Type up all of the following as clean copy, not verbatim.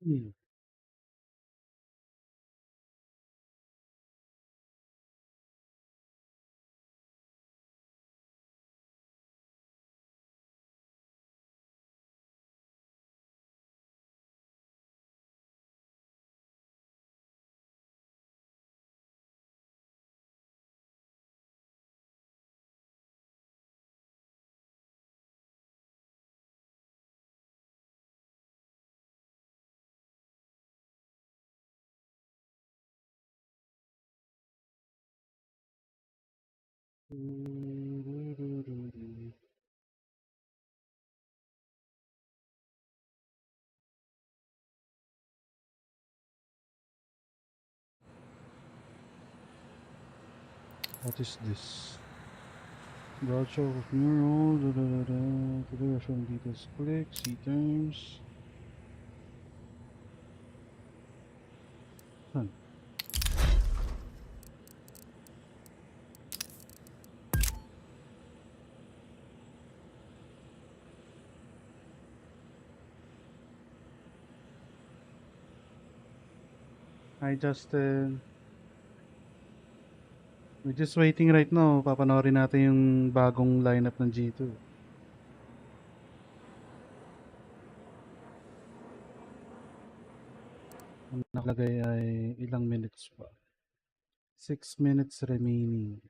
Hmm. What is this? Broadstroke of mural. Today from details. Click. See terms. Huh. Hi Justin. We're just waiting right now. Papanoorin natin yung bagong lineup ng G2. Ang nakalagay ay ilang minutes pa. 6 minutes remaining.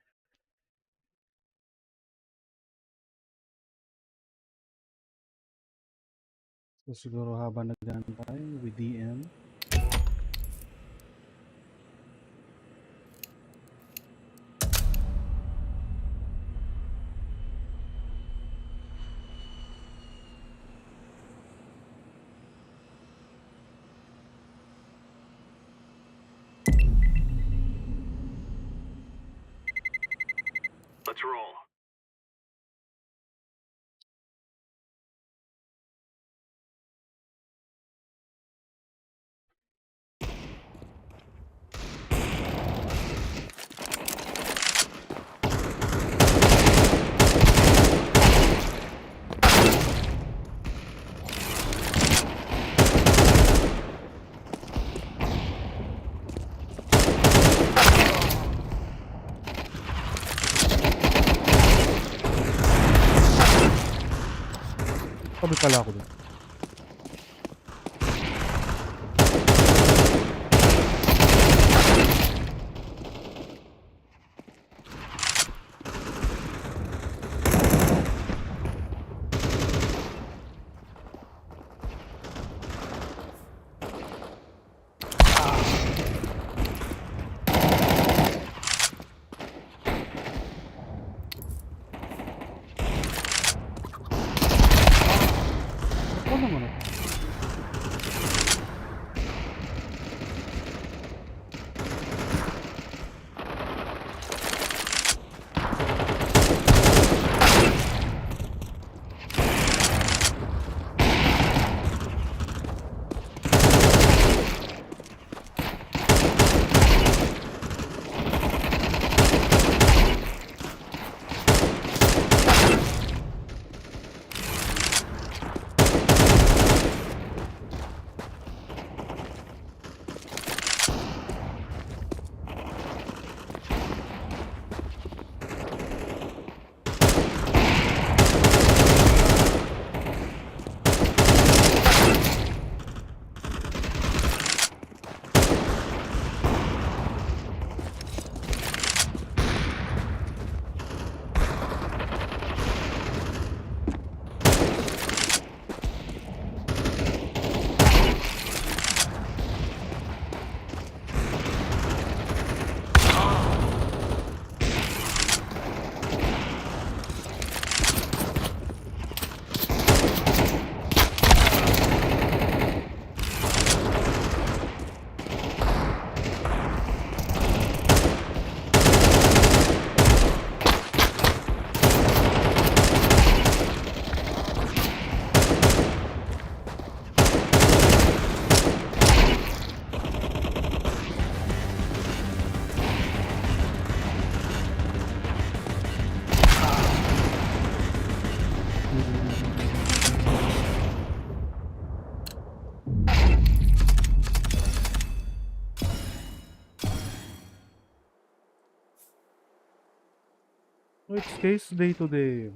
So siguro habang nag-aantay with DM. Let's roll. Sabi pala ako doon. Ako naman ako. Oh, it's case day today.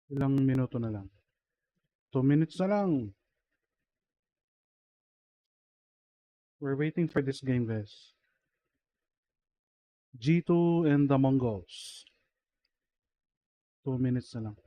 Ilang minuto na lang. 2 minutes na lang. We're waiting for this game, guys. G2 and the Mongols. 2 minutes na lang.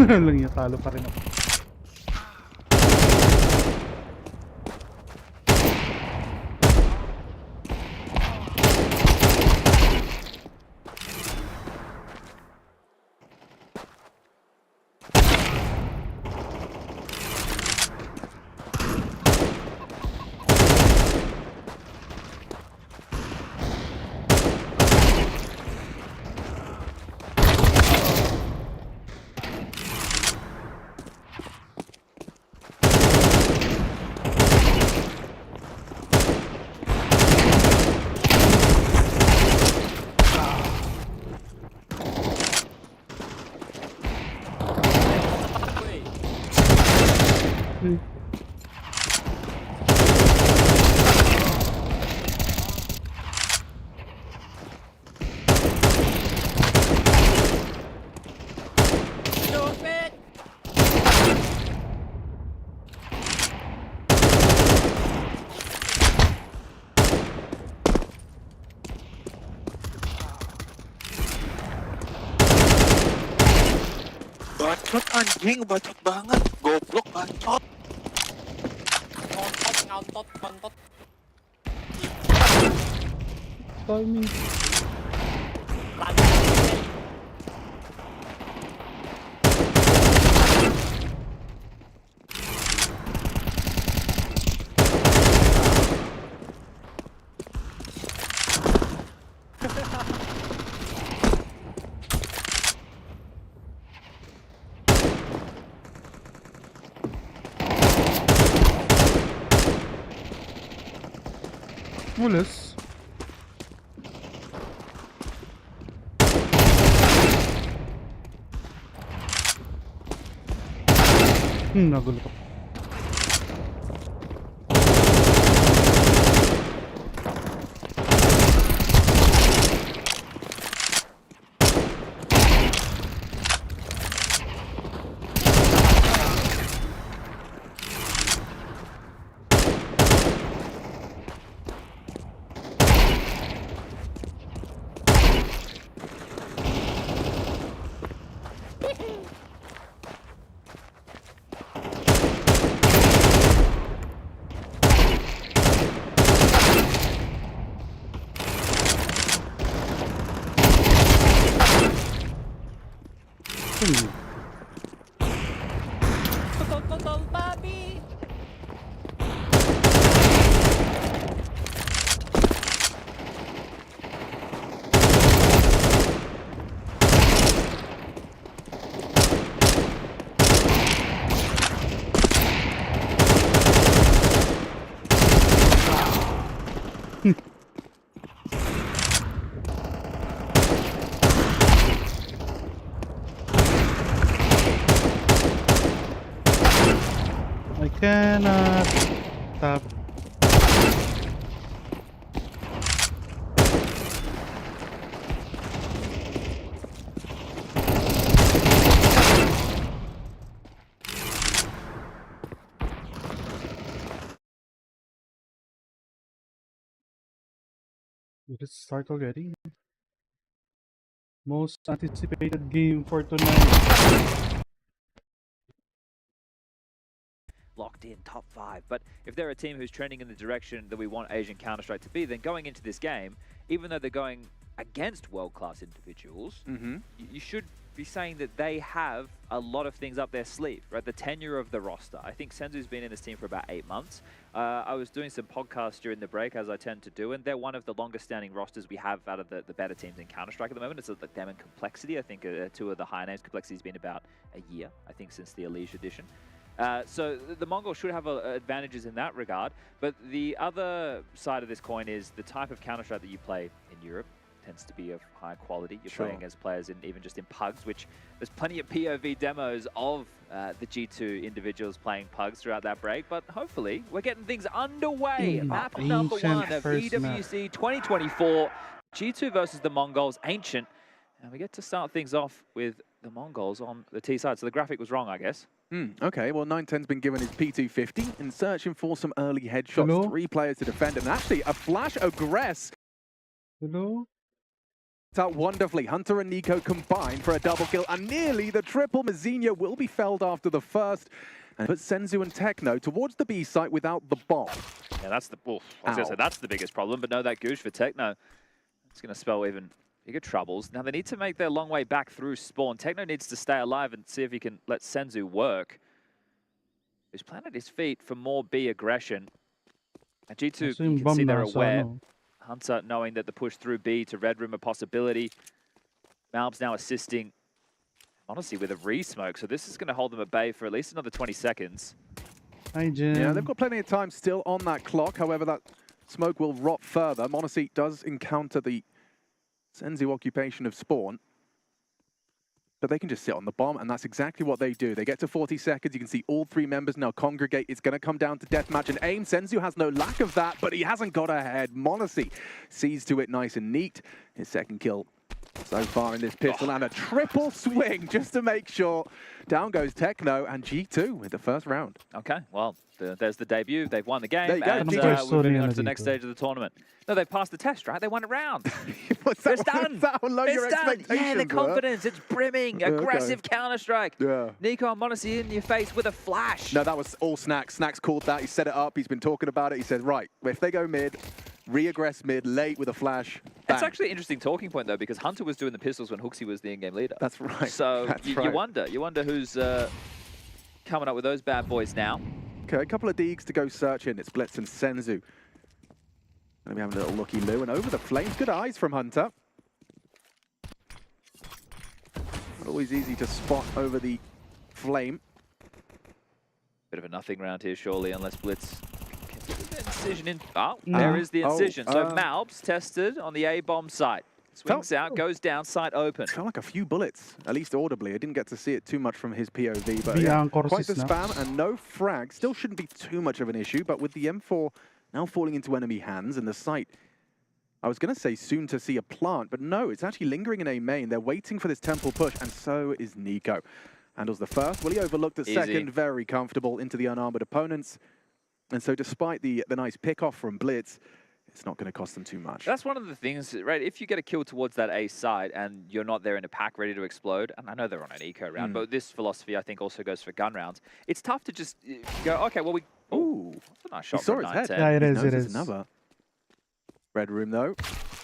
Lang niya, talo pa rin ako. Bacot anjing, bacot banget. Goblok bacot. Ngontot. Timing. Walas. Nagulat ako. I cannot tap. Did it start already? Most anticipated game for tonight. Locked in top 5. But if they're a team who's trending in the direction that we want Asian Counter-Strike to be, then going into this game, even though they're going against world-class individuals, you should be saying that they have a lot of things up their sleeve, right? The tenure of the roster. I think Senzu's been in this team for about 8 months. I was doing some podcasts during the break, as I tend to do, and they're one of the longest-standing rosters we have out of the better teams in Counter-Strike at the moment. It's like them and Complexity. I think two of the high names. Complexity's been about a year, I think, since the Elige edition. So the Mongols should have advantages in that regard, but the other side of this coin is the type of Counter-Strike that you play in Europe tends to be of high quality. You're playing against players even just in pugs, which there's plenty of POV demos of the G2 individuals playing pugs throughout that break, but hopefully we're getting things underway. Map number 1 of EWC 2024, G2 versus the Mongols, Ancient, and we get to start things off with the Mongols on the T side, so the graphic was wrong, I guess. Okay, well, 910's been given his P250 and searching for some early headshots. Hello? 3 players to defend, and actually a flash aggress. Hello? It's out wonderfully. Hunter and Nico combined for a double kill, and nearly the triple. Mazinha will be felled after the first, and put Senzu and Techno towards the B site without the bomb. Yeah, that's the I was gonna say that's the biggest problem, but no, that goosh for Techno, it's gonna spell even bigger troubles. Now they need to make their long way back through spawn. Techno needs to stay alive and see if he can let Senzu work. He's planted his feet for more B aggression. And G2, you can see they're aware. Hunter knowing that the push through B to Red Room a possibility. Malb's now assisting, honestly, with a re-smoke. So this is going to hold them at bay for at least another 20 seconds. Hi, Jim. Yeah, they've got plenty of time still on that clock. However, that smoke will rot further. Monacy does encounter the Senzu occupation of spawn, but they can just sit on the bomb, and that's exactly what they do. They get to 40 seconds. You can see all 3 members now congregate. It's going to come down to deathmatch and aim. Senzu has no lack of that, but he hasn't got ahead. Monacy sees to it nice and neat. His second kill so far in this pistol, and a triple swing just to make sure. Down goes Techno, and G2 with the first round. Okay, well, there's the debut. They've won the game, There you go. and we're moving on to the next stage of the tournament. No, they passed the test, right? They won a round. It's done. It's done. Yeah, the confidence, it's brimming. Aggressive Counter-Strike. Yeah. Nico and Monacy in your face with a flash. No, that was all Snacks. Snacks called that. He set it up. He's been talking about it. He said, right, if they go mid, re-aggress mid, late with a flash. Bang. It's actually an interesting talking point, though, because Hunter was doing the pistols when Hooksy was the in-game leader. That's right. So you wonder who's coming up with those bad boys now. Okay, a couple of Deegs to go searching. It's Blitz and Senzu. Gonna be having a little looky-loo, and over the flames. Good eyes from Hunter. Not always easy to spot over the flame. Bit of a nothing round here, surely, unless Blitz can get the incision in. Oh, there is the incision. So Malb's tested on the A-bomb site. Swings out, goes down, site open. Felt like a few bullets, at least audibly. I didn't get to see it too much from his POV, but yeah, quite the spam and no frag. Still shouldn't be too much of an issue, but with the M4 now falling into enemy hands and the site, I was going to say soon to see a plant, but no, it's actually lingering in A main. They're waiting for this temple push, and so is Nico. Handles the first. Well, he overlooked the second. Very comfortable into the unarmored opponents. And so despite the nice pick-off from Blitz, it's not going to cost them too much. That's one of the things, right? If you get a kill towards that A side and you're not there in a pack ready to explode, and I know they're on an eco round, but this philosophy I think also goes for gun rounds. It's tough to just go, okay, well ooh, that's a nice shot from 910. Yeah, it is. Another Red Room though.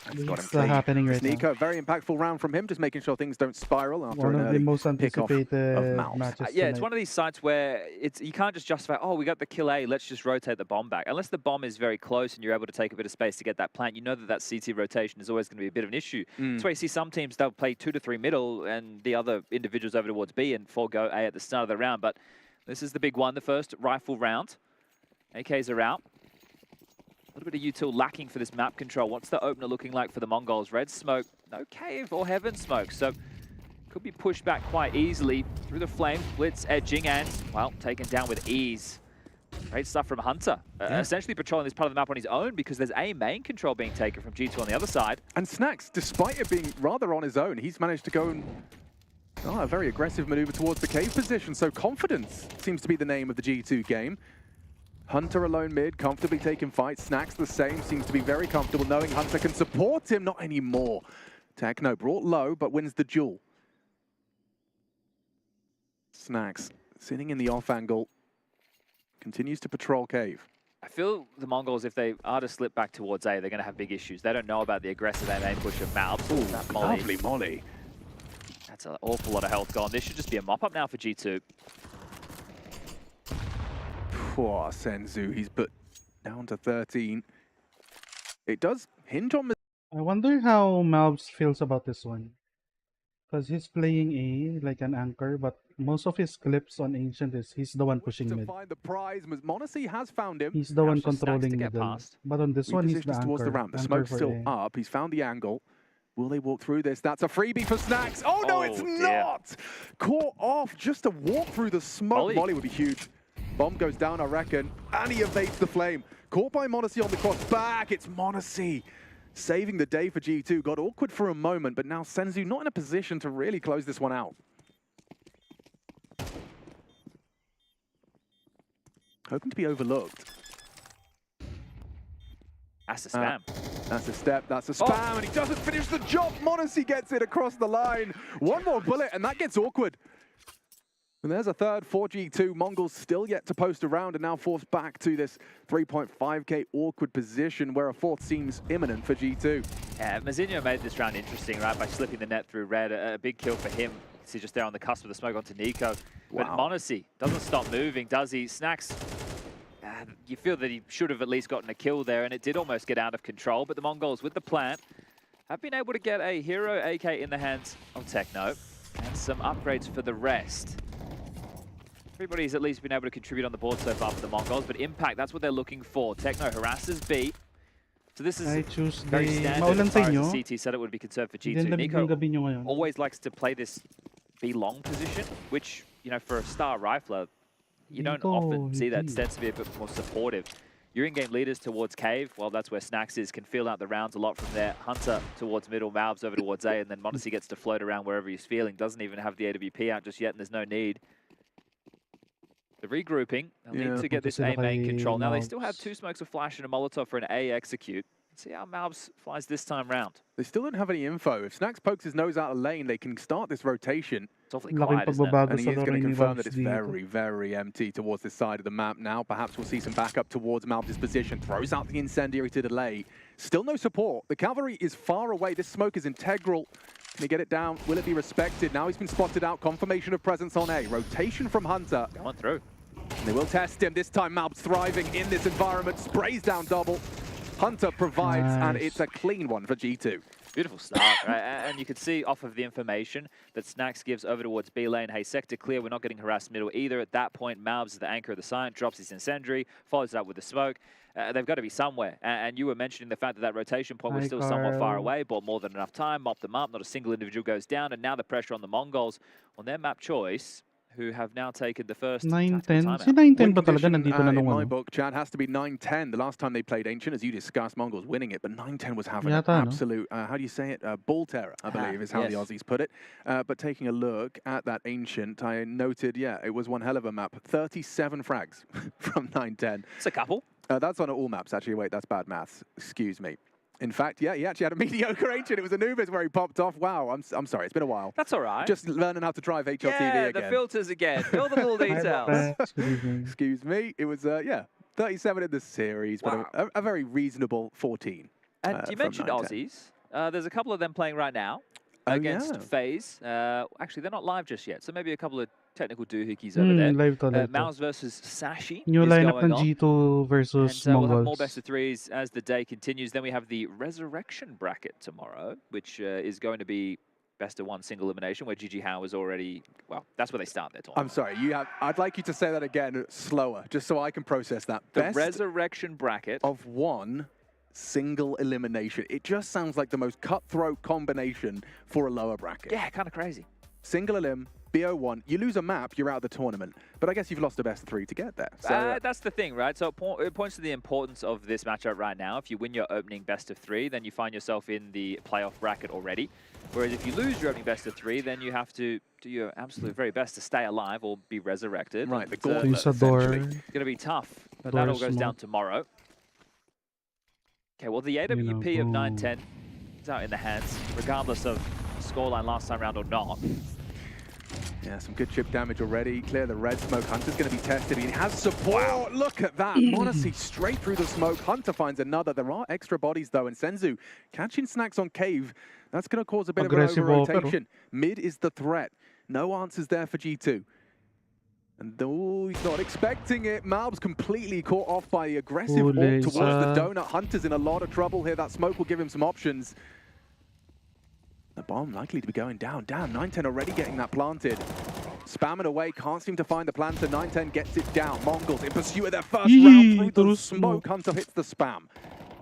It's happening right Nico, now. very impactful round from him, just making sure things don't spiral after one of the most anticipated matches. Yeah, it's one of these sites where you can't just justify, oh, we got the kill A, let's just rotate the bomb back. Unless the bomb is very close and you're able to take a bit of space to get that plant, you know that CT rotation is always going to be a bit of an issue. That's why you see some teams, they'll play 2 to 3 middle and the other individuals over towards B and forego A at the start of the round. But this is the big one, the first rifle round. AKs are out. little bit of util lacking for this map control. What's the opener looking like for the Mongols? Red smoke, no cave or heaven smoke, so could be pushed back quite easily through the flame. Blitz edging and, well, taken down with ease. Great stuff from Hunter. Essentially patrolling this part of the map on his own because there's a main control being taken from G2 on the other side. And Snacks, despite it being rather on his own, he's managed to go and a very aggressive maneuver towards the cave position. So confidence seems to be the name of the G2 game. Hunter alone mid, comfortably taking fights. Snacks the same, seems to be very comfortable knowing Hunter can support him. Not anymore. Techno brought low, but wins the duel. Snacks sitting in the off angle. Continues to patrol cave. I feel the Mongols, if they are to slip back towards A, they're going to have big issues. They don't know about the aggressive aim push of Malbs. Ooh, that lovely molly. That's an awful lot of health gone. This should just be a mop-up now for G2. Poor Senzu, he's put down to 13. It does hinge on... I wonder how Malbs feels about this one. Because he's playing A like an anchor, but most of his clips on Ancient is he's the one pushing mid. Find the prize. Monacy has found him. He's the one controlling middle. But on this one, he's the towards anchor. The ramp. The smoke's still up. He's found the angle. Will they walk through this? That's a freebie for Snacks. Oh, no, it's not! Caught off just to walk through the smoke. Molly would be huge. Bomb goes down, I reckon, and he evades the flame. Caught by Monacy on the cross back. It's Monacy saving the day for G2. Got awkward for a moment, but now Senzu not in a position to really close this one out. Hoping to be overlooked. That's a spam. That's a step, that's a spam, and he doesn't finish the job. Monacy gets it across the line. One more bullet, and that gets awkward. And there's a third for G2. Mongols still yet to post around and now forced back to this 3.5k awkward position where a fourth seems imminent for G2. Yeah, Mazinho made this round interesting, right, by slipping the net through red. A big kill for him. You can see just there on the cusp of the smoke onto Nico. But Monacy doesn't stop moving, does he? Snacks, you feel that he should have at least gotten a kill there, and it did almost get out of control. But the Mongols, with the plant, have been able to get a hero AK in the hands of Techno and some upgrades for the rest. Everybody's at least been able to contribute on the board so far for the Mongols, but impact, that's what they're looking for. Techno harasses B. So this is very standard as far as the CT setup would be concerned for G2. Nico always likes to play this B long position, which, you know, for a star rifler, you don't often see that. Tends to be a bit more supportive. Your in-game leaders towards cave, well, that's where Snacks is, can feel out the rounds a lot from there. Hunter towards middle, Malbs over towards A, and then Monacy gets to float around wherever he's feeling. Doesn't even have the AWP out just yet, and there's no need. The regrouping, they'll need to get this A main control. Now, they still have 2 smokes of flash and a Molotov for an A execute. Let's see how Malbs flies this time round. They still don't have any info. If Snacks pokes his nose out of lane, they can start this rotation. It's awfully quiet, isn't it? And he is going to confirm that it's very, very empty towards this side of the map now. Perhaps we'll see some backup towards Malbs' position. Throws out the incendiary to delay. Still no support. The cavalry is far away. This smoke is integral. Can he get it down? Will it be respected? Now he's been spotted out. Confirmation of presence on A. Rotation from Hunter. Going through. And they will test him. This time Malbs thriving in this environment. Sprays down double. Hunter provides, and it's a clean one for G2. Beautiful start, right? And you can see off of the information that Snacks gives over towards B lane. Hey, sector clear. We're not getting harassed middle either. At that point, Malbs is the anchor of the site, drops his incendiary, follows it up with the smoke. They've got to be somewhere. And you were mentioning the fact that that rotation point was still somewhat far away, bought more than enough time, mopped them up. Not a single individual goes down. And now the pressure on the Mongols on their map choice, who have now taken the first 9-10. Si 9-10 ba talaga nandito na in my book, Chad, has to be 9-10. The last time they played Ancient, as you discussed, Mongols winning it, but 9-10 was having an absolute, how do you say it? Ball terror, I believe, is how the Aussies put it. But taking a look at that Ancient, I noted, yeah, it was one hell of a map. 37 frags from 9-10. It's a couple. That's on all maps, actually. Wait, that's bad maths. Excuse me. In fact, yeah, he actually had a mediocre Ancient. It was Anubis where he popped off. Wow, I'm sorry, it's been a while. That's all right. Just learning how to drive HLTV again. Yeah, the filters again. All the little details. Excuse me. It was, yeah, 37 in the series, but a very reasonable 14. And you mentioned Aussies. There's a couple of them playing right now against FaZe. Actually, they're not live just yet, so maybe a couple of technical doohickeys over there. Mouse versus Sashi. New lineup ng G2 versus Mongols. We'll have more best of threes as the day continues. Then we have the Resurrection bracket tomorrow, which is going to be best of 1 single elimination, where GG Howe is already, well, that's where they start their tournament. I'm sorry, I'd like you to say that again slower, just so I can process that. The Resurrection bracket of 1 single elimination. It just sounds like the most cutthroat combination for a lower bracket. Yeah, kind of crazy. Single elim, BO1, you lose a map, you're out of the tournament. But I guess you've lost a best of 3 to get there. So That's the thing, right? So it points to the importance of this matchup right now. If you win your opening best of 3, then you find yourself in the playoff bracket already. Whereas if you lose your opening best of 3, then you have to do your absolute very best to stay alive or be resurrected. Right, the gauntlet, essentially. It's going to be tough, but that all goes down tomorrow. Okay, well, the AWP of 9-10 is out in the hands, regardless of scoreline last time round or not. Yeah, some good chip damage already. Clear the red smoke. Hunter's going to be tested. He has support. Wow. Look at that. m0NESY straight through the smoke. Hunter finds another. There are extra bodies, though. And Senzu catching Snacks on Cave. That's going to cause a bit of an over-rotation. Mid is the threat. No answers there for G2. And though he's not expecting it, Malb's completely caught off by the aggressive ult towards the donut. Hunter's in a lot of trouble here. That smoke will give him some options. The bomb likely to be going down. Damn, 9-10 already getting that planted. Spamming away, can't seem to find the planter. 9-10 gets it down. Mongols in pursuit of their first round through the smoke. Hunter hits the spam.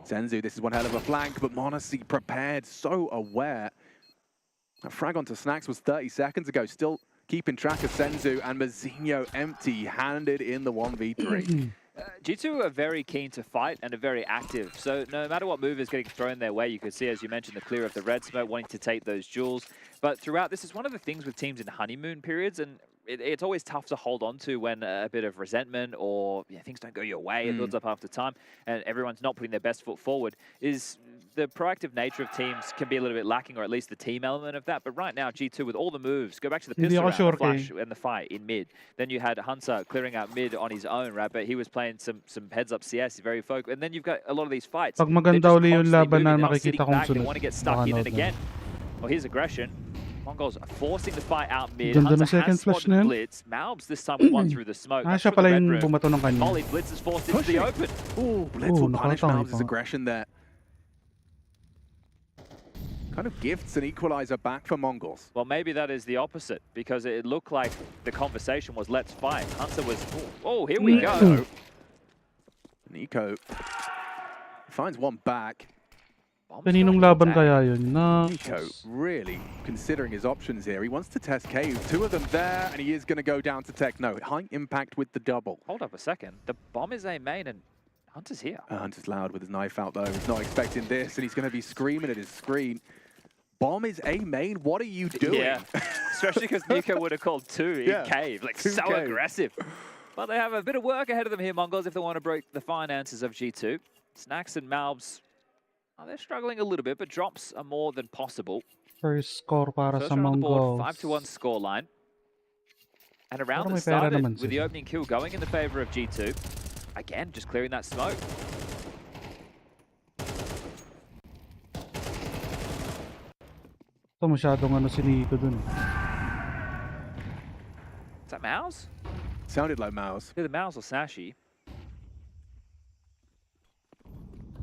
Senzu, this is one hell of a flank, but m0NESY prepared, so aware. That frag onto Snacks was 30 seconds ago. Still keeping track of Senzu, and mousinho empty-handed in the 1v3. G2 are very keen to fight and are very active. So no matter what move is getting thrown their way, you could see, as you mentioned, the clear of the red smoke, wanting to take those jewels. But throughout, this is one of the things with teams in honeymoon periods, and it's always tough to hold on to when a bit of resentment or things don't go your way, it builds up after time, and everyone's not putting their best foot forward, is the proactive nature of teams can be a little bit lacking, or at least the team element of that. But right now, G2 with all the moves, go back to the pistol round, the flash and the fight in mid. Then you had Hunter clearing out mid on his own, right? But he was playing some heads-up CS, very focused. And then you've got a lot of these fights. Pag maganda uli yung laban na makikita kong sunod. They want to get stuck in it again. Well, here's aggression. Mongols are forcing the fight out mid. Ganda Hunter has spotted the blitz. Malbs this time with one through the smoke. Siya pala yung bumato ng kanya. Molly, Blitz is forced into the open. Ooh, Blitz will punish Malbs' aggression there. Kind of gifts an equalizer back for Mongols. Well, maybe that is the opposite, because it looked like the conversation was, let's fight. Hunter was, oh, here we go. Nico finds one back. Kaninong laban kaya yun? Nico really considering his options here. He wants to test Cave. 2 of them there, and he is going to go down to Techno. High impact with the double. Hold up a second. The bomb is A main, and Hunter's here. Hunter's loud with his knife out, though. He's not expecting this, and he's going to be screaming at his screen. Bomb is A main? What are you doing? Yeah, especially because Nico would have called 2 in Cave. Like, so Cave. Aggressive. But they have a bit of work ahead of them here, Mongols, if they want to break the finances of G2. Snacks and Malbs, they're struggling a little bit, but drops are more than possible. First score para First sa round on the board, Mongols. 5-1 scoreline. And a round that started with the opening kill going in the favor of G2. Again, just clearing that smoke. Ito masyadong ano si Nico dun. Is that Mouse? Sounded like Mouse. Either Mouse or Sashi.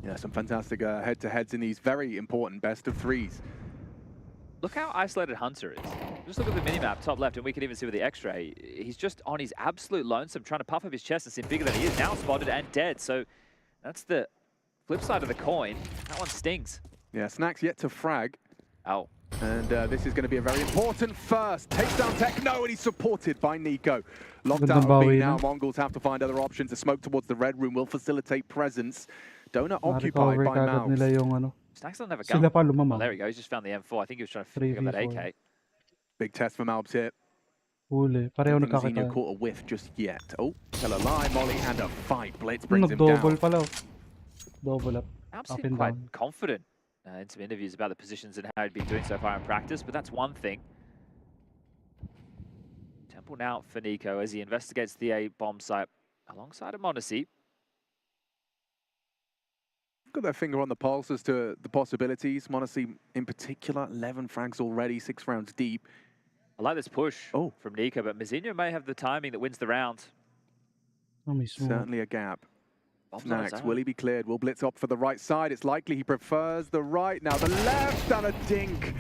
Yeah, some fantastic head-to-heads in these very important best of 3s. Look how isolated Hunter is. Just look at the minimap, top left, and we can even see with the X-ray. He's just on his absolute lonesome, trying to puff up his chest and seem bigger than he is. Now spotted and dead, so that's the flip side of the coin. That one stings. Yeah, Snacks yet to frag. Oh. And this is going to be a very important first. Takes down Techno, and he's supported by Nico. Locked out of B now. Mongols have to find other options. The smoke towards the red room will facilitate presence. Donut occupied by Mouse. Snacks doesn't have a gun. Oh, there we go. He's just found the M4. I think he was trying to pick up that AK. Big test for Malbs here. Huli. Pareho nagkakita. Caught a whiff just yet. Oh, tell a lie, Molly, and a fight. Blitz brings him down. Double pala. Double up. Malbs seemed quite confident in some interviews about the positions and how he'd been doing so far in practice, but that's one thing. Temple now for Nico as he investigates the A bomb site alongside of m0NESY. Got their finger on the pulse as to the possibilities. m0NESY in particular, 11 frags already, 6 rounds deep. I like this push from Nico, but mousinho may have the timing that wins the round. Certainly a gap. Snacks, will he be cleared? Will Blitz opt for the right side? It's likely he prefers the right. Now the left, and a dink.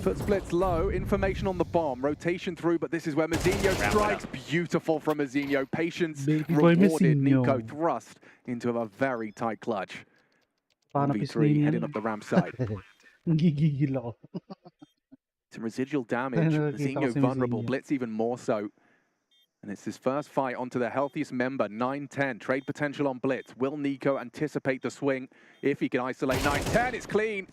Puts Blitz low. Information on the bomb. Rotation through, but this is where mousinho strikes. Beautiful from mousinho. Patience rewarded. Nico thrust into a very tight clutch. Paano 1v3 pisngi heading yan? up the ramp side. Gigigil ako. Some residual damage. Nakikita ko Mazinho si vulnerable, Mazinho. Blitz even more so. And it's his first fight onto the healthiest member, 9-10. Trade potential on Blitz. Will Nico anticipate the swing? If he can isolate 9-10, it's clean.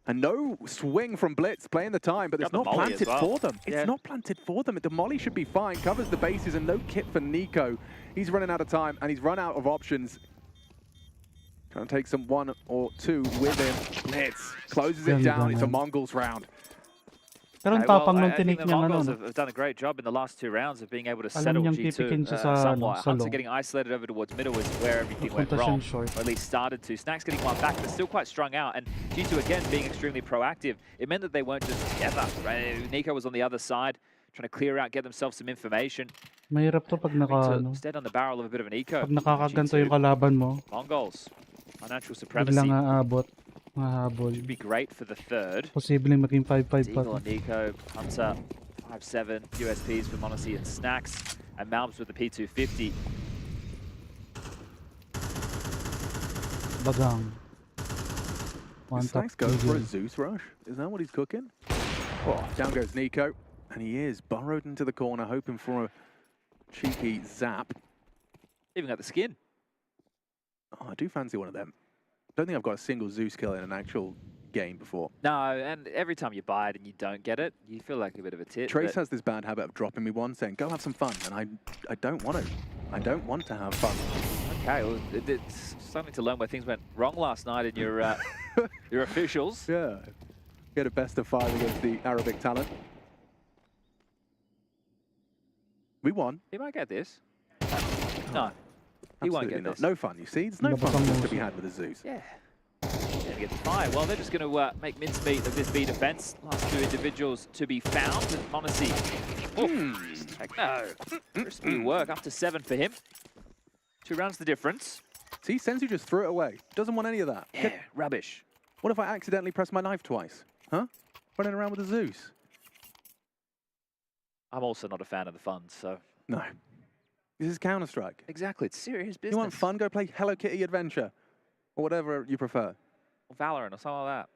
And no swing from Blitz, playing the time, but it's Got the not molly as planted well. for them. Yeah. It's not planted for them. The molly should be fine, covers the bases, and no kit for Nico. He's running out of time, and he's run out of options. Trying to take some 1 or 2 with him. Blitz closes it down. It's a Mongols round. Pero ang Okay, well, tapang nung I think tinik the niya ano, Mongols no? have done a great job in the last 2 rounds of being able to Alam settle niyang G2 pipikin siya sa, somewhat. sa Hunter long. getting isolated over towards middle is where everything went Napunta wrong, siyang short. or at least started to. Snack's getting one back, but still quite strung out. And G2 again being extremely proactive. It meant that they weren't just together. Right? Nico was on the other side, trying to clear out, get themselves some information. Mahirap to pag Instead on the barrel of a bit of an eco. pag nakakaganto yung G2. kalaban mo, Mongols, financial supremacy. biglang aabot, mahabol. Should be great for the third. Posibleng maging 5-5 pa. Eagle and Nico, Hunter, 5-7, USPs for Monacy and Snacks, and Malbs with the P250. Bagang. One Snacks tap goes for a medium. Zeus rush. Is that what he's cooking? Oh, down goes Nico. And he is burrowed into the corner, hoping for a cheeky zap. Even got the skin. Oh, I do fancy one of them. Don't think I've got a single Zeus kill in an actual game before. No, and every time you buy it and you don't get it, you feel like a bit of a tit. Trace has this bad habit of dropping me one, saying, go have some fun. And I don't want to. I don't want to have fun. Okay, well, it's something to learn where things went wrong last night in your your officials. Yeah. Get a best of 5 against the Arabic talent. We won. He might get this. No, he won't Absolutely get not. this. No fun, you see? There's no fun to be had with a Zeus. Yeah. Gonna get the fire. Well, they're just going to make mincemeat of this B defense. Last 2 individuals to be found. And Monacy. Heck no. Crispy work. Up to 7 for him. 2 rounds the difference. See, Senzu just threw it away. Doesn't want any of that. Yeah, rubbish. What if I accidentally press my knife twice? Huh? Running around with a Zeus? I'm also not a fan of the fun, so. No. This is Counter-Strike. Exactly, it's serious business. You want fun? Go play Hello Kitty Adventure. Or whatever you prefer. Or Valorant or something like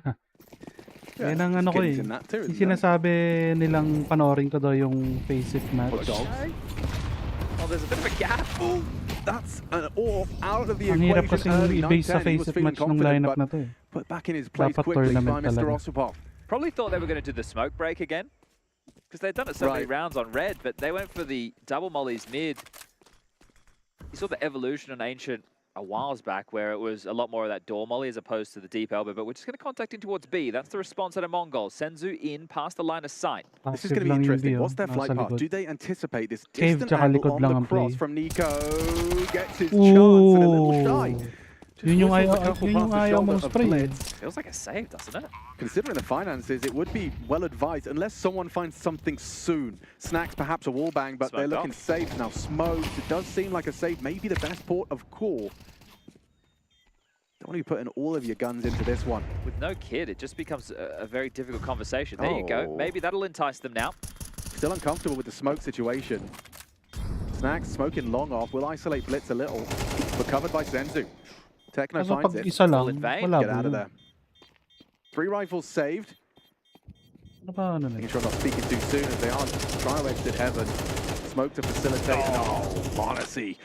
that. Yan ang ano ko eh. Kitty's in that too, Yung isn't there? sinasabi nilang panoorin ko daw yung face-it match. What, dogs? Oh, there's a bit of a gap. Oh, that's an off out of the Ang hirap equation kasing early. i-base sa 9-10, he was face-it feeling match ng confident, lineup but na to eh. put back in his place Dapat quickly by tournament Mr. talaga. Osipov. Probably thought they were going to do the smoke break again. Because they'd done it so many Right. rounds on red, but they went for the double mollies mid. You saw the evolution on Ancient a whiles back where it was a lot more of that door molly as opposed to the deep elbow, but we're just going to contact in towards B. That's the response at a Mongol. Senzu in past the line of sight. This is Passive going to be lang yung interesting. B, oh. What's their flight Nasa path? likod. Do they anticipate this Cave distant tsaka angle likod on lang the ang cross play. from Nico? Gets his chance and a little shy. Yun yung Whistles a ayaw, couple yun yung past the ayaw shoulder mong of spray. Blitz. Feels like a save, doesn't it? Considering the finances, it would be well advised, unless someone finds something soon. Snacks, perhaps a wall bang, but they're Smoked looking off. safe. Now, smoked, it does seem like a save, maybe the best port of call. Don't want to be putting all of your guns into this one. With no kid, it just becomes a very difficult conversation. There you go. Oh. Maybe that'll entice them now. Still uncomfortable with the smoke situation. Snacks smoking long off, will isolate Blitz a little, but covered by Senzu. Techno Kaso finds pag it. isa lang, All in vain. wala Get po out of yun. there. 3 rifles saved. Ano ba ano na Making yun? sure I'm not speaking too soon as they are try-wedged at heaven. Smoke to facilitate. Oh, Monacy.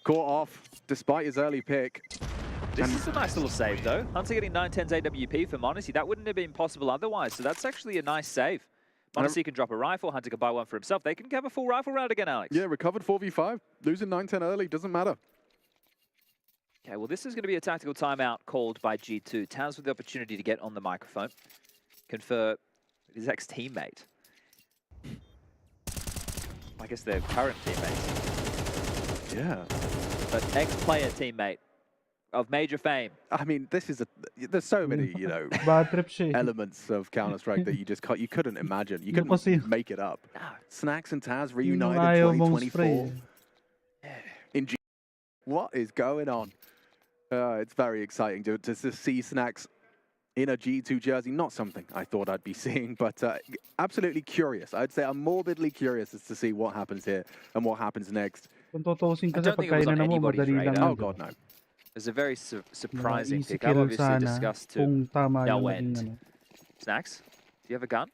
Caught off despite his early pick. This is a nice little save, though. Hunter getting 9-10's AWP for Monacy. That wouldn't have been possible otherwise, so that's actually a nice save. Monacy can drop a rifle, Hunter can buy one for himself. They can have a full rifle round again, Alex. Yeah, recovered 4v5. Losing 9-10 early, doesn't matter. Okay, well, this is going to be a tactical timeout called by G2. Taz with the opportunity to get on the microphone, confer with his ex-teammate. I guess they're current teammates, Yeah. but ex-player teammate of major fame. I mean, this is there's so many, you know, Bad trip siya eh. elements of Counter-Strike that you couldn't imagine. You Yung kasi- couldn't make it up. No. Snacks and Taz Yun yung reunited ayaw in mong 2024. spray. In G. What is going on? It's very exciting to see Snacks in a G2 jersey. Not something I thought I'd be seeing, but absolutely curious. I'd say I'm morbidly curious as to see what happens here and what happens next. Kung tutusin I kasi don't think it pagkain was na on mo, anybody's madali lang radar. Oh, yun. God, no. It's a very surprising Easy pick. I've kill obviously sana discussed to kung tama no yung naging end. ano. Snacks, do you have a gun?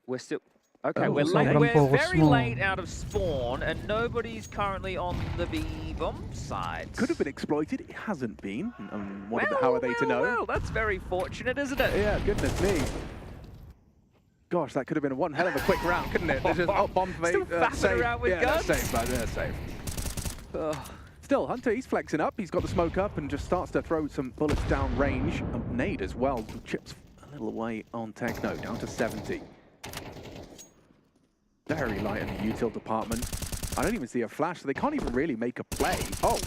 We're still... Okay, Oh, we're late. sobrang We're focus very mo. late out of spawn, and nobody's currently on the B-bomb side. Could have been exploited. It hasn't been. How are they to know? Well, that's very fortunate, isn't it? Yeah, goodness me. Gosh, that could have been one hell of a quick round, couldn't it? There's just bomb for me. Still faffing around with guns. That's safe, man. That's safe. Still, Hunter, he's flexing up. He's got the smoke up and just starts to throw some bullets down range. Nade as well. Chips a little away on Techno, down to 70. Very light in the util department. I don't even see a flash, so they can't even really make a play. Oh,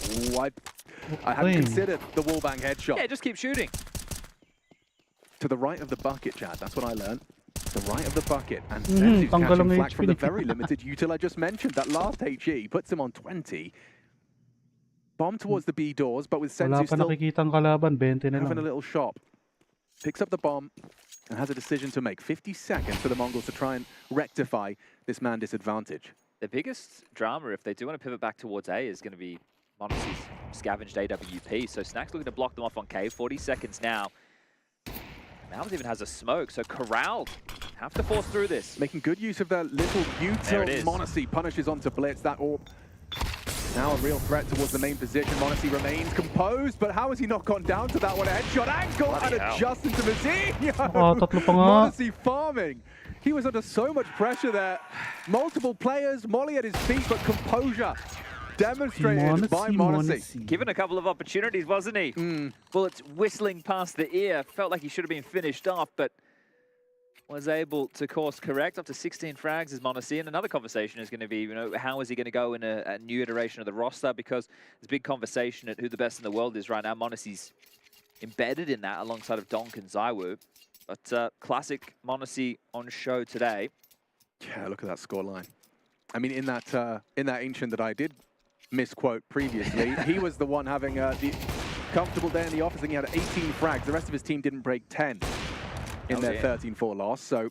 I hadn't considered the wallbang headshot. Yeah, just keep shooting. To the right of the bucket, Chad. That's what I learned. To the right of the bucket. And Senzu's tanggal catching ang flack from the HP. very limited util I just mentioned. That last HE puts him on 20. Bomb towards the B doors, but with Wala Senzu pa still nakikitang kalaban, 20 na having a lang. little shop. Picks up the bomb and has a decision to make. 50 seconds for the Mongols to try and rectify this man disadvantage. The biggest drama, if they do want to pivot back towards A, is going to be Monacy's scavenged AWP. So Snack's looking to block them off on K. 40 seconds now. Malms even has a smoke, so corralled. Have to force through this. Making good use of their little There it util. is. Monacy punishes onto Blitz. That orb now a real threat towards the main position. Monacy remains composed, but how has he not gone down to that one? Headshot angle and Bloody hell. adjust into Mazinho. Tatlo pa nga. Monacy farming. He was under so much pressure there. Multiple players, Molly at his feet, but composure demonstrated by Monacy. Given a couple of opportunities, wasn't he? Bullets whistling past the ear. Felt like he should have been finished off, but was able to course correct. Up to 16 frags is Monacy. And another conversation is going to be, you know, how is he going to go in a new iteration of the roster? Because there's a big conversation at who the best in the world is right now. Monacy's embedded in that alongside of Donk and Zywoo. But classic Monacy on show today. Yeah, look at that scoreline. I mean, in that ancient that I did misquote previously, he was the one having the comfortable day in the office, and he had 18 frags. The rest of his team didn't break 10 in their 13-4 loss, so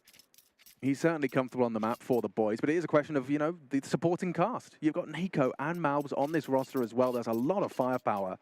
he's certainly comfortable on the map for the boys. But it is a question of, you know, the supporting cast. You've got Nico and Malbs on this roster as well. There's a lot of firepower,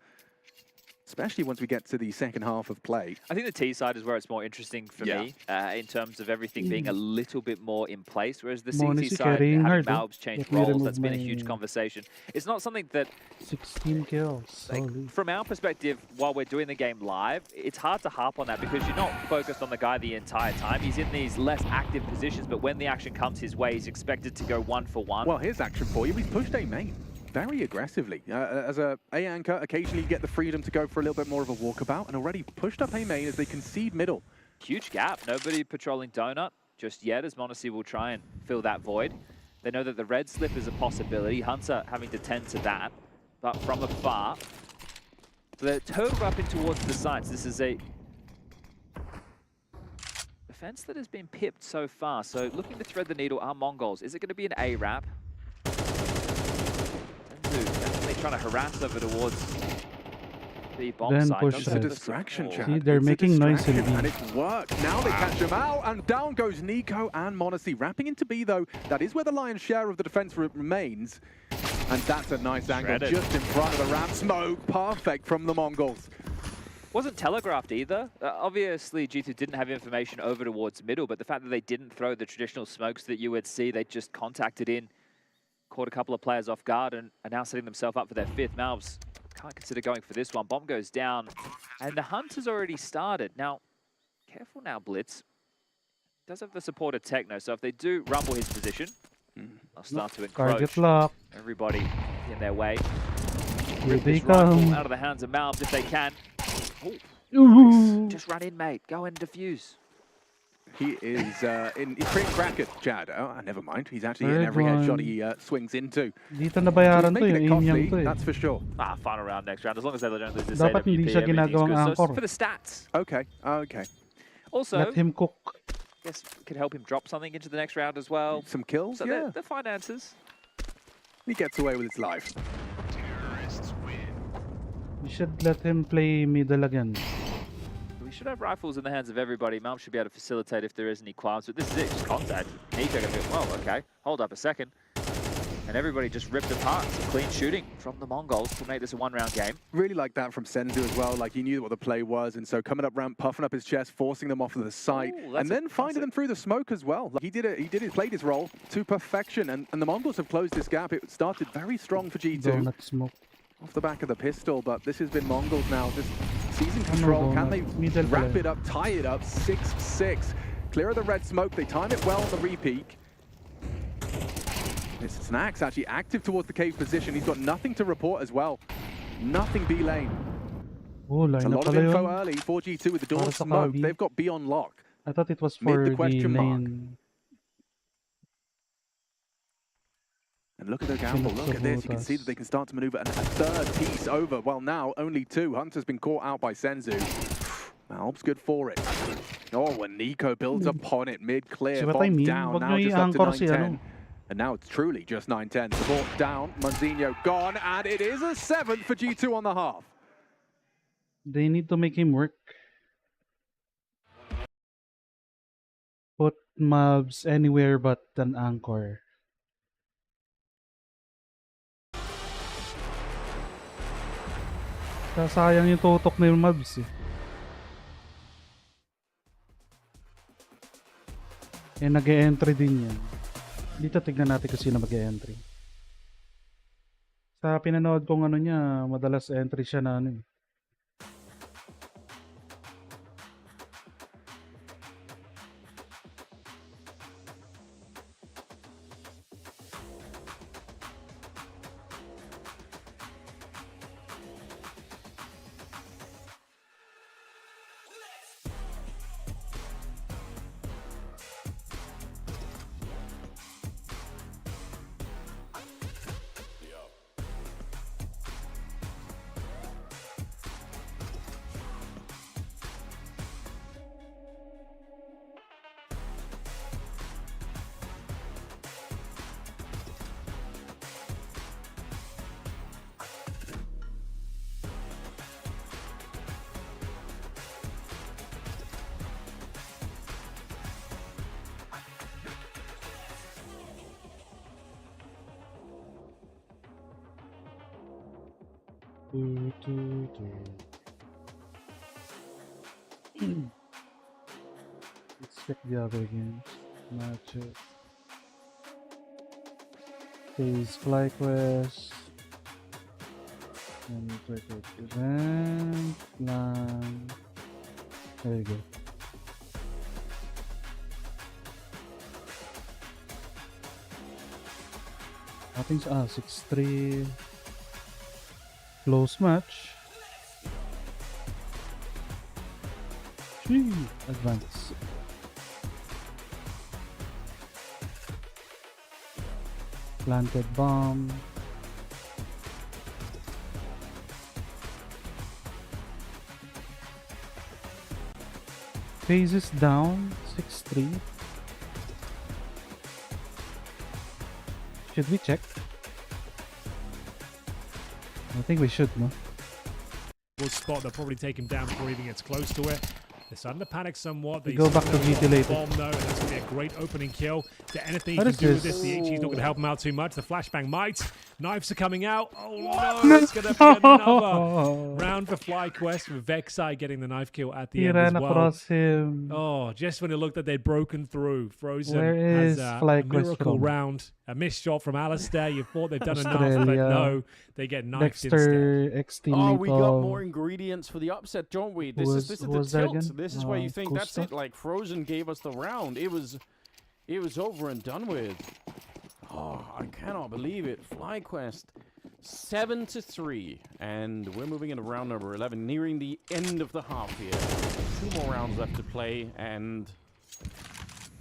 especially once we get to the second half of play. I think the T side is where it's more interesting for me in terms of everything being a little bit more in place, whereas the CT side, having Malbs change roles, that's been a huge conversation. It's not something that... 16 kills. Like, from our perspective, while we're doing the game live, it's hard to harp on that because you're not focused on the guy the entire time. He's in these less active positions, but when the action comes his way, he's expected to go 1-for-1. Well, here's action for you. He's pushed A main very aggressively. As a anchor, occasionally you get the freedom to go for a little bit more of a walkabout, and already pushed up A main as they concede middle. Huge gap. Nobody patrolling Donut just yet, as Monacy will try and fill that void. They know that the red slip is a possibility. Hunter having to tend to that, but from afar. So they're turned up in towards the sites. This is a defense that has been pipped so far. So looking to thread the needle are Mongols. Is it going to be an A wrap? Definitely trying to harass over towards the bomb Then site. push It's a side. distraction, Chad. See, they're It's a making noise in distraction, B. and it's worked. Now they catch him out, and down goes Nico and Monacy. Wrapping into B, though, that is where the lion's share of the defense remains. And that's a nice angle just in front of the ramp. Smoke, perfect from the Mongols. Wasn't telegraphed either. Obviously, G2 didn't have information over towards middle, but the fact that they didn't throw the traditional smokes that you would see, they just contacted in, caught a couple of players off guard, and are now setting themselves up for their fifth. Malbs can't consider going for this one. Bomb goes down, and the hunt has already started. Now, careful now, Blitz. Does have the support of Techno, so if they do rumble his position, they'll start to encroach. Target lock. Everybody in their way. Here they This rifle come. out of the hands of Malbs if they can. Ooh. Just run in, mate. Go and defuse. He is he's pretty cracked, Chad. Oh, never mind. He's actually in Third every one. headshot he swings into. Dito So nabayaran he's to, making yung it aim niyang costly, to eh. that's for sure. Final round next round. As long as they don't lose this Dapat AWP, hindi siya everything's ginagawang good. So anchor. for the stats, Okay, okay. also, Let him cook. I guess could help him drop something into the next round as well. Some kills, So yeah. they're fine answers. He gets away with his life. Terrorists win. You should let him play middle again. We should have rifles in the hands of everybody. Malm should be able to facilitate if there is any qualms. But this is it, just contact. Nico going to be, well, okay. Hold up a second. And everybody just ripped apart. Some clean shooting from the Mongols to make this a one-round game. Really like that from Senzu as well. Like, he knew what the play was, and so coming up ramp, puffing up his chest, forcing them off to the side, Ooh, and then finding them through the smoke as well. Like, he played his role to perfection, and the Mongols have closed this gap. It started very strong for G2 Donut smoke. off the back of the pistol, but this has been Mongols now. Just seizing control. Can they Middle wrap pala. it up, tie it up? 6-6. Clear of the red smoke. They time it well on the repeat. It's Snacks actually active towards the cave position. He's got nothing to report as well. Nothing B lane. Oh, It's a line na lot of pala info yun. early for G2 with the door Para sa smoke. Kabi. They've got B on lock. I thought it was Mid for the the question mark. lane. And look at the gamble. Look at this. You can see that they can start to maneuver a third piece over. Well, now only two. Hunter's been caught out by Senzu. Malb's good for it. Oh, and Nico builds upon it mid-clear. See what I Bomb mean? down. Wag Now nyo just up to i-anchor si 9-10. ano. And now it's truly just 9-10. Support down. Munzinho gone. And it is a 7th for G2 on the half. They need to make him work. Put mobs anywhere but an anchor. Sayang yung tutok na yung mobs eh. Eh, nag-e-entry din yan. Dito tignan natin kung sino mag-e-entry. Sa pinanood kong ano niya, madalas entry siya na ano eh. Let's check the other games. Matches. Phase FlyQuest. And event plan. There you go. Nothing's 6-3. Close match. Advance. Planted bomb. Phases down. 6-3. Should we check? I think we should, no? Good spot. They'll probably take him down before he even gets close to it. They're starting to panic somewhat. They go back to GT later. Bomb though, and that's going to be a great opening kill. Is there anything you What can is do with this? this? The HE's not going to help him out too much. The flashbang might. Knives are coming out. Oh no! It's going to be another round for FlyQuest with Vexai getting the knife kill at the He end ran as well. across him. Oh, just when it looked like they'd broken through. Frozen Where has is a FlyQuest miracle from? round. A missed shot from Alistair. You thought they'd done enough, but Australia. no. They get knifed instead. Dexter, ex-teammate Oh, we got of- more ingredients for the upset, don't we? Who This was- is who the was that tilt. again? This is where you think that's Costa? it. Like Frozen gave us the round. It was over and done with. Oh, I cannot believe it. FlyQuest 7-3, and we're moving into round number 11, nearing the end of the half here. 2 more rounds left to play, and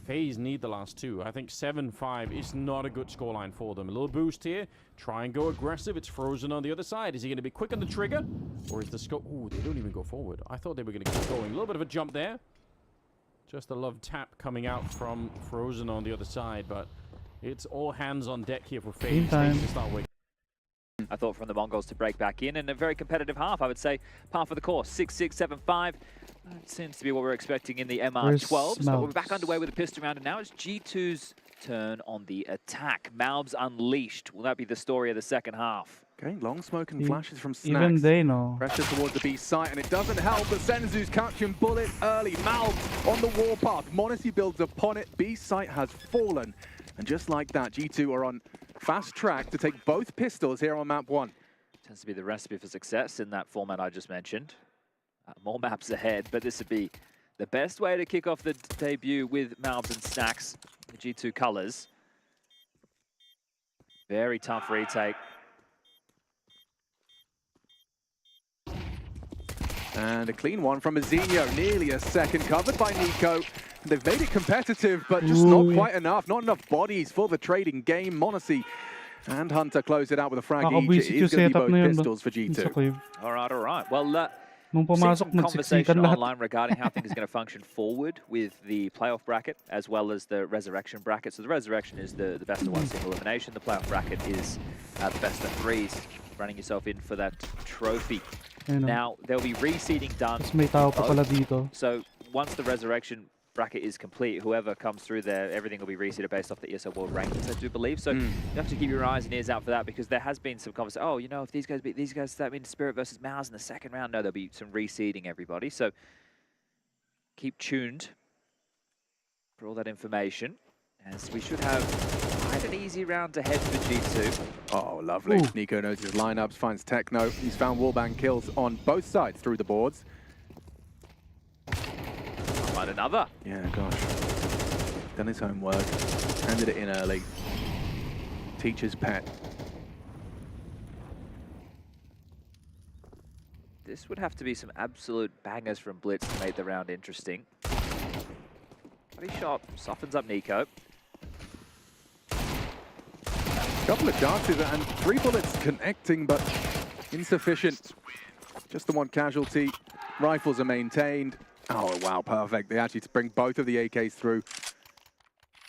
FaZe need the last 2. I think 7-5 is not a good scoreline for them. A little boost here. Try and go aggressive. It's Frozen on the other side. Is he going to be quick on the trigger? Or is the scope... Ooh, they don't even go forward. I thought they were going to keep going. A little bit of a jump there. Just a love tap coming out from Frozen on the other side, but it's all hands on deck here for FaZe. Meantime. To start with. I thought from the Mongols to break back in, and a very competitive half, I would say. Par for the course, 6-6, 7-5. That seems to be what we're expecting in the MR12. So we're back underway with the pistol round, and now it's G2's turn on the attack. Malbs unleashed. Will that be the story of the second half? Okay, long smoke and flashes from Snacks. Even they know. Pressure towards the B site, and it doesn't help, but Senzu's catching bullets early. Malbs on the warpath. Monacy builds upon it. B site has fallen. And just like that, G2 are on fast track to take both pistols here on map 1. Tends to be the recipe for success in that format I just mentioned. More maps ahead, but this would be the best way to kick off the debut with Malbs and Snacks, the G2 colours. Very tough retake. And a clean one from Azinho, nearly a second, covered by Nico. They've made it competitive, but just not quite enough. Not enough bodies for the trading game. Monacy and Hunter close it out with a frag each. It is going to be both pistols for G2. All right. Well, Nung seen pumasok, some nagsiksikan conversation lahat. online regarding how things are going to function forward with the playoff bracket as well as the resurrection bracket. So the resurrection is the best of one single elimination. The playoff bracket is the best of threes, running yourself in for that trophy. Ayun, no? Now, there'll be reseeding done. Tapos may tao pa pala dito. So once the resurrection bracket is complete, whoever comes through there, everything will be reseeded based off the ESL World Rankings, I do believe. So you have to keep your eyes and ears out for that, because there has been some conversation. Oh, you know, if these guys beat these guys, that means Spirit versus Mouse in the second round. No, there'll be some reseeding, everybody. So keep tuned for all that information, as we should have quite an easy round ahead for G2. Oh, lovely. Ooh. Nico knows his lineups, finds Techno. He's found wallbang kills on both sides through the boards. Find another. Yeah, gosh. Done his homework. Handed it in early. Teacher's pet. This would have to be some absolute bangers from Blitz to make the round interesting. Body shot softens up Nico. Couple of chances and 3 bullets connecting, but insufficient. Just the one casualty. Rifles are maintained. Oh, wow, perfect. They actually bring both of the AKs through.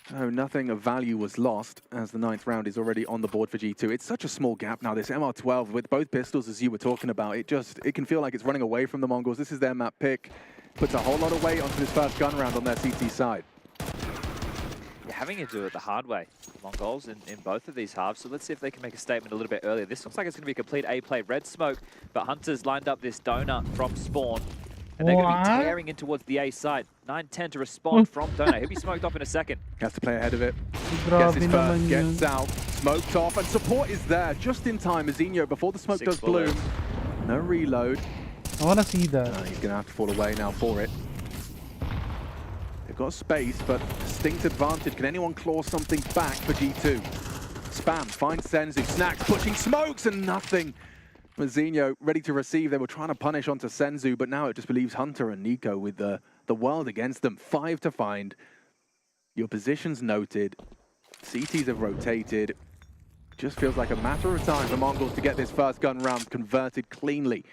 So nothing of value was lost, as the 9th round is already on the board for G2. It's such a small gap now, this MR12 with both pistols, as you were talking about. It can feel like it's running away from the Mongols. This is their map pick. Puts a whole lot of weight onto this first gun round on their CT side. You're having to do it the hard way, Mongols, in both of these halves. So let's see if they can make a statement a little bit earlier. This looks like it's going to be a complete A-play. Red smoke, but Hunter's lined up this donut from spawn. And they're going to be tearing in towards the A site. 9-10 to respond from Donut. He'll be smoked off in a second. Has to play ahead of it. Grabe Gets his naman first, yun. gets out, smoked off, and support is there just in time. Azinho, before the smoke 6 does bullets. bloom. No reload. I wanna see that. He's going to have to fall away now for it. They've got space, but distinct advantage. Can anyone claw something back for G2? Spam, finds Senzu. Snacks pushing smokes and nothing. Mazinho ready to receive. They were trying to punish onto Senzu, but now it just believes Hunter and Nico with the world against them. 5 to find. Your positions noted. CTs have rotated. Just feels like a matter of time for Mongols to get this first gun round converted cleanly.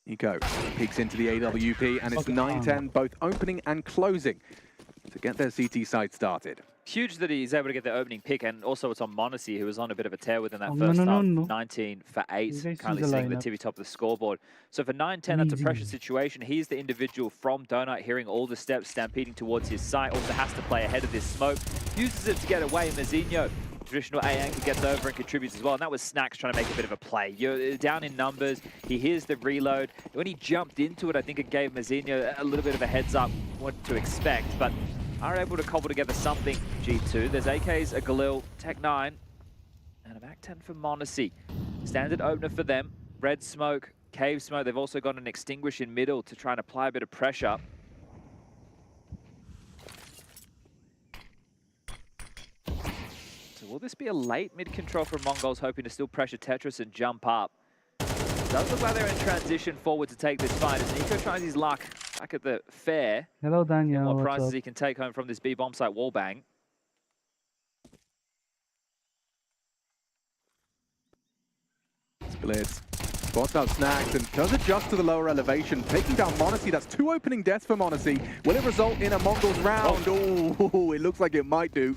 Nico peeks into the AWP, and it's 9-10, both opening and closing to get their CT side started. Huge that he's able to get the opening pick, and also it's on Monacy, who was on a bit of a tear within that Oh, first no, no, half. no. 19 for 8, You guys see currently the sitting at the lineup. tippy top of the scoreboard. So for 9-10, that's a Easy. pressure situation. He's the individual from Donut, hearing all the steps, stampeding towards his site. Also has to play ahead of this smoke. Uses it to get away. Mazinho, traditional A anchor, gets over and contributes as well. And that was Snacks trying to make a bit of a play. You're down in numbers. He hears the reload. When he jumped into it, I think it gave Mazinho a little bit of a heads up what to expect. But are able to cobble together something, G2. There's AKs, a Galil, Tech 9, and a Mac 10 for Monacy. Standard opener for them. Red smoke, cave smoke. They've also got an extinguish in middle to try and apply a bit of pressure. So will this be a late mid-control from Mongols, hoping to still pressure Tetris and jump up? Does look like they're in transition forward to take this fight as Nico tries his luck back at the fair. Hello, Daniel. What What's prizes up? he can take home from this B bomb site wallbang. Splits. Spots out Snacks and does adjust to the lower elevation, taking down Monacy. That's 2 opening deaths for Monacy. Will it result in a Mongols round? Oh, it looks like it might do.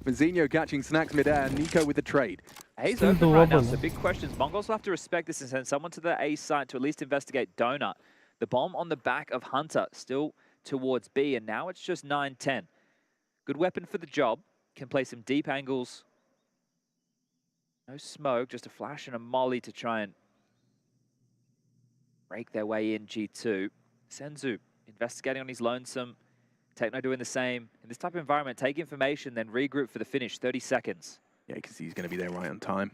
Mazinho catching Snacks midair, Nico with the trade. A's Still open right now, doable. so big questions. Mongols will have to respect this and send someone to the A site to at least investigate Donut. The bomb on the back of Hunter, still towards B, and now it's just 9-10. Good weapon for the job. Can play some deep angles. No smoke, just a flash and a molly to try and break their way in G2. Senzu investigating on his lonesome. Techno doing the same. In this type of environment, take information, then regroup for the finish. 30 seconds. Yeah, you can see he's going to be there right on time.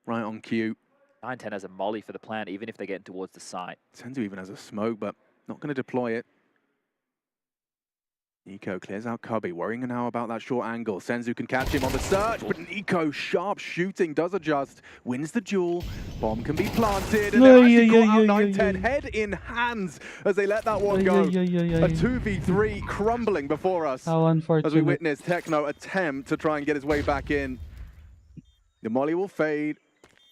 Right on cue. 9-10 has a molly for the plan, even if they get towards the site. Senzu even has a smoke, but not going to deploy it. Nico clears out Cubby, worrying now about that short angle. Senzu can catch him on the search, but Nico, sharp shooting, does adjust, wins the duel. Bomb can be planted, and they're actually caught out 9-10, head in hands as they let that one go. A 2v3 crumbling before us. How unfortunate. As we witness Techno attempt to try and get his way back in. The molly will fade,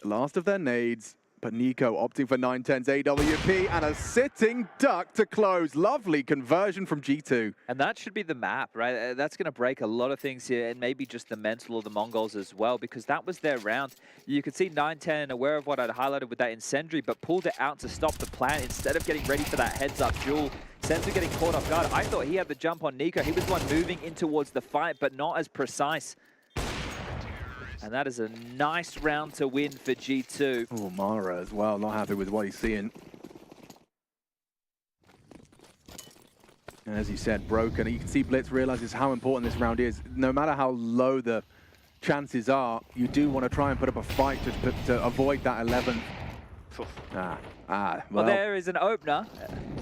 the last of their nades. But Nico opting for 9-10's AWP and a sitting duck to close. Lovely conversion from G2. And that should be the map, right? That's going to break a lot of things here, and maybe just the mental of the Mongols as well, because that was their round. You could see 9-10 aware of what I'd highlighted with that incendiary, but pulled it out to stop the plan instead of getting ready for that heads-up duel. Senzu getting caught off guard. I thought he had the jump on Nico. He was the one moving in towards the fight, but not as precise. And that is a nice round to win for G2. Oh, Mara as well, not happy with what he's seeing. And as you said, broken. You can see Blitz realizes how important this round is. No matter how low the chances are, you do want to try and put up a fight to avoid that 11th. Well, there is an opener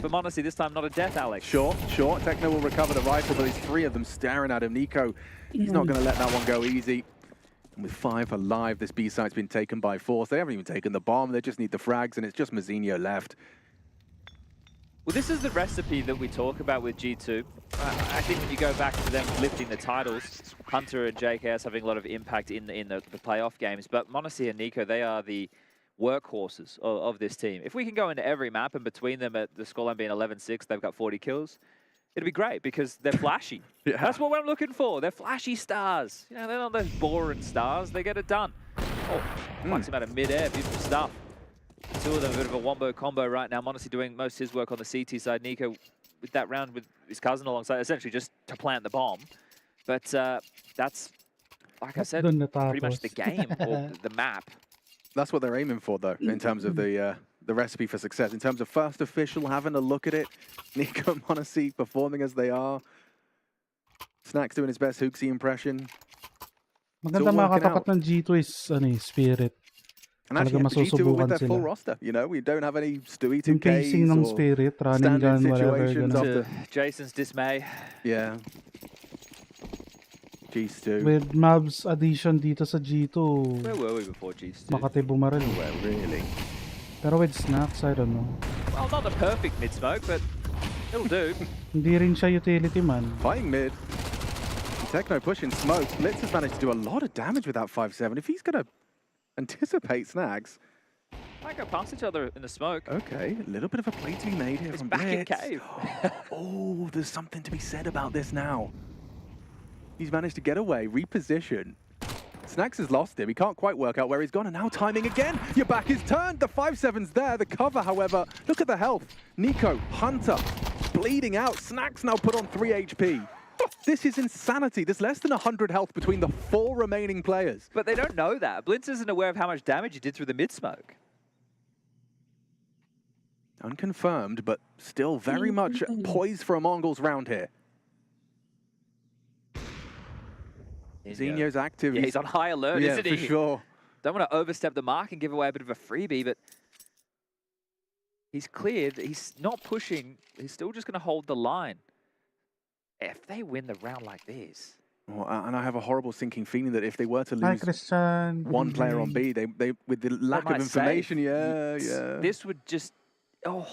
for Monacy, this time not a death, Alex. Short. Techno will recover the rifle, but there's 3 of them staring at him. Nico, he's not going to let that one go easy. And with 5 alive, this B site's been taken by force. They haven't even taken the bomb. They just need the frags, and it's just Mazinho left. Well, this is the recipe that we talk about with G2. I think when you go back to them lifting the titles, Hunter and JKS having a lot of impact in the playoff games, but Monacy and Nico, they are the workhorses of this team. If we can go into every map and between them at the scoreline being 11-6, they've got 40 kills. It'd be great because they're flashy. Yeah. That's what I'm looking for. They're flashy stars. You know, they're not those boring stars. They get it done. Oh, plucks him out of mid-air. Beautiful stuff. 2 of them a bit of a wombo combo right now. Monacy doing most of his work on the CT side. Nico with that round with his cousin alongside, essentially just to plant the bomb. But that's, like I said, pretty much the game or the map. That's what they're aiming for, though, in terms of the recipe for success. In terms of first official, having a look at it, Nico and Monacy performing as they are. Snacks doing his best Hooksy impression. Maganda makatapat ng G2 is spirit. And actually, G2 with their full roster. You know, we don't have any Stewie 2Ks ng spirit, running gun, situations whatever. after Jason's dismay. Yeah. G2. With Mavs addition dito sa G2. Where were we before G2? Makati bumaril. Well, really. Pero with Snacks, I don't know. Well, not the perfect mid-smoke, but it'll do. Hindi rin siya utility man. Fighting mid. Techno pushing smoke. Blitz has managed to do a lot of damage with that 5-7. If he's going to anticipate Snags. Might go past each other in the smoke. Okay, a little bit of a play to be made here from back Blitz. in cave. Oh, there's something to be said about this now. He's managed to get away, reposition. Snags has lost him. He can't quite work out where he's gone. And now timing again. Your back is turned. The 5-7's there. The cover, however, look at the health. Nico, Hunter, bleeding out. Snags now put on 3 HP. This is insanity. There's less than 100 health between the 4 remaining players. But they don't know that. Blitz isn't aware of how much damage he did through the mid-smoke. Unconfirmed, but still very much poised for a Mongols round here. Zinho's active. Yeah, he's on high alert, isn't he? Yeah, for sure. Don't want to overstep the mark and give away a bit of a freebie, but he's cleared. He's not pushing. He's still just going to hold the line. If they win the round like this... Well, and I have a horrible sinking feeling that if they were to Hi, lose Christian. one player on B, they with the lack of information, yeah. This would just... Oh...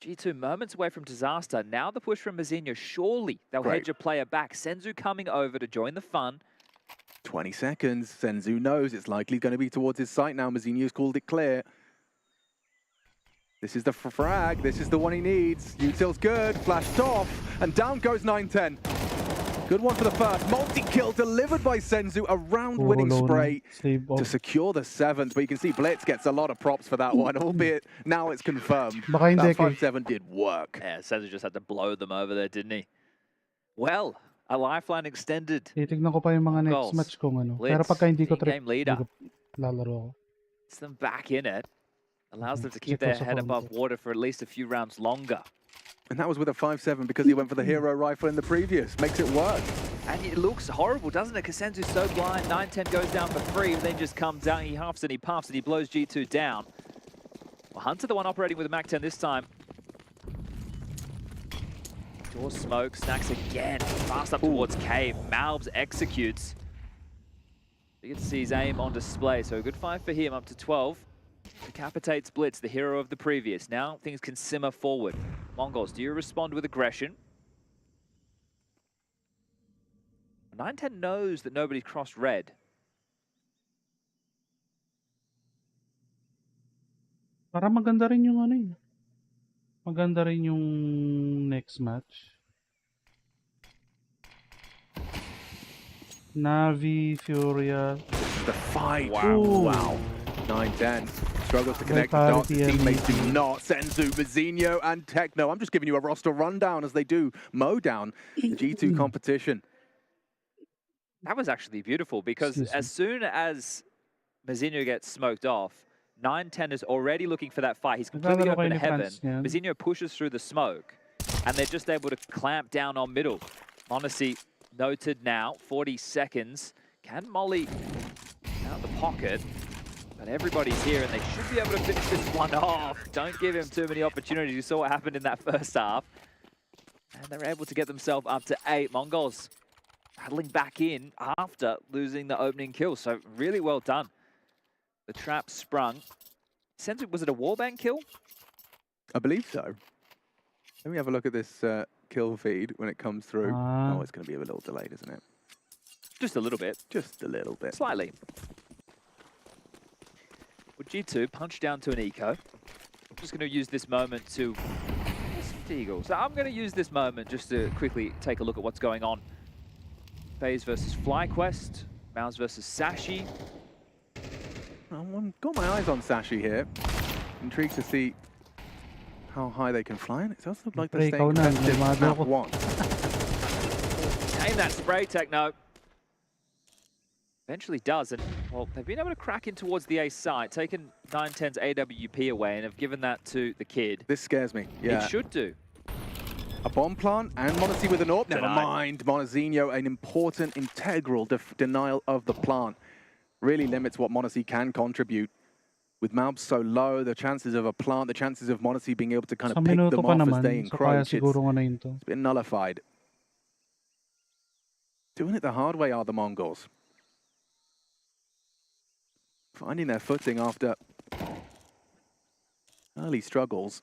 G2 moments away from disaster. Now the push from Mazinho. Surely they'll hedge a player back. Senzu coming over to join the fun. 20 seconds. Senzu knows it's likely going to be towards his site now. Mazinho's called it clear. This is the frag. This is the one he needs. Util's good. Flashed off. And down goes 9-10. Good one for the first. Multi-kill delivered by Senzu. A round-winning Puro low spray na. Save to off. secure the 7th. But you can see Blitz gets a lot of props for that one, albeit now it's confirmed. Baka hindi That kay. 5-7 did work. Yeah, Senzu just had to blow them over there, didn't he? Well, a lifeline extended. Titignan ko pa yung mga next Goals. match kung ano. Blitz, Pero pagka hindi ko in-game leader. lalaro ako. Gets them back in it. Allows them to keep Check their also head for above himself. water for at least a few rounds longer. And that was with a 5-7 because he went for the hero rifle in the previous. Makes it work. And it looks horrible, doesn't it? Because Senzu's so blind. 9-10 goes down for free, and then just comes out. He huffs and he puffs, and he blows G2 down. Well, Hunter, the one operating with a MAC-10 this time. Door smoke, snacks again. Fast up towards cave. Malbs executes. You can see his aim on display, so a good fight for him, up to 12. Decapitates Blitz, the hero of the previous. Now things can simmer forward. Mongols, do you respond with aggression? 9-10 knows that nobody's crossed red. Para maganda rin yung ano eh. Maganda rin yung next match. Navi, Furia. The fight. Wow. Wow. 9-10. Struggles to connect the dots. His teammates do not. Senzu, Mazinho, and Techno. I'm just giving you a roster rundown as they do mow down the G2 competition. That was actually beautiful because as soon as Mazinho gets smoked off, 9-10 is already looking for that fight. He's completely open to heaven. Mazinho pushes through the smoke, and they're just able to clamp down on middle. Monacy noted now, 40 seconds. Can Molly out the pocket? But everybody's here, and they should be able to finish this one off. Don't give him too many opportunities. You saw what happened in that first half. And they're able to get themselves up to 8. Mongols paddling back in after losing the opening kill. So really well done. The trap sprung. Was it a warbang kill? I believe so. Let me have a look at this kill feed when it comes through. Oh, it's going to be a little delayed, isn't it? Just a little bit. Just a little bit. Slightly. Well, G2 punch down to an eco. I'm just going to use this moment to... Deagle. So I'm going to use this moment just to quickly take a look at what's going on. FaZe versus FlyQuest. Mouse versus Sashi. I've got my eyes on Sashi here. Intrigued to see how high they can fly. And it does look like they're staying competitive at one. Tame that spray, Techno. Eventually does, and well, they've been able to crack in towards the A site, taken 9-10's AWP away, and have given that to the kid. This scares me. Yeah. It should do. A bomb plant and Monacy with an AWP. Never mind. Monazinho, an important, integral denial of the plant. Really limits what Monacy can contribute. With Malbs so low, the chances of a plant, the chances of Monacy being able to kind of pick them off as they encroach, it's been nullified. Doing it the hard way are the Mongols. Finding their footing after early struggles.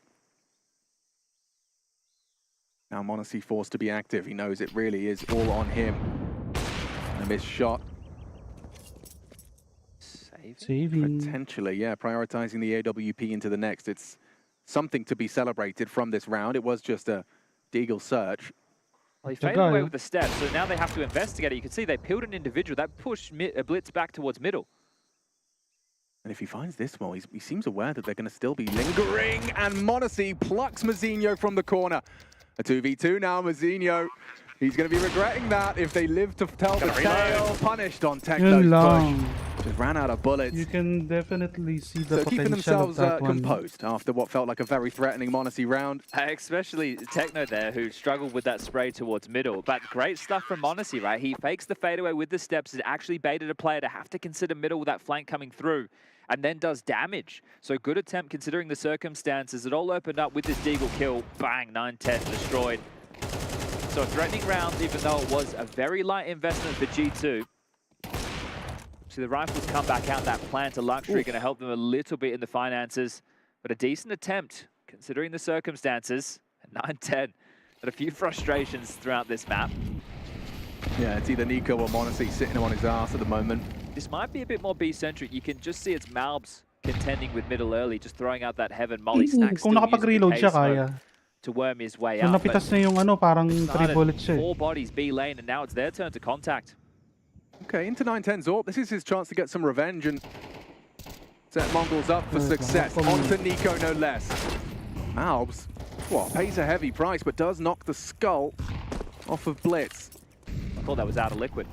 Now Monacy forced to be active. He knows it really is all on him. A missed shot. Saving. Potentially, yeah, prioritizing the AWP into the next. It's something to be celebrated from this round. It was just a Deagle search. Well, he faded away with the steps, so now they have to investigate it. You can see they peeled an individual. That pushed Blitz back towards middle. And if he finds this one, he seems aware that they're going to still be lingering. And Monacy plucks Mazinho from the corner. A 2v2 now, Mazinho. He's going to be regretting that if they live to tell the tale. Punished on Techno's push. Just ran out of bullets. You can definitely see the so potential keeping themselves of that composed after what felt like a very threatening Monacy round. Especially Techno there, who struggled with that spray towards middle. But great stuff from Monacy, right? He fakes the fadeaway with the steps. It actually baited a player to have to consider middle with that flank coming through, and then does damage. So good attempt considering the circumstances. It all opened up with this Deagle kill. Bang, 9-10 destroyed. So threatening rounds, even though it was a very light investment for G2. So the rifles come back out. That plan to luxury going to help them a little bit in the finances. But a decent attempt, considering the circumstances. 9-10. But a few frustrations throughout this map. Yeah, it's either Nico or Monacy sitting on his ass at the moment. This might be a bit more B-centric. You can just see it's Malbs contending with middle early, just throwing out that heaven molly snack. Kung nakapag-reload siya, kaya. to worm his way So out. But napitas na yung ano, parang 3 started bullets siya. 4 bodies B lane, and now it's their turn to contact. Okay, into 9-10 Zorp. This is his chance to get some revenge and set Mongols up for success. Onto Nico, no less. Malbs, pays a heavy price, but does knock the skull off of Blitz. I thought that was out of liquid.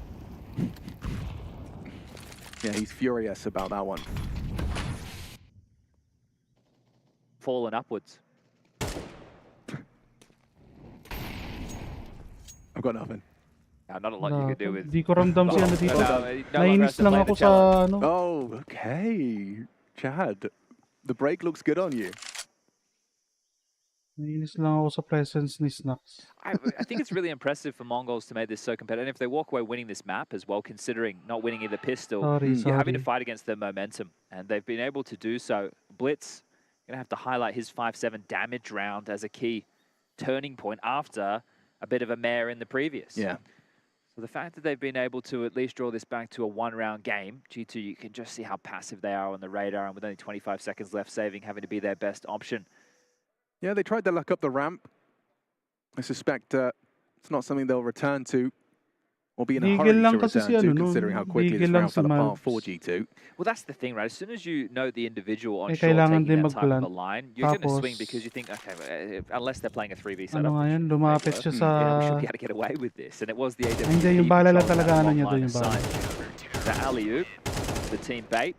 Yeah, he's furious about that one. Fallen upwards. I've got nothing. Not a lot you could do with... Di ko ramdam si ano dito. No longer Nainis has to lang play ako the sa challenge. ano. Oh, okay. Chad, the break looks good on you. Nainis lang ako sa presence ni Snacks. I think it's really impressive for Mongols to make this so competitive. And if they walk away winning this map as well, considering not winning either pistol, you're having to fight against their momentum. And they've been able to do so. Blitz, going to have to highlight his 5-7 damage round as a key turning point after a bit of a mare in the previous. Yeah. So the fact that they've been able to at least draw this back to a 1-round game, G2, you can just see how passive they are on the radar, and with only 25 seconds left, saving having to be their best option. Yeah, they tried their luck up the ramp. I suspect it's not something they'll return to or be in a hurry to return to, considering how quickly this round fell apart for G2. Well, that's the thing, right? As soon as you know the individual on shore kailangan taking din that type of a mag-plant. line, you're going to swing Tapos, because you think, okay, unless they're playing a 3v setup, ano nga yan, lumapit siya sa... we should be able to get away with this. And it was the AWP. Hindi, yung bala lang control talaga, that ano long niya line doon, of yung bala. sight. The alley-oop, the team bait.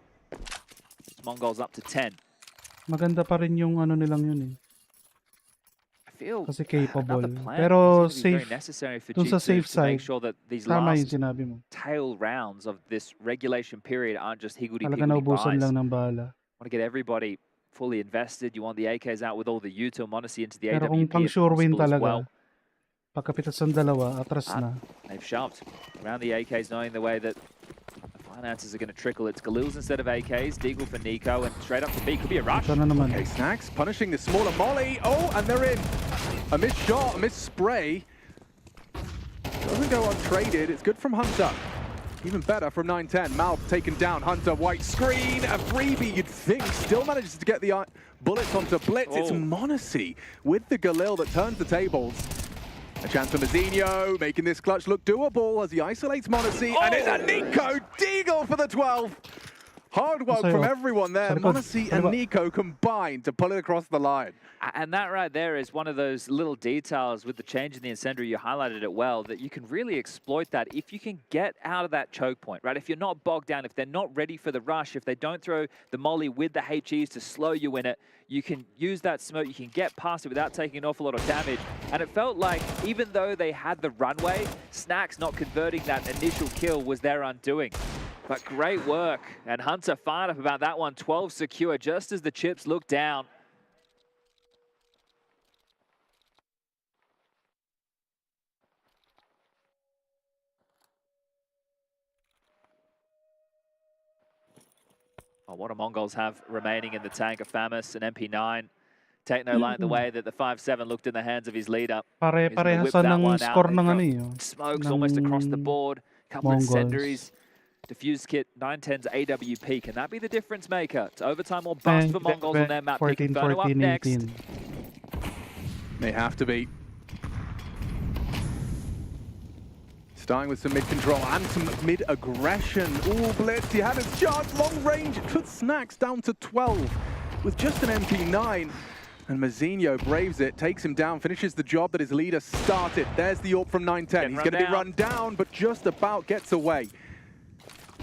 Mongols up to 10. Maganda pa rin yung ano nilang yun eh. Kasi capable. Pero safe, dun sa safe side, make sure that these tama yung last sinabi mo. tail rounds of this regulation period aren't just higgledy-piggledy Talaga naubusan buys. lang ng bala. Want to get everybody fully invested. You want the AKs out with all the util Monacy into the Pero AWP kung pang if sure win possible as talaga, well. pagkapitas ng dalawa, atras na. They've shoved around the AKs, knowing the way that the finances are going to trickle. It's Galils instead of AKs, Deagle for Nico, and straight up to B. Could be a rush. Ito na naman. Okay, Snacks punishing the smaller molly. Oh, and they're in. A missed shot, a missed spray. Doesn't go untraded. It's good from Hunter. Even better from 9-10. Malb taken down. Hunter, white screen. A freebie, you'd think. Still manages to get the bullets onto Blitz. It's Monacy with the Galil that turns the tables. A chance for Mazinho, making this clutch look doable as he isolates Monacy. And it's a Nico Deagle for the 12. Hard work from everyone there. Monacy and Nico combined to pull it across the line. And that right there is one of those little details with the change in the incendiary. You highlighted it well, that you can really exploit that if you can get out of that choke point, right? If you're not bogged down, if they're not ready for the rush, if they don't throw the molly with the HEs to slow you in it, you can use that smoke, you can get past it without taking an awful lot of damage. And it felt like even though they had the runway, Snacks not converting that initial kill was their undoing. But great work, and Hunter fired up about that one. 12 secure just as the chips look down. Oh, what do Mongols have remaining in the tank? A Famus, an MP9. Techno like the way that the 5-7 looked in the hands of his leader. Pare-parehasan ng score ng ano eh. Smokes almost across the board. Couple of incendiaries. Diffuse kit, 9-10's AWP. Can that be the difference maker? It's overtime or bust for Mongols on their map. 14, Inferno 14, up next. 18. They have to be. Starting with some mid-control and some mid-aggression. Ooh, Blitz, he had his chance, long range. It puts Snacks down to 12 with just an MP9. And Mazinho braves it, takes him down, finishes the job that his leader started. There's the AWP from 9-10. He's going to be run down, but just about gets away.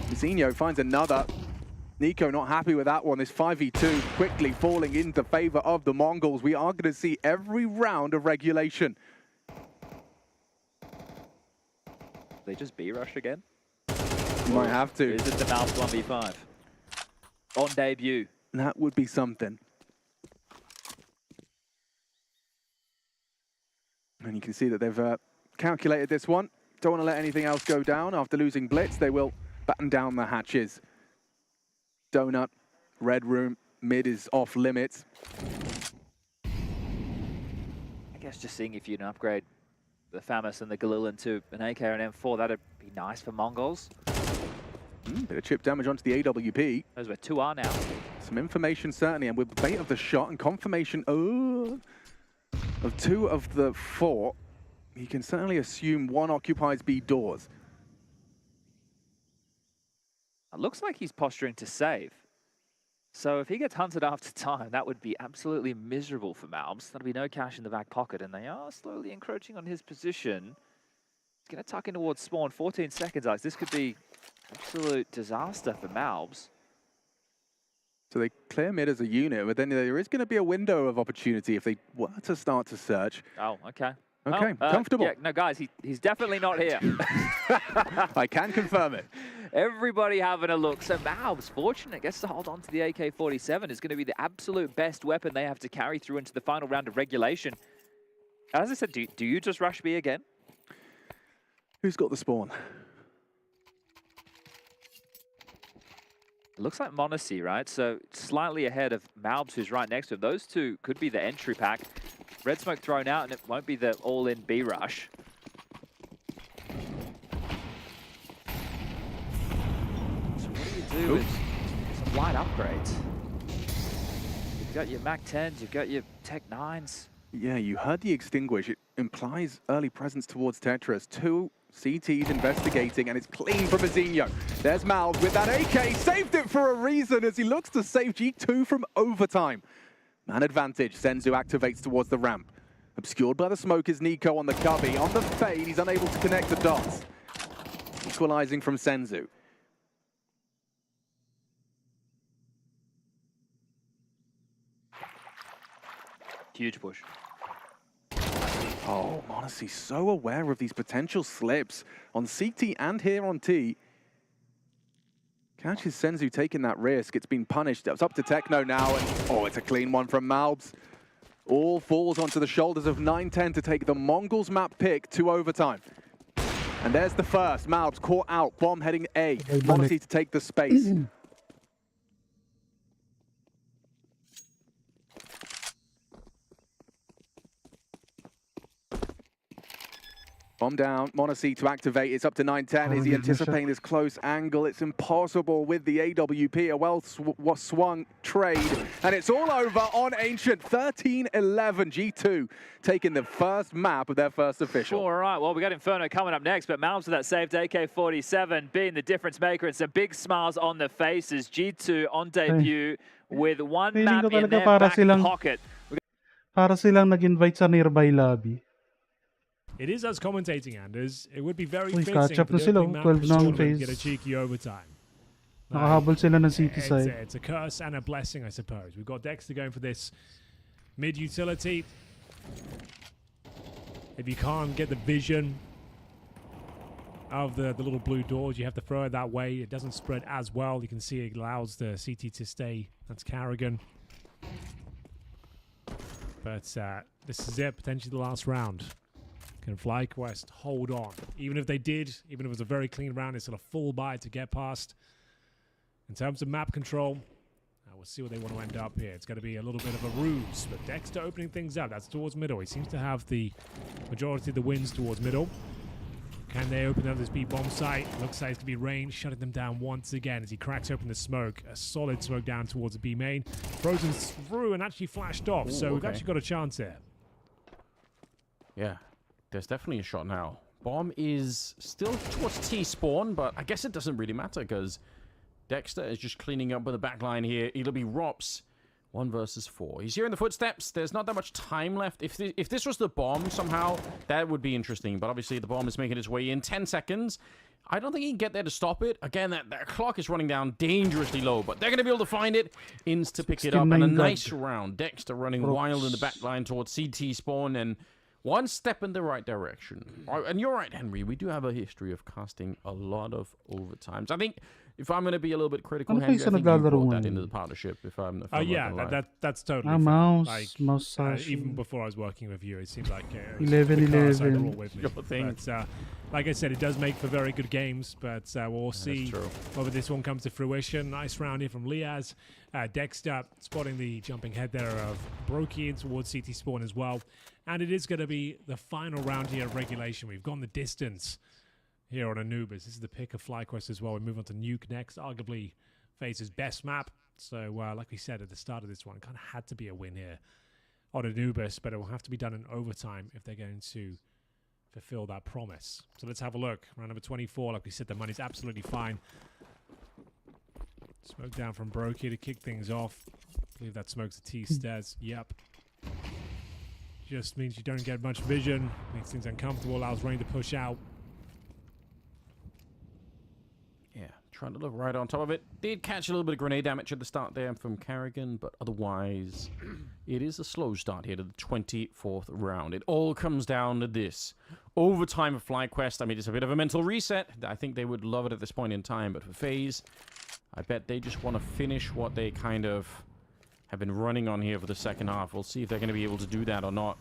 Mazinho finds another. Nico not happy with that one. This 5v2 quickly falling into favor of the Mongols. We are going to see every round of regulation. They just B-rush again? You might have to. Is it the Malbs 1v5? On debut. That would be something. And you can see that they've calculated this one. Don't want to let anything else go down. After losing Blitz, they will batten down the hatches. Donut, red room, mid is off limits. I guess just seeing if you can upgrade the Famus and the Galil into an AK or an M4, that'd be nice for Mongols. Bit of chip damage onto the AWP. Those where 2 are now. Some information certainly, and with the bait of the shot and confirmation. Oh, of 2 of the 4, he can certainly assume 1 occupies B doors. It looks like he's posturing to save. So if he gets hunted after time, that would be absolutely miserable for Malbs. There'll be no cash in the back pocket, and they are slowly encroaching on his position. He's going to tuck in towards spawn. 14 seconds, Alex. This could be absolute disaster for Malbs. So they clear mid as a unit, but then there is going to be a window of opportunity if they were to start to search. Oh, okay. Okay, oh, comfortable. Yeah, no, guys, he's definitely not here. I can confirm it. Everybody having a look. So Malbs, fortunate, gets to hold on to the AK-47. Is going to be the absolute best weapon they have to carry through into the final round of regulation. As I said, do you just rush B again? Who's got the spawn? It looks like Monacy, right? So slightly ahead of Malbs, who's right next to him. Those two could be the entry pack. Red smoke thrown out, and it won't be the all-in B rush. So what do you do with some light upgrades? You've got your MAC-10s, you've got your Tech 9s. Yeah, you heard the extinguish. It implies early presence towards Tetris. 2 CTs investigating, and it's clean from Azinho. There's Malbs with that AK. Saved it for a reason as he looks to save G2 from overtime. Man advantage. Senzu activates towards the ramp. Obscured by the smoke is Nico on the cubby. On the fade, he's unable to connect the dots. Equalizing from Senzu. Huge push. Oh, Monacy so aware of these potential slips on CT and here on T. Catches Senzu taking that risk. It's been punished. It's up to Techno now, and oh, it's a clean one from Malbs. All falls onto the shoulders of 9-10 to take the Mongols map pick to overtime. And there's the first. Malbs caught out. Bomb heading A. Monacy to take the space. Bomb down, Monacy to activate. It's up to 9-10. Is he anticipating this close angle? It's impossible with the AWP. A well-swung trade. And it's all over on Ancient. 13-11. G2 taking the first map of their first official. All right, well, we got Inferno coming up next, but Malbs with that saved AK-47 being the difference maker. It's some big smiles on the faces. G2 on debut with one map in their back pocket. Para silang nag-invite sa nearby lobby. It is us commentating, Anders. It would be very Uy, fitting catch up for na the sila, opening map 12 of the na ang tournament to phase. get a cheeky overtime. Nakahabol sila ng CT side. It's a curse and a blessing, I suppose. We've got Dexter going for this mid-utility. If you can't get the vision of the little blue doors, you have to throw it that way. It doesn't spread as well. You can see it allows the CT to stay. That's Carrigan. But this is it, potentially the last round. Can FlyQuest hold on? Even if they did, even if it was a very clean round, it's still a full buy to get past. In terms of map control, we'll see where they want to end up here. It's going to be a little bit of a ruse, but Dexter opening things up. That's towards middle. He seems to have the majority of the wins towards middle. Can they open up this B bomb site? Looks like it's going to be Rain shutting them down once again as he cracks open the smoke. A solid smoke down towards the B main. Frozen through and actually flashed off, so we've actually got a chance here. Yeah, there's definitely a shot now. Bomb is still towards T spawn, but I guess it doesn't really matter because Dexter is just cleaning up with the back line here. It'll be Rops 1 versus 4. He's hearing the footsteps. There's not that much time left. If this was the bomb somehow, that would be interesting. But obviously the bomb is making its way in. 10 seconds. I don't think he can get there to stop it. Again, that clock is running down dangerously low, but they're going to be able to find it. Inns to pick it up, and a nice round. Dexter running wild in the back line towards CT spawn, and one step in the right direction. And you're right, Henry. We do have a history of casting a lot of overtimes. I think if I'm going to be a little bit critical, Henry, I think you brought that into the partnership. If I'm yeah, that's totally fine. Mouse even before I was working with you, it seemed like 11-11. But like I said, it does make for very good games. But we'll see whether this one comes to fruition. Nice round here from Liaz. Dexter spotting the jumping head there of Brokey in towards CT spawn as well. And it is going to be the final round here of regulation. We've gone the distance here on Anubis. This is the pick of FlyQuest as well. We move on to Nuke next, arguably FaZe's best map. So, like we said at the start of this one, it kind of had to be a win here on Anubis, but it will have to be done in overtime if they're going to fulfill that promise. So let's have a look. Round number 24, like we said, the money's absolutely fine. Smoke down from Brokey to kick things off. I believe that smokes the T stairs. Yep. Just means you don't get much vision. Makes things uncomfortable. Allows Rain to push out. Yeah, trying to look right on top of it. Did catch a little bit of grenade damage at the start there from Carrigan, but otherwise, it is a slow start here to the 24th round. It all comes down to this. Overtime of FlyQuest. I mean, it's a bit of a mental reset. I think they would love it at this point in time, but for FaZe, I bet they just want to finish what they kind of have been running on here for the second half. We'll see if they're going to be able to do that or not.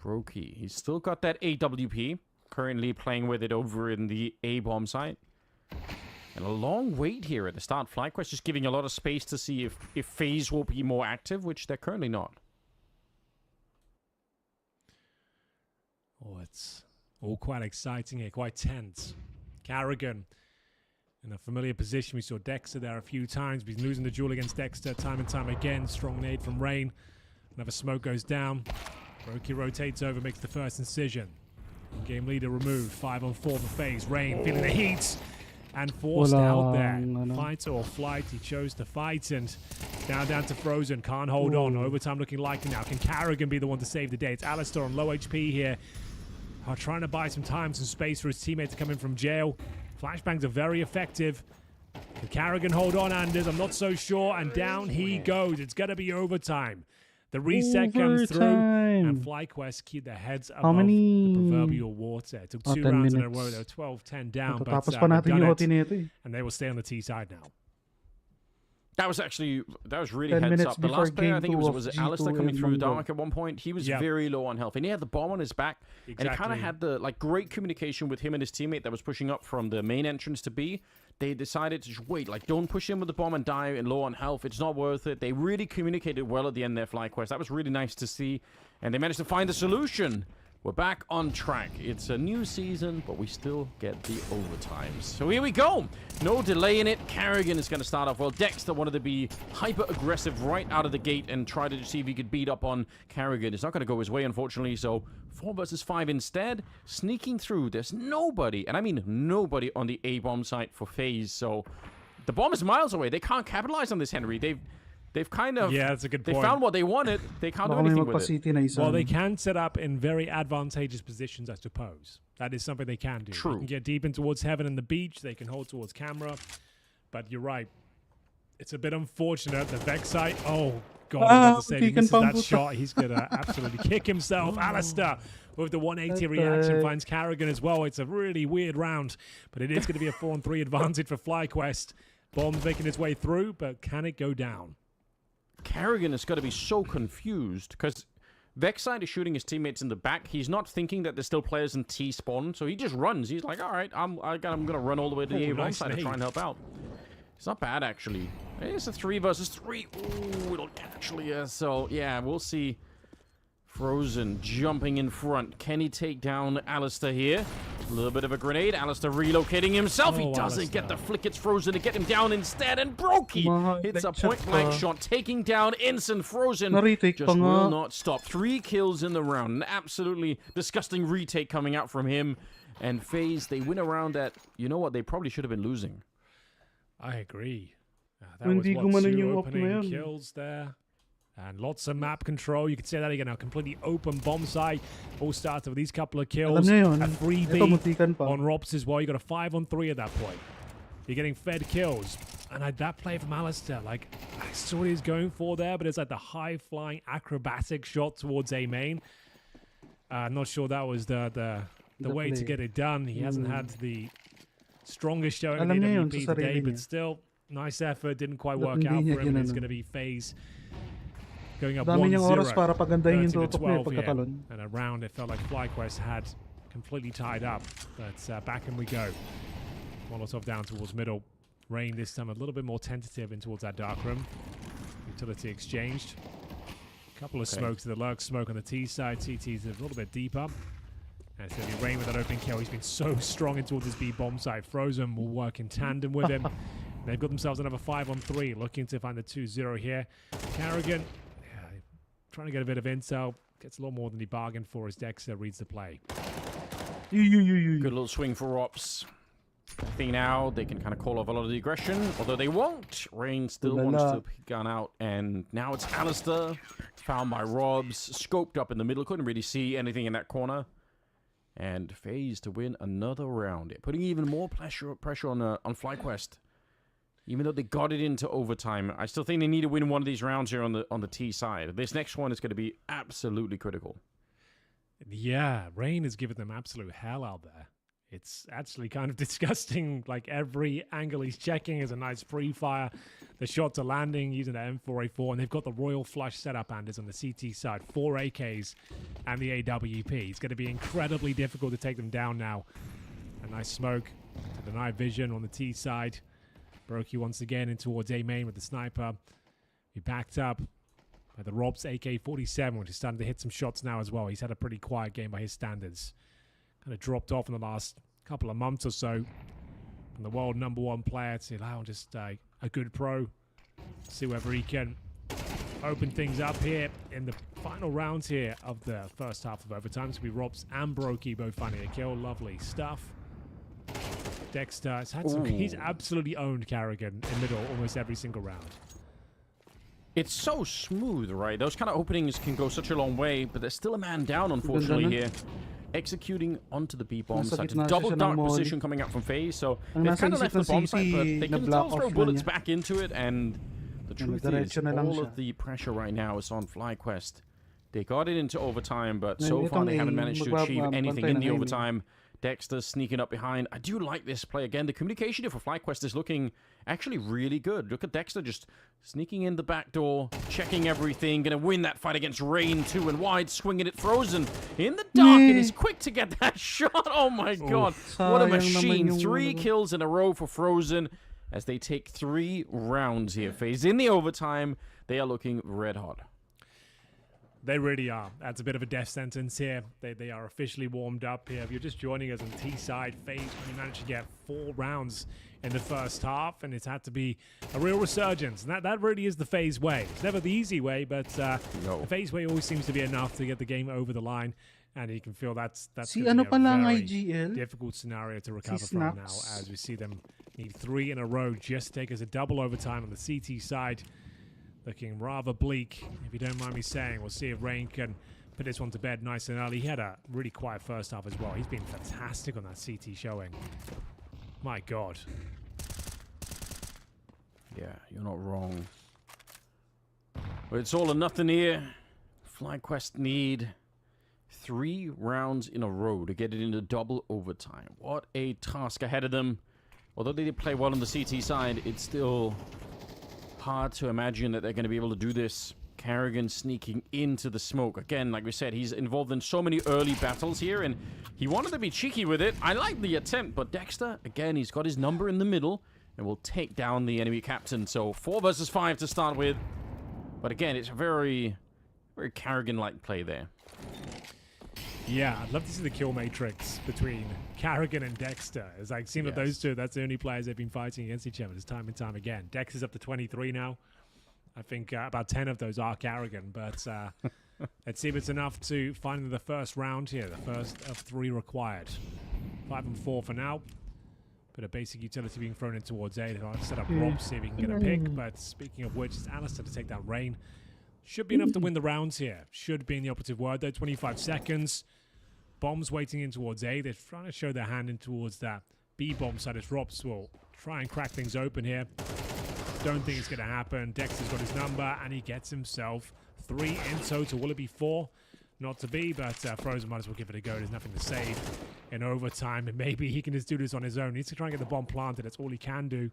Brokey, he's still got that AWP. Currently playing with it over in the A-bomb site. And a long wait here at the start. FlyQuest just giving a lot of space to see if FaZe will be more active, which they're currently not. Oh, it's all quite exciting here, quite tense. Carrigan in a familiar position. We saw Dexter there a few times. He's losing the duel against Dexter time and time again. Strong nade from Rain. Another smoke goes down. Brokey rotates over, makes the first incision. Game leader removed. 5-on-4 for FaZe. Rain feeling the heat and forced out there. Fight or flight. He chose to fight, and now down to Frozen. Can't hold on. Overtime looking likely now. Can Carrigan be the one to save the day? It's Alistair on low HP here. Trying to buy some time, some space for his teammate to come in from jail. Flashbangs are very effective. Can Carrigan hold on, Anders? I'm not so sure. And down he goes. It's going to be overtime. The reset comes through, and FlyQuest keep their heads above the proverbial water. It took 2 rounds in a row. They were 12-10 down, but and they will stay on the T side now. That was really heads up. The last player, I think it was Alistair coming through the dark at one point. He was very low on health, and he had the bomb on his back, and he kind of had the great communication with him and his teammate that was pushing up from the main entrance to B. They decided to just wait, don't push him with the bomb and die and low on health. It's not worth it. They really communicated well at the end there, FlyQuest. That was really nice to see, and they managed to find a solution. We're back on track. It's a new season, but we still get the overtimes. So here we go. No delay in it. Carrigan is going to start off well. Dexter wanted to be hyper-aggressive right out of the gate and try to see if he could beat up on Carrigan. It's not going to go his way, unfortunately. So 4 versus 5 instead. Sneaking through. There's nobody, and I mean nobody on the A-bomb site for FaZe. So the bomb is miles away. They can't capitalize on this, Henry. They've kind of... Yeah, that's a good point. They found what they wanted. They can't do anything with it. Well, they can set up in very advantageous positions, I suppose. That is something they can do. True. They can get deep in towards heaven and the beach. They can hold towards camera. But you're right. It's a bit unfortunate. The Vex site... Oh, God. I was about to say, if he misses that shot, he's going to absolutely kick himself. Alistair with the 180 reaction finds Carrigan as well. It's a really weird round. But it is going to be a 4-on-3 advantage for FlyQuest. Bomb's making its way through, but can it go down? Carrigan is going to be so confused because Vexide is shooting his teammates in the back. He's not thinking that there's still players in T spawn, so he just runs. He's like, all right, I'm going to run all the way to the A1 side to try and help out. It's not bad, actually. It's a 3 versus 3. Ooh, it'll actually, so yeah, we'll see. Frozen jumping in front. Can he take down Alistair here? A little bit of a grenade. Alistair relocating himself. He doesn't get the flick. It's Frozen to get him down instead. And Brokey hits a point-blank shot, taking down Ensign. Frozen just will not stop. 3 kills in the round. An absolutely disgusting retake coming out from him. And FaZe, they win a round that, you know what, they probably should have been losing. I agree. That was what, 2 opening kills there. And lots of map control. You can say that again. A completely open bomb site. All started with these couple of kills. A 3B on Robs as well. You got a 5-on-3 at that point. You're getting fed kills. And that play from Alistair, I saw what he's going for there, but it's like the high-flying acrobatic shot towards A main. Not sure that was the way to get it done. He hasn't had the strongest showing in the AWP today, but still, nice effort. Didn't quite work out for him. It's going to be FaZe going up 1-0, yeah. And around it felt like FlyQuest had completely tied up. But back in we go. Molotov down towards middle. Rain this time a little bit more tentative in towards that dark room. Utility exchanged. A couple of smokes to the lurk. Smoke on the T side. CT's a little bit deeper. And it's going to be Rain with that open kill. He's been so strong in towards his B bomb side. Frozen will work in tandem with him. They've got themselves another 5-on-3. Looking to find the 2-0 here. Carrigan... trying to get a bit of intel. Gets a lot more than he bargained for as Dexter reads the play. Good little swing for Ops. I think now they can kind of call off a lot of the aggression, although they won't. Rain still wants to gun out, and now it's Alistair. Found by Robs, scoped up in the middle, couldn't really see anything in that corner. And FaZe to win another round, putting even more pressure on FlyQuest. Even though they got it into overtime, I still think they need to win one of these rounds here on the T side. This next one is going to be absolutely critical. Yeah, Rain has given them absolute hell out there. It's actually kind of disgusting. Like, every angle he's checking is a nice free fire. The shots are landing using the M4A4, and they've got the Royal Flush setup, Anders, on the CT side. 4 AKs and the AWP. It's going to be incredibly difficult to take them down now. A nice smoke to deny vision on the T side. Brokey once again in towards A main with the sniper. He backed up by the Rob's AK-47, which is starting to hit some shots now as well. He's had a pretty quiet game by his standards. Kind of dropped off in the last couple of months or so from the world #1 player to allow just a good pro. See whether he can open things up here in the final rounds here of the first half of overtime. It's going to be Robs and Brokey both finding a kill. Lovely stuff. Dexter has had some. He's absolutely owned Carrigan in middle almost every single round. It's so smooth, right? Those kind of openings can go such a long way, but there's still a man down, unfortunately, here. Executing onto the B-bomb site. Double dark position coming out from FaZe, so they've kind of left the bomb site, but they can still throw bullets back into it, and the truth is, all of the pressure right now is on FlyQuest. They got it into overtime, but so far they haven't managed to achieve anything in the overtime. Dexter sneaking up behind. I do like this play. Again, the communication here for FlyQuest is looking actually really good. Look at Dexter just sneaking in the back door, checking everything, going to win that fight against Rain 2 and wide, swinging it Frozen in the dark, and he's quick to get that shot. Oh my god, what a machine. 3 kills in a row for Frozen as they take 3 rounds here. FaZe in the overtime. They are looking red hot. They really are. That's a bit of a death sentence here. They are officially warmed up here. If you're just joining us on T side, FaZe only managed to get 4 rounds in the first half, and it's had to be a real resurgence. And that really is the FaZe way. It's never the easy way, but the FaZe way always seems to be enough to get the game over the line. And you can feel that's gonna be a very difficult scenario to recover from now, as we see them need 3 in a row just to take us a double overtime on the CT side. Looking rather bleak, if you don't mind me saying. We'll see if Rain can put this one to bed nice and early. He had a really quiet first half as well. He's been fantastic on that CT showing. My God. Yeah, you're not wrong. But it's all or nothing here. FlyQuest need 3 rounds in a row to get it into double overtime. What a task ahead of them. Although they did play well on the CT side, it's still hard to imagine that they're going to be able to do this. Carrigan sneaking into the smoke. Again, like we said, he's involved in so many early battles here, and he wanted to be cheeky with it. I like the attempt, but Dexter, again, he's got his number in the middle and will take down the enemy captain. So 4 versus 5 to start with. But again, it's a very, very Carrigan-like play there. Yeah, I'd love to see the kill matrix between Carrigan and Dexter. It's like, seems like those two, that's the only players they've been fighting against each other time and time again. Dexter's up to 23 now. I think about 10 of those are Carrigan, but let's see if it's enough to find the first round here, the first of 3 required. 5 and 4 for now. Bit of basic utility being thrown in towards A. They'll set up Rob, see if he can get a pick, but speaking of which, it's Alistair to take down Rain. Should be enough to win the rounds here. Should be in the operative word, though. 25 seconds. Bombs waiting in towards A. They're trying to show their hand in towards that B-bomb side as Robs will try and crack things open here. Don't think it's going to happen. Dexter's got his number, and he gets himself 3 in total. Will it be 4? Not to be, but Frozen might as well give it a go. There's nothing to save in overtime, and maybe he can just do this on his own. He needs to try and get the bomb planted. That's all he can do.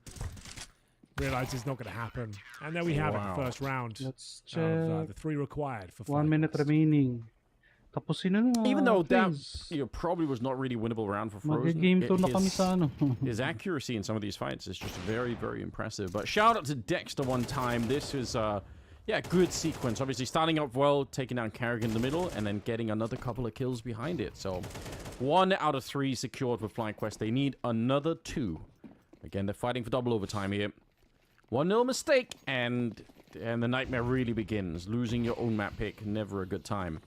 Realize it's not going to happen. And there we have it, the first round of the 3 required for 1 minute remaining. Even though that probably was not really winnable round for Frozen, his accuracy in some of these fights is just very, very impressive. But shout out to Dexter one time. This was good sequence. Obviously starting up well, taking down Carrigan in the middle, and then getting another couple of kills behind it. So 1 out of 3 secured with FlyQuest. They need another 2. Again, they're fighting for double overtime here. 1-0 mistake, and and the nightmare really begins. Losing your own map pick, never a good time.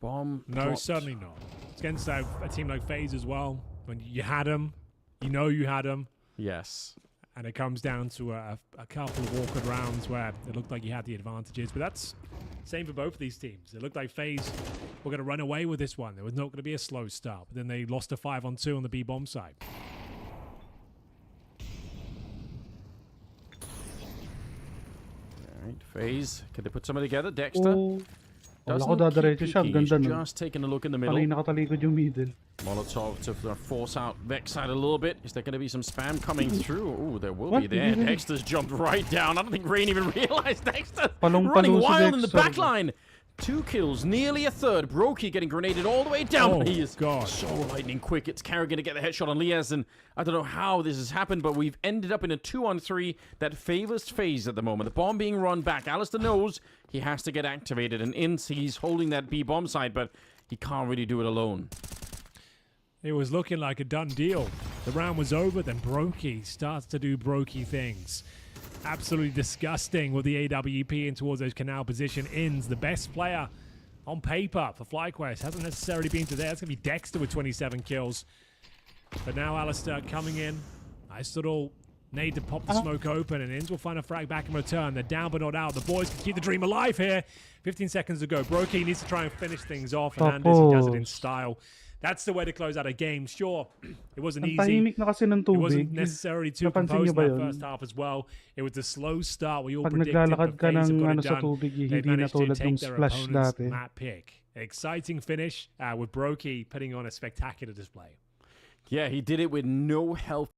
Bomb. No, dropped. certainly not. It's against a team like FaZe as well. When you had them, you know you had them. Yes. And it comes down to a couple of awkward rounds where it looked like you had the advantages. But that's same for both of these teams. It looked like FaZe were going to run away with this one. There was not going to be a slow start. But then they lost a 5-on-2 on the B-bomb side. All right, FaZe. Can they put something together? Dexter. Oh, wala Doesn't ko keep dadiretso siya. peeking. Ganda He's nun. just taking a look in the middle. Panay nakatalikod yung middle. Molotov to force out Vex side a little bit. Is there going to be some spam coming through? Oh, there will What? be there. Really? Dexter's jumped right down. I don't think Rain even realized Dexter Palong-palo running si wild in the Dexter. back line. 2 kills, nearly a third. Brokey getting grenaded all the way down. Oh, He is God. so lightning quick. It's Carrigan to get the headshot on Liaz, and I don't know how this has happened, but we've ended up in a 2-on-3 that favors FaZe at the moment. The bomb being run back. Alistair knows he has to get activated, and he's holding that B bomb side, but he can't really do it alone. It was looking like a done deal. The round was over, then Brokey starts to do Brokey things. Absolutely disgusting with the AWP in towards those canal position ins. The best player on paper for FlyQuest hasn't necessarily been to there. It's going to be Dexter with 27 kills. But now Alistair coming in. Nice little nade to pop the smoke open, and Inns will find a frag back in return. They're down but not out. The boys can keep the dream alive here. 15 seconds to go. Brokey needs to try and finish things off, and Anders he does it in style. That's the way to close out a game. Sure, it wasn't Ang easy. tahimik na kasi ng It tubig. wasn't necessarily too Napansin composed niyo in ba that yun? first half as well. It was the slow start we all Pag predicted, naglalakad but ka FaZe have ng got ano it sa done. tubig, They hindi na managed to tulad take ng their splash opponent's dati. map pick. Exciting finish with Brokey putting on a spectacular display. Yeah, he did it with no help.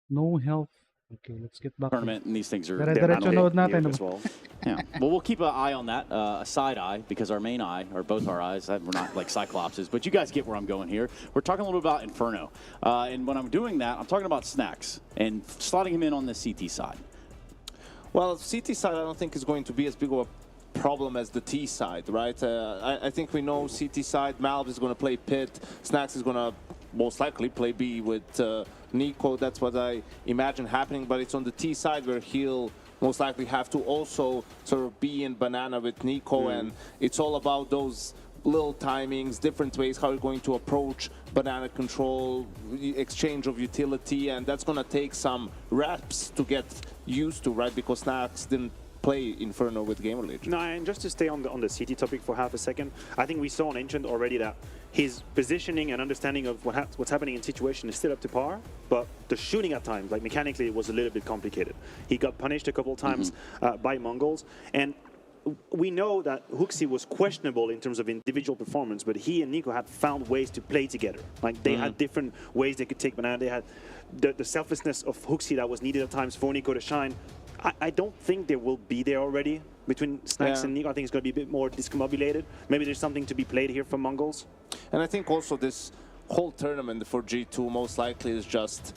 No health. Okay, let's get back. Tournament, and these things are Dire-diretso nood natin. as well. Yeah. Well, we'll keep an eye on that, a side eye, because our main eye, or both our eyes, we're not like Cyclopses, but you guys get where I'm going here. We're talking a little bit about Inferno. And when I'm doing that, I'm talking about Snacks and slotting him in on the CT side. Well, CT side I don't think is going to be as big of a problem as the T side, right? I think we know CT side, Malv is going to play Pit, Snacks is going to most likely play B with Nico. That's what I imagine happening, but it's on the T side where he'll most likely have to also sort of be in banana with Nico, and it's all about those little timings, different ways how you're going to approach banana control, exchange of utility, and that's going to take some reps to get used to, right? Because Snacks didn't play Inferno with Gamer Legion. No, and just to stay on the CT topic for half a second, I think we saw on Ancient already that his positioning and understanding of what's happening in situation is still up to par, but the shooting at times, like mechanically, it was a little bit complicated. He got punished a couple of times by Mongols, and we know that Huxi was questionable in terms of individual performance, but he and Nico had found ways to play together. Like they had different ways they could take banana. They had the selflessness of Huxi that was needed at times for Nico to shine. I don't think they will be there already between Snacks and Nico. I think it's going to be a bit more discombobulated. Maybe there's something to be played here for Mongols. And I think also this whole tournament for G2 most likely is just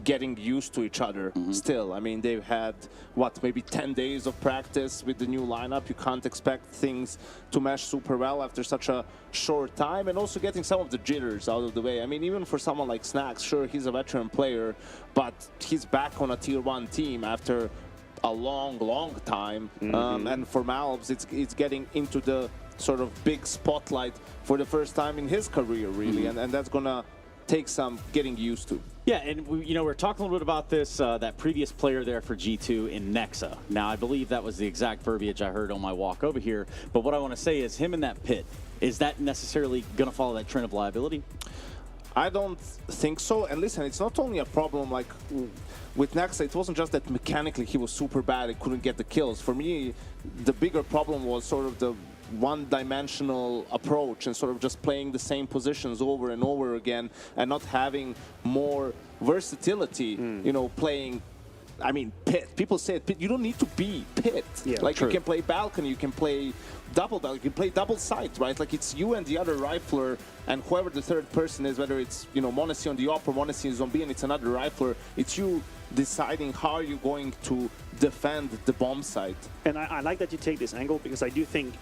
getting used to each other still. I mean, they've had, what, maybe 10 days of practice with the new lineup. You can't expect things to mesh super well after such a short time, and also getting some of the jitters out of the way. I mean, even for someone like Snacks, sure, he's a veteran player, but he's back on a tier 1 team after a long time. And for Malvs, it's getting into the sort of big spotlight for the first time in his career, really, and that's gonna take some getting used to. Yeah, and we're talking a little bit about this, that previous player there for G2 in Nexa. Now, I believe that was the exact verbiage I heard on my walk over here, but what I want to say is him in that pit, is that necessarily going to follow that trend of liability? I don't think so. And listen, it's not only a problem like with Nexa, it wasn't just that mechanically he was super bad and couldn't get the kills. For me, the bigger problem was sort of the one-dimensional approach and sort of just playing the same positions over and over again and not having more versatility, playing. I mean, pit. People say pit. You don't need to be pit. Yeah, like true. You can play balcony, you can play double balcony, you can play double sight, right? Like it's you and the other rifler, and whoever the third person is, whether it's Monacy on the op or Monacy Zombie, and it's another rifler. It's you deciding how you're going to defend the bomb site. And I like that you take this angle, because I do think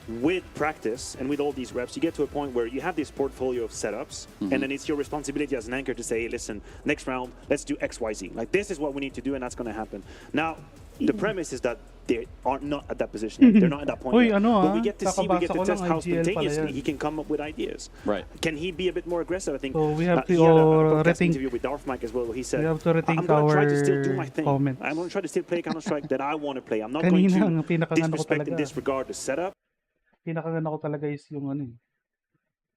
with practice and with all these reps, you get to a point where you have this portfolio of setups, and then it's your responsibility as an anchor to say, hey, listen, next round, let's do X, Y, Z. Like, this is what we need to do, and that's going to happen. Now, the premise is that they are not at that position yet. They're not at that point Uy, yet. ano But we get to see, we get kakabasa to ko test lang, how IGL pala spontaneously yan. he can come up with ideas. Right. Can he be a bit more aggressive? I think So we have to he had a podcast rethink. interview with Darth Mike as well, where he said, We have to rethink I'm going to try to still do our my thing. comments. I'm going to try to still play Counter-Strike that I want to play. I'm not going Kanina, ang to pinakaganda ko disrespect and talaga. disregard the setup. Pinakaganda ko talaga is yung ano eh.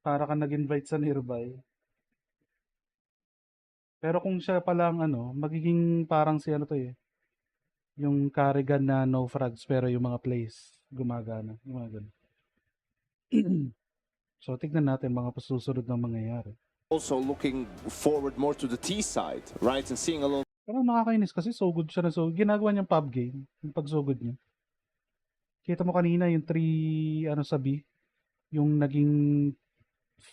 Para ka nag-invite sa nearby. Pero kung siya pala ang ano, magiging parang si ano to eh. Yung Carrigan na no frags pero yung mga plays gumagana. Yung mga ganun. So tignan natin mga pasusunod na mangyayari. Also looking forward more to the T side, right? And seeing a little Pero nakakainis kasi so good siya na so ginagawa niyang pub game, yung pagsugod niya. Kita mo kanina yung 3 ano sa B, yung naging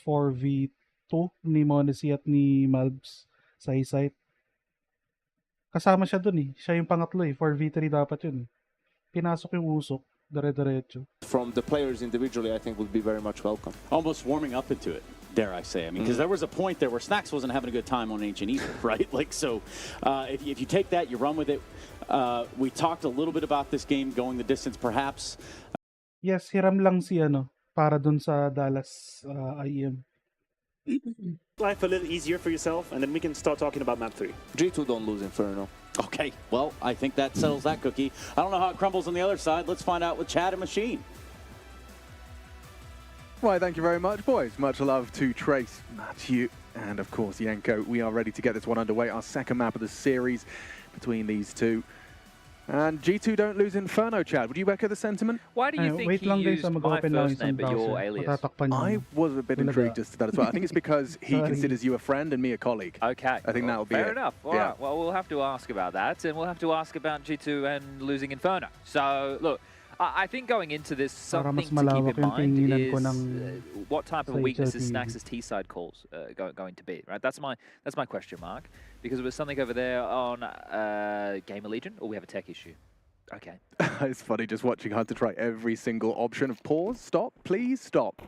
4v2 ni Monesi at ni Malbs sa A-site. Kasama siya dun eh. Siya yung pangatlo eh. 4v3 dapat yun eh. Pinasok yung usok, dire-diretso. from the players individually, I think would be very much welcome. Almost warming up into it, dare I say. I mean, because there was a point there where Snacks wasn't having a good time on Ancient either, right? Like, so if you take that, you run with it. We talked a little bit about this game going the distance, perhaps. Yes, hiram lang si ano, para dun sa Dallas IEM. Life a little easier for yourself, and then we can start talking about map 3. G2 don't lose Inferno. Okay, well, I think that settles that cookie. I don't know how it crumbles on the other side. Let's find out with Chad and Machine. Why, thank you very much, boys. Much love to Trace, Matthew, and of course, Yenko. We are ready to get this one underway. Our second map of the series between these two. And G2 don't lose Inferno, Chad. Would you echo the sentiment? Why do you think wait he lang guys, used my mag-open lang first isang name but your browser. alias? Matatakpan I yun. was a bit Talaga. intrigued as to that as well. I think it's because he Sorry. considers you a friend and me a colleague. Okay. I think that would be fair it. enough. All Yeah. right. Well, we'll have to ask about that, and we'll have to ask about G2 and losing Inferno. So, look, I think going into this, Para something mas to keep malawak in yung mind tinginan is ko ng what type of sa weaknesses HLTV. Snacks' T-side calls going to be, right? That's my question mark, because it was something over there on Gamer Legion, or we have a tech issue. Okay. It's funny just watching Hunter try every single option of pause, stop, please stop.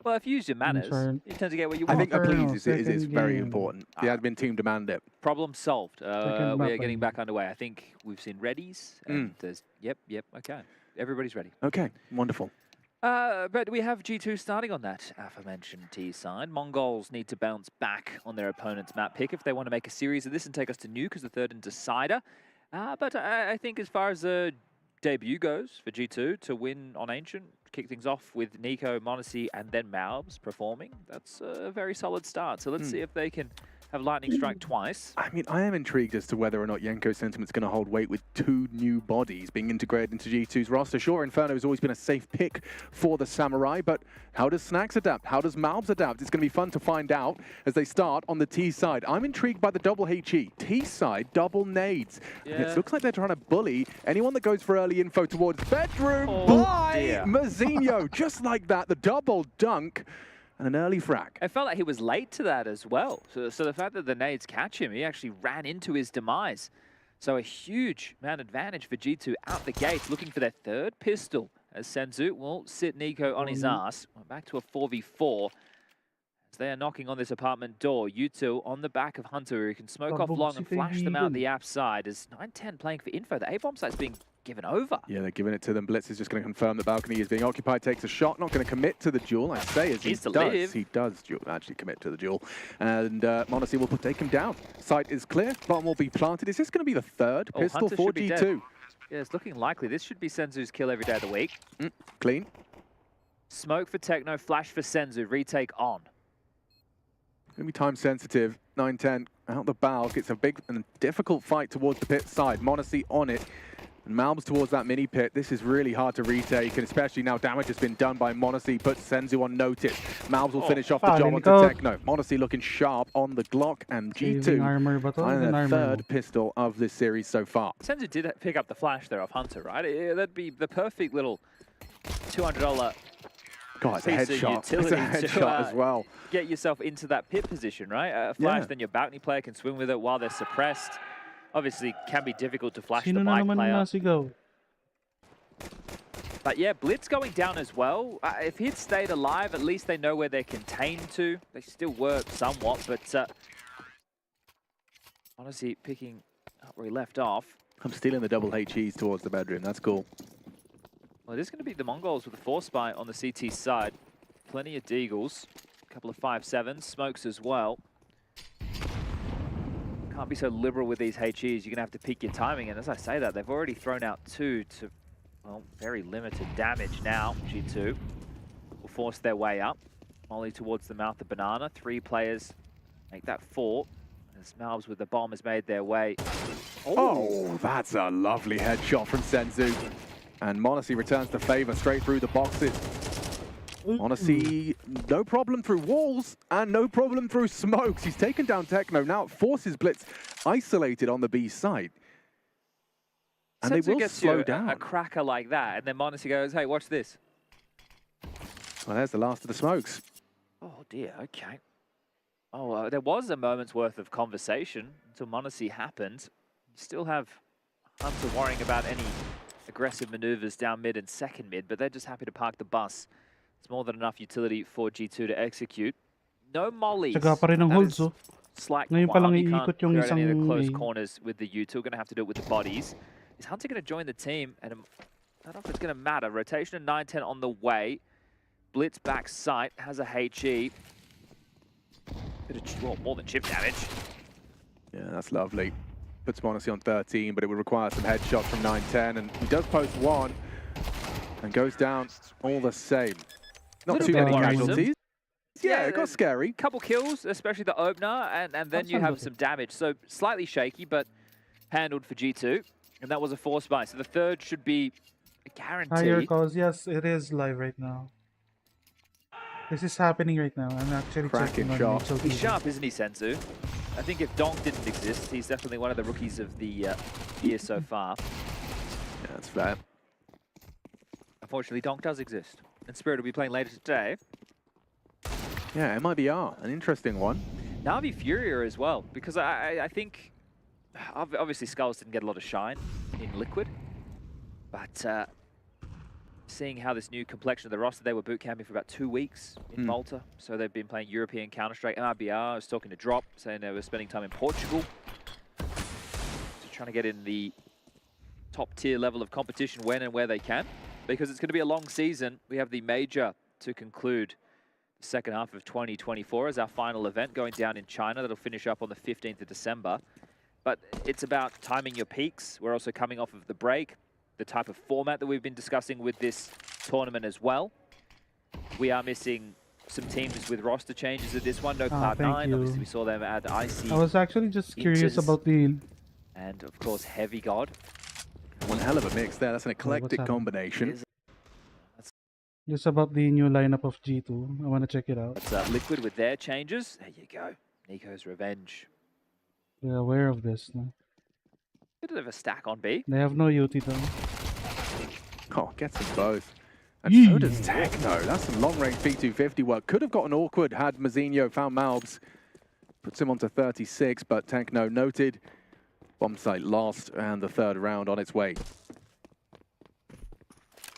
Well, if you use your manners, Inferno. you tend to get what you I want. think a Inferno, please is second very game. important. The admin team demand it. Problem solved. Second We are map, getting I back underway. I think we've seen readies, and there's yep, okay. Everybody's ready. Okay, wonderful. But we have G2 starting on that aforementioned T side. Mongols need to bounce back on their opponent's map pick if they want to make a series of this and take us to Nuke as the third and decider. But I think as far as the debut goes for G2 to win on Ancient, kick things off with Nico, Monesi, and then Malbs performing, that's a very solid start. So let's see if they can have Lightning Strike twice. I mean, I am intrigued as to whether or not Yenko's sentiment's going to hold weight with 2 new bodies being integrated into G2's roster. Sure, Inferno has always been a safe pick for the Samurai, but how does Snacks adapt? How does Malbs adapt? It's going to be fun to find out as they start on the T side. I'm intrigued by the double HE. T side, double nades. And Yeah. it looks like they're trying to bully anyone that goes for early info towards bedroom Oh, by dear. Mazzinho. Just like that, the double dunk. And an early frag. I felt like he was late to that as well. So the fact that the nades catch him, he actually ran into his demise. So a huge man advantage for G2 out the gates, looking for their third pistol. As Senzu will sit Nico on his ass. We're back to a 4v4. As they are knocking on this apartment door. U2 on the back of Hunter, who can smoke off long and flash them out the app side. As 9-10 playing for info, the A-bomb site's being given over. Yeah, they're giving it to them. Blitz is just going to confirm the balcony is being occupied, takes a shot, not going to commit to the duel. I say as he Needs to does. live. He does actually commit to the duel. And Monesi will take him down. Site is clear, bomb will be planted. Is this going to be the third Oh, pistol Hunter for should be G2? dead. Yeah, it's looking likely. This should be Senzu's kill every day of the week. Clean. Smoke for Techno, flash for Senzu, retake on. Going to be time sensitive. 9-10 out the balk. It's a big and difficult fight towards the pit side. Monesi on it. And Malbs towards that mini pit. This is really hard to retake, and especially now damage has been done by Monesi, puts Senzu on notice. Malbs will finish off the job onto Nico. Techno. Monesi looking sharp on the Glock, and Saving G2 armor ba to? finding An their armor mo. third pistol of this series so far. Senzu did pick up the flash there off Hunter, right? That'd be the perfect little $200 God, it's a piece of headshot. It's a utility headshot to as well. get yourself into that pit position, right? A flash, Yeah. then your balcony player can swing with it while they're suppressed. Obviously, can be difficult to flash Sino the na bike naman player. nasigaw? But yeah, Blitz going down as well. If he'd stayed alive, at least they know where they're contained to. They still work somewhat, but honestly, picking up where he left off. I'm stealing the double HEs towards the bedroom. That's cool. Well, it is going to be the Mongols with a 4 spy on the CT side. Plenty of Deagles, a couple of 5.7s, smokes as well. Can't be so liberal with these HEs. You're going to have to peak your timing. And as I say that, they've already thrown out 2 to, well, very limited damage now. G2 will force their way up. Molly towards the mouth of Banana. 3 players make that 4. As Malbs with the bomb has made their way. Oh, that's a lovely headshot from Senzu. And m0NESY returns the favor straight through the boxes. m0NESY, no problem through walls and no problem through smokes. He's taken down Techno. Now it forces Blitz isolated on the B side. And Senzu they will gets slow you down. a cracker like that, and then m0NESY goes, hey, watch this. Well, there's the last of the smokes. Oh dear, okay. Oh, there was a moment's worth of conversation until m0NESY happened. You still have Hunter worrying about any aggressive maneuvers down mid and second mid, but they're just happy to park the bus. It's more than enough utility for G2 to execute. No mollies. Tsaga pa rin ang That holds, is oh. slight Ngayon pa lang qualm. You iikot can't yung clear out any of the isang close A. corners with the U2. Going to have to do it with the bodies. Is Hunter going to join the team? And I don't know if it's going to matter. Rotation of 9-10 on the way. Blitz back sight, has a HE. Bit of, well, more than chip damage. Yeah, that's lovely. Puts m0NESY on 13, but it would require some headshots from 9-10, and he does post 1 and goes down all the same. Not Little too bit many worrisome. casualties. Yeah, it got there's scary. Couple kills, especially the opener, and then you have some damage. So slightly shaky, but handled for G2. And that was a 4 spy. So the third should be a Higher guarantee. cause, yes, it is live right now. This is happening right now. I'm actually Cracking checking on shot. Mitchell He's TV. sharp, isn't he, Senzu? I think if Donk didn't exist, he's definitely one of the rookies of the year so far. Yeah, that's fair. Unfortunately, Donk does exist. And Spirit will be playing later today. Yeah, MIBR, an interesting one. Na'Vi Furia as well, because I think, obviously Skulls didn't get a lot of shine in Liquid, but seeing how this new complexion of the roster, they were boot camping for about 2 weeks in Malta, so they've been playing European Counter-Strike. MIBR, I was talking to Drop, saying they were spending time in Portugal, so trying to get in the top tier level of competition when and where they can, because it's going to be a long season. We have the major to conclude the second half of 2024 as our final event going down in China. That'll finish up on the 15th of December. But it's about timing your peaks. We're also coming off of the break, the type of format that we've been discussing with this tournament as well. We are missing some teams with roster changes at this one. No Cloud9. thank you. Obviously, we saw them add IC. I was actually just curious Inches. about the... And, of course, Heavy God. One hell of a mix there. That's an eclectic happening? combination. Is- Just about the new lineup of G2. I want to check it out. That's Liquid with their changes. There you go. Nico's Revenge. They're aware of this. No? Bit of a stack on B. They have no UT though. Oh, gets them both. And Yee. so does Techno. That's some long-range P250 work. Could have gotten awkward had Mazinho found Malbs. Puts him onto 36, but Techno noted. Bomb site lost, and the third round on its way.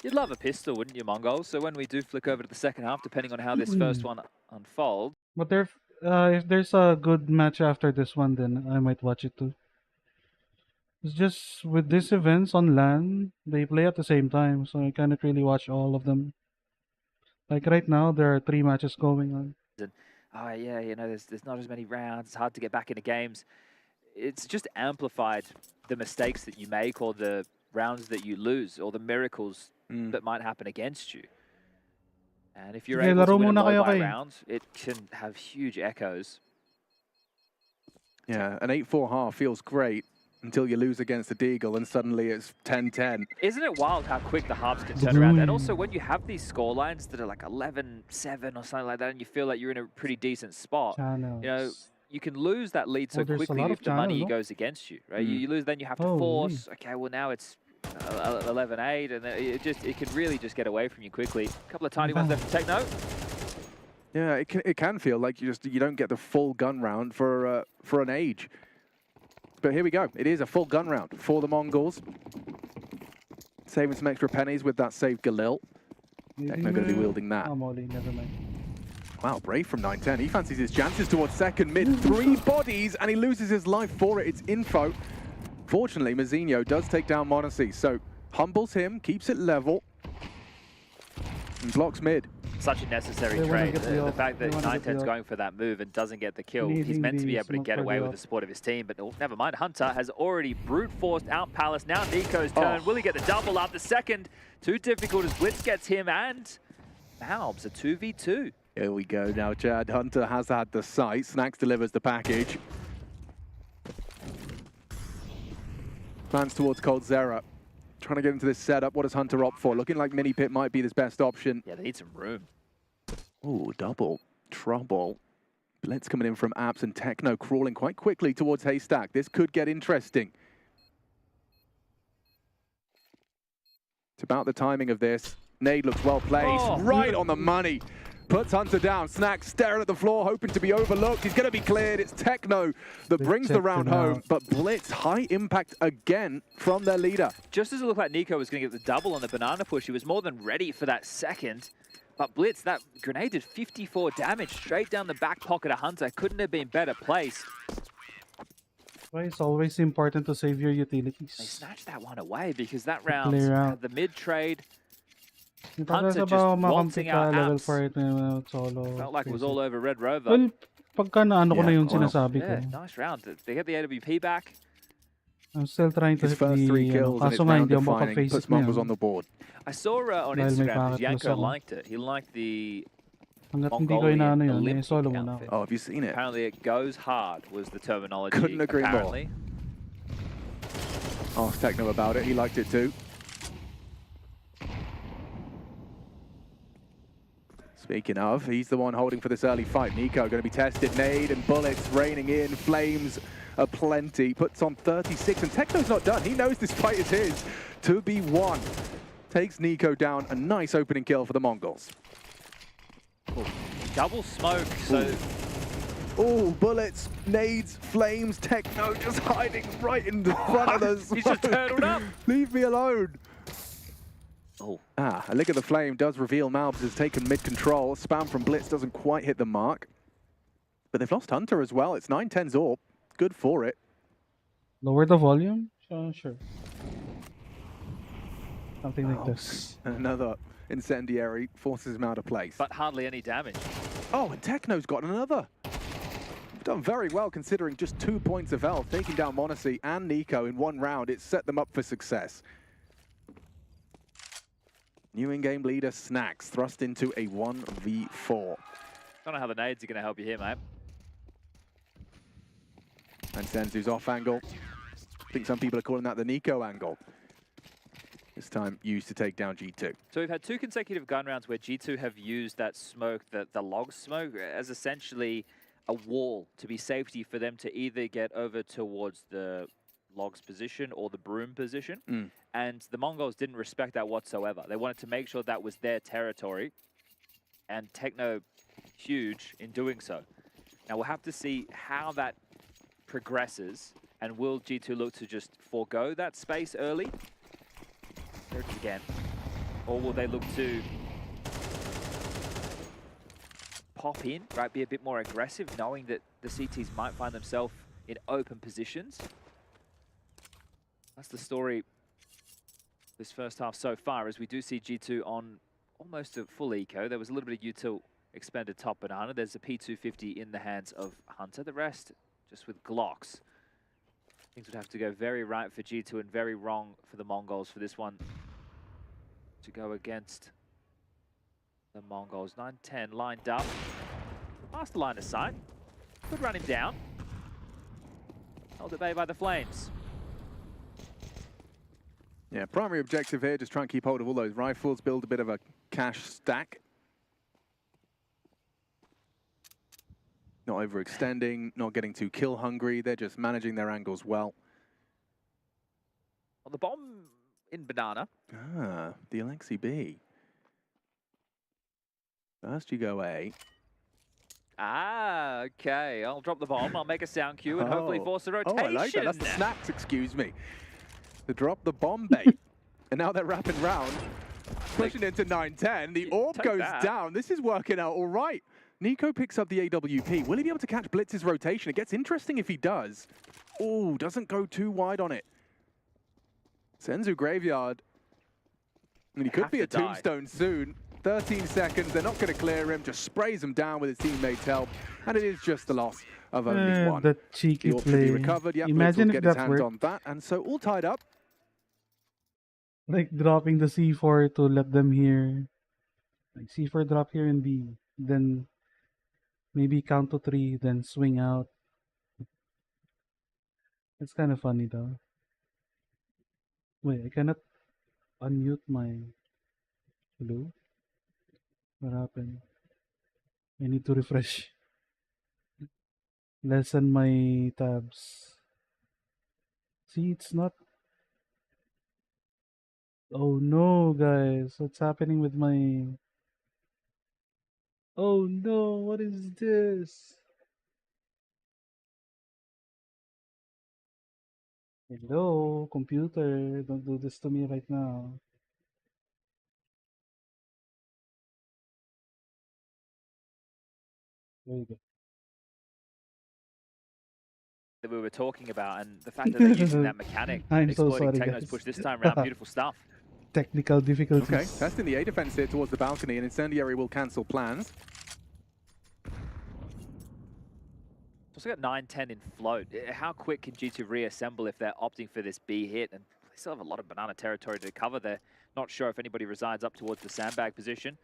You'd love a pistol, wouldn't you, Mongols? So when we do flick over to the second half, depending on how this first one unfolds, But if there's a good match after this one, then I might watch it too. It's just with these events on LAN, they play at the same time, so I cannot really watch all of them. Like right now, there are 3 matches going on. oh yeah, you know, there's not as many rounds. It's hard to get back into games. It's just amplified the mistakes that you make, or the rounds that you lose, or the miracles that might happen against you. And if you're Sige, able to laro win a muna low kayo by kay. round, it can have huge echoes. Yeah, an 8-4 half feels great until you lose against the Deagle, and suddenly it's 10-10. Isn't it wild how quick the halves can turn around? And also when you have these score lines that are like 11-7 or something like that, and you feel like you're in a pretty decent spot, Channels. you know, you can lose that lead so Oh, there's a quickly lot if of the money channels, no? goes against you, right? You lose, then you have to force. Okay, well now it's 11-8, and then it can really just get away from you quickly. A couple of tiny ones left for Techno. Yeah, it can feel like you don't get the full gun round for an age. But here we go. It is a full gun round for the Mongols. Saving some extra pennies with that save Galil. Techno going to be wielding that. Oh, Molly, never mind. Wow, brave from 9-10. He fancies his chances towards second mid. 3 bodies, and he loses his life for it. It's info Fortunately, Mazinho does take down Monacy, so humbles him, keeps it level, and blocks mid. Such a necessary They wanna trade. get the The off. fact They that wanna get the 910's off. going for that move and doesn't get the kill. He's Needing meant to be the able to smoke get for away the with off. the support of his team, but oh, never mind. Hunter has already brute forced out Palace. Now Nico's turn. Oh. Will he get the double up? The second, too difficult as Blitz gets him, and Malbs a 2v2. Here we go now, Chad. Hunter has had the sight. Snacks delivers the package. Plans towards Cold Zera. Trying to get into this setup. What does Hunter opt for? Looking like Mini Pit might be his best option. Yeah, they need some room. Ooh, double trouble. Blitz coming in from Apps and Techno crawling quite quickly towards Haystack. This could get interesting. It's about the timing of this. Nade looks well placed. Oh. Right on the money. Puts Hunter down. Snack staring at the floor, hoping to be overlooked. He's going to be cleared. It's Techno that They brings the checked round him home. out. But Blitz, high impact again from their leader. Just as it looked like Nico was going to get the double on the banana push, he was more than ready for that second. But Blitz, that grenade did 54 damage straight down the back pocket of Hunter. Couldn't have been better placed. Why it's always important to save your They utilities. snatched that one away because that round Clear out. had the mid trade. Yung Hunter pagkasa just ba waltzing makampit ka out level apps. 4 na solo. Felt like it was all over Red Rover. Well, pagka naano ko na Yeah, yung well, sinasabi ko. Yeah, nice round. They get the AWP back. I'm still trying to His hit first the, 3 kills and it's kaso nga round hindi ako defining. makapag-faces Puts na Mongols yun. on the board. I saw on Dahil may Instagram that packet Yanko plus ako. liked it. He liked the Hanggat hindi ko Mongolian inaano yun, eh, Olympic solo muna outfit. ako. Oh, have you seen it? Apparently it goes hard was the terminology. Couldn't agree more. apparently. Asked Techno about it. He liked it too. Speaking of, he's the one holding for this early fight. Nico going to be tested. Nade and bullets raining in. Flames aplenty. Puts on 36. And Techno's not done. He knows this fight is his to be won. Takes Nico down. A nice opening kill for the Mongols. Double smoke, so Oh, bullets, nades, flames, Techno just hiding right in the front of us. he's just turtled up. Leave me alone. Oh, Ah, a lick of the flame does reveal Malbs has taken mid-control. Spam from Blitz doesn't quite hit the mark. But they've lost Hunter as well. It's 9-10 Zorp. Good for it. Lower the volume? Sure. Something like Oh, this. Another incendiary forces him out of place. but hardly any damage. Oh, and Techno's got another. Done very well considering just 2 points of health, taking down Monacy and Nico in one round. It set them up for success. New in-game leader Snacks thrust into a 1v4. Don't know how the nades are going to help you here, mate. And Senzu's off angle. I think some people are calling that the Nico angle. This time used to take down G2. So we've had 2 consecutive gun rounds where G2 have used that smoke, the log smoke, as essentially a wall to be safety for them to either get over towards the logs position or the broom position. And the Mongols didn't respect that whatsoever. They wanted to make sure that was their territory. And Techno, huge in doing so. Now we'll have to see how that progresses. And will G2 look to just forego that space early? There it is again. Or will they look to pop in, right, be a bit more aggressive, knowing that the CTs might find themselves in open positions? That's the story this first half so far, as we do see G2 on almost a full eco. There was a little bit of util expended top banana. There's a P250 in the hands of Hunter. The rest just with Glocks. Things would have to go very right for G2 and very wrong for the Mongols for this one to go against the Mongols. 9-10 lined up. Master line of sight. Could run him down. Held at bay by the Flames. Yeah, primary objective here, just try and keep hold of all those rifles, build a bit of a cash stack. Not overextending, not getting too kill hungry. They're just managing their angles well. On the bomb in banana. Ah, the Alexi B. First you go A. Ah, okay. I'll drop the bomb. I'll make a sound cue and hopefully force a rotation. Oh, I like that. That's the Snacks, excuse me. To drop the bomb bait. And now they're wrapping round. Pushing into 9-10. The orb Take goes that. down. This is working out all right. Nico picks up the AWP. Will he be able to catch Blitz's rotation? It gets interesting if he does. Oh, doesn't go too wide on it. Senzu Graveyard. And he could have be to a die. tombstone soon. 13 seconds, they're not going to clear him, just sprays him down with his teammates' help. And it is just the loss of only one. That cheeky The orb should be play. recovered. Yep, Blitz Imagine will if get his that hands worked. on that. And so all tied up. Like dropping the C4 to let them hear. Like C4 drop here in B. Then maybe count to 3, then swing out. It's kind of funny though. Wait, I cannot unmute my blue. What happened? I need to refresh. Lessen my tabs. See, it's not. Oh no, guys. What's happening with my. Oh no, what is this? Hello, computer. Don't do this to me right now. There you go. That we were talking about, and the fact that they're using that mechanic, I'm so exploiting sorry, Techno's guys. push this time around, beautiful stuff. Technical difficulties. Okay, testing the A defense here towards the balcony, and Incendiary will cancel plans. Also got 9-10 in float. How quick can G2 reassemble if they're opting for this B hit? And they still have a lot of banana territory to cover there. Not sure if anybody resides up towards the sandbag position.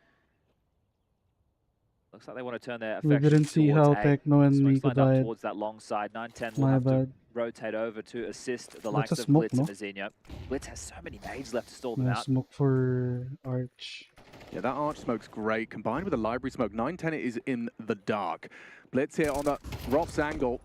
Looks like they want to turn their We affection didn't see towards how A. Techno and Smoke's Miko lined up died. towards that long side. 9-10 will My have to bad. rotate over to assist the That's likes a of smoke, Blitz no? and Mazinho. Blitz has so many nades left to stall them No out. smoke for Arch. Yeah, that arch smoke's great. Combined with the library smoke, 9-10 is in the dark. Blitz here on the Roth's angle.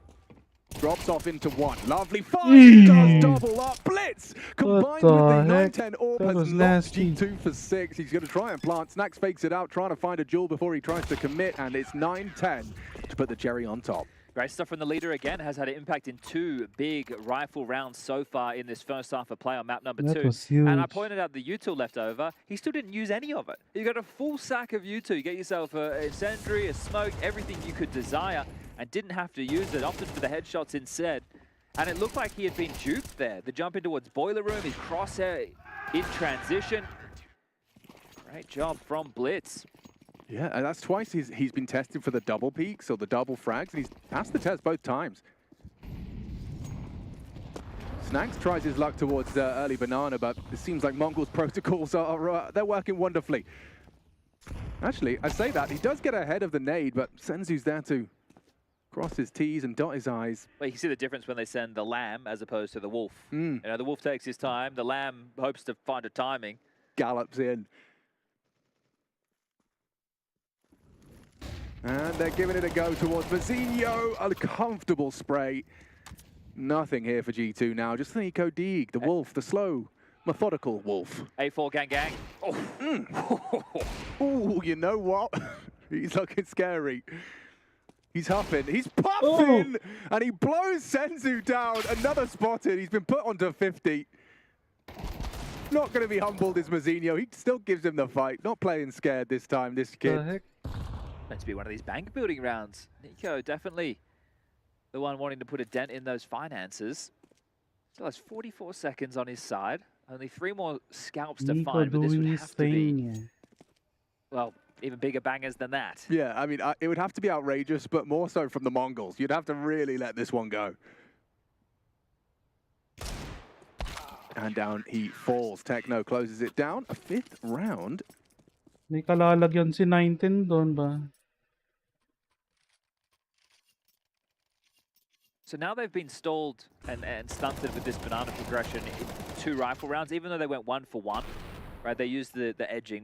Drops off into one. Lovely fight. Does double up. Blitz combined with the the heck? 9-10 orb That has was knocked nasty. G2 for 6. He's going to try and plant. Snax fakes it out, trying to find a jewel before he tries to commit, and it's 9-10 to put the cherry on top. Great stuff from the leader again. Has had an impact in 2 big rifle rounds so far in this first half of play on map number That 2. was huge. And I pointed out the util left over. He still didn't use any of it. You got a full sack of util. You get yourself a incendiary, a smoke, everything you could desire, and didn't have to use it. Opted for the headshots instead. And it looked like he had been duped there. The jump in towards boiler room, his crosshair in transition. Great job from Blitz. Yeah, and that's twice he's been tested for the double peaks or the double frags, and he's passed the test both times. Snax tries his luck towards early banana, but it seems like Mongol's protocols are they're working wonderfully. Actually, I say that, he does get ahead of the nade, but Senzu's there to cross his T's and dot his I's. Well, you can see the difference when they send the lamb as opposed to the wolf. Mm. You know, the wolf takes his time. The lamb hopes to find a timing. Gallops in. And they're giving it a go towards Mazinho. A comfortable spray. Nothing here for G2 now. Just the Nico Deeg, the wolf, the slow, methodical wolf. A4 gang gang. Oh. Ooh, you know what? He's looking scary. He's huffing. He's puffing! And he blows Senzu down. Another spotted. He's been put onto 50. Not going to be humbled is Mazinho. He still gives him the fight. Not playing scared this time, this kid. The heck? Meant to be one of these bank building rounds. Nico definitely the one wanting to put a dent in those finances. Still has 44 seconds on his side. Only 3 more scalps to Nico find, but this doing would his have to be, thing. well, even bigger bangers than that. Yeah, I mean, it would have to be outrageous, but more so from the Mongols. You'd have to really let this one go. And down he falls. Techno closes it down. A 5th round. May kalalagyan si 19 doon ba? So now they've been stalled and stunted with this banana progression in 2 rifle rounds, even though they went 1 for 1. Right, they used the edging,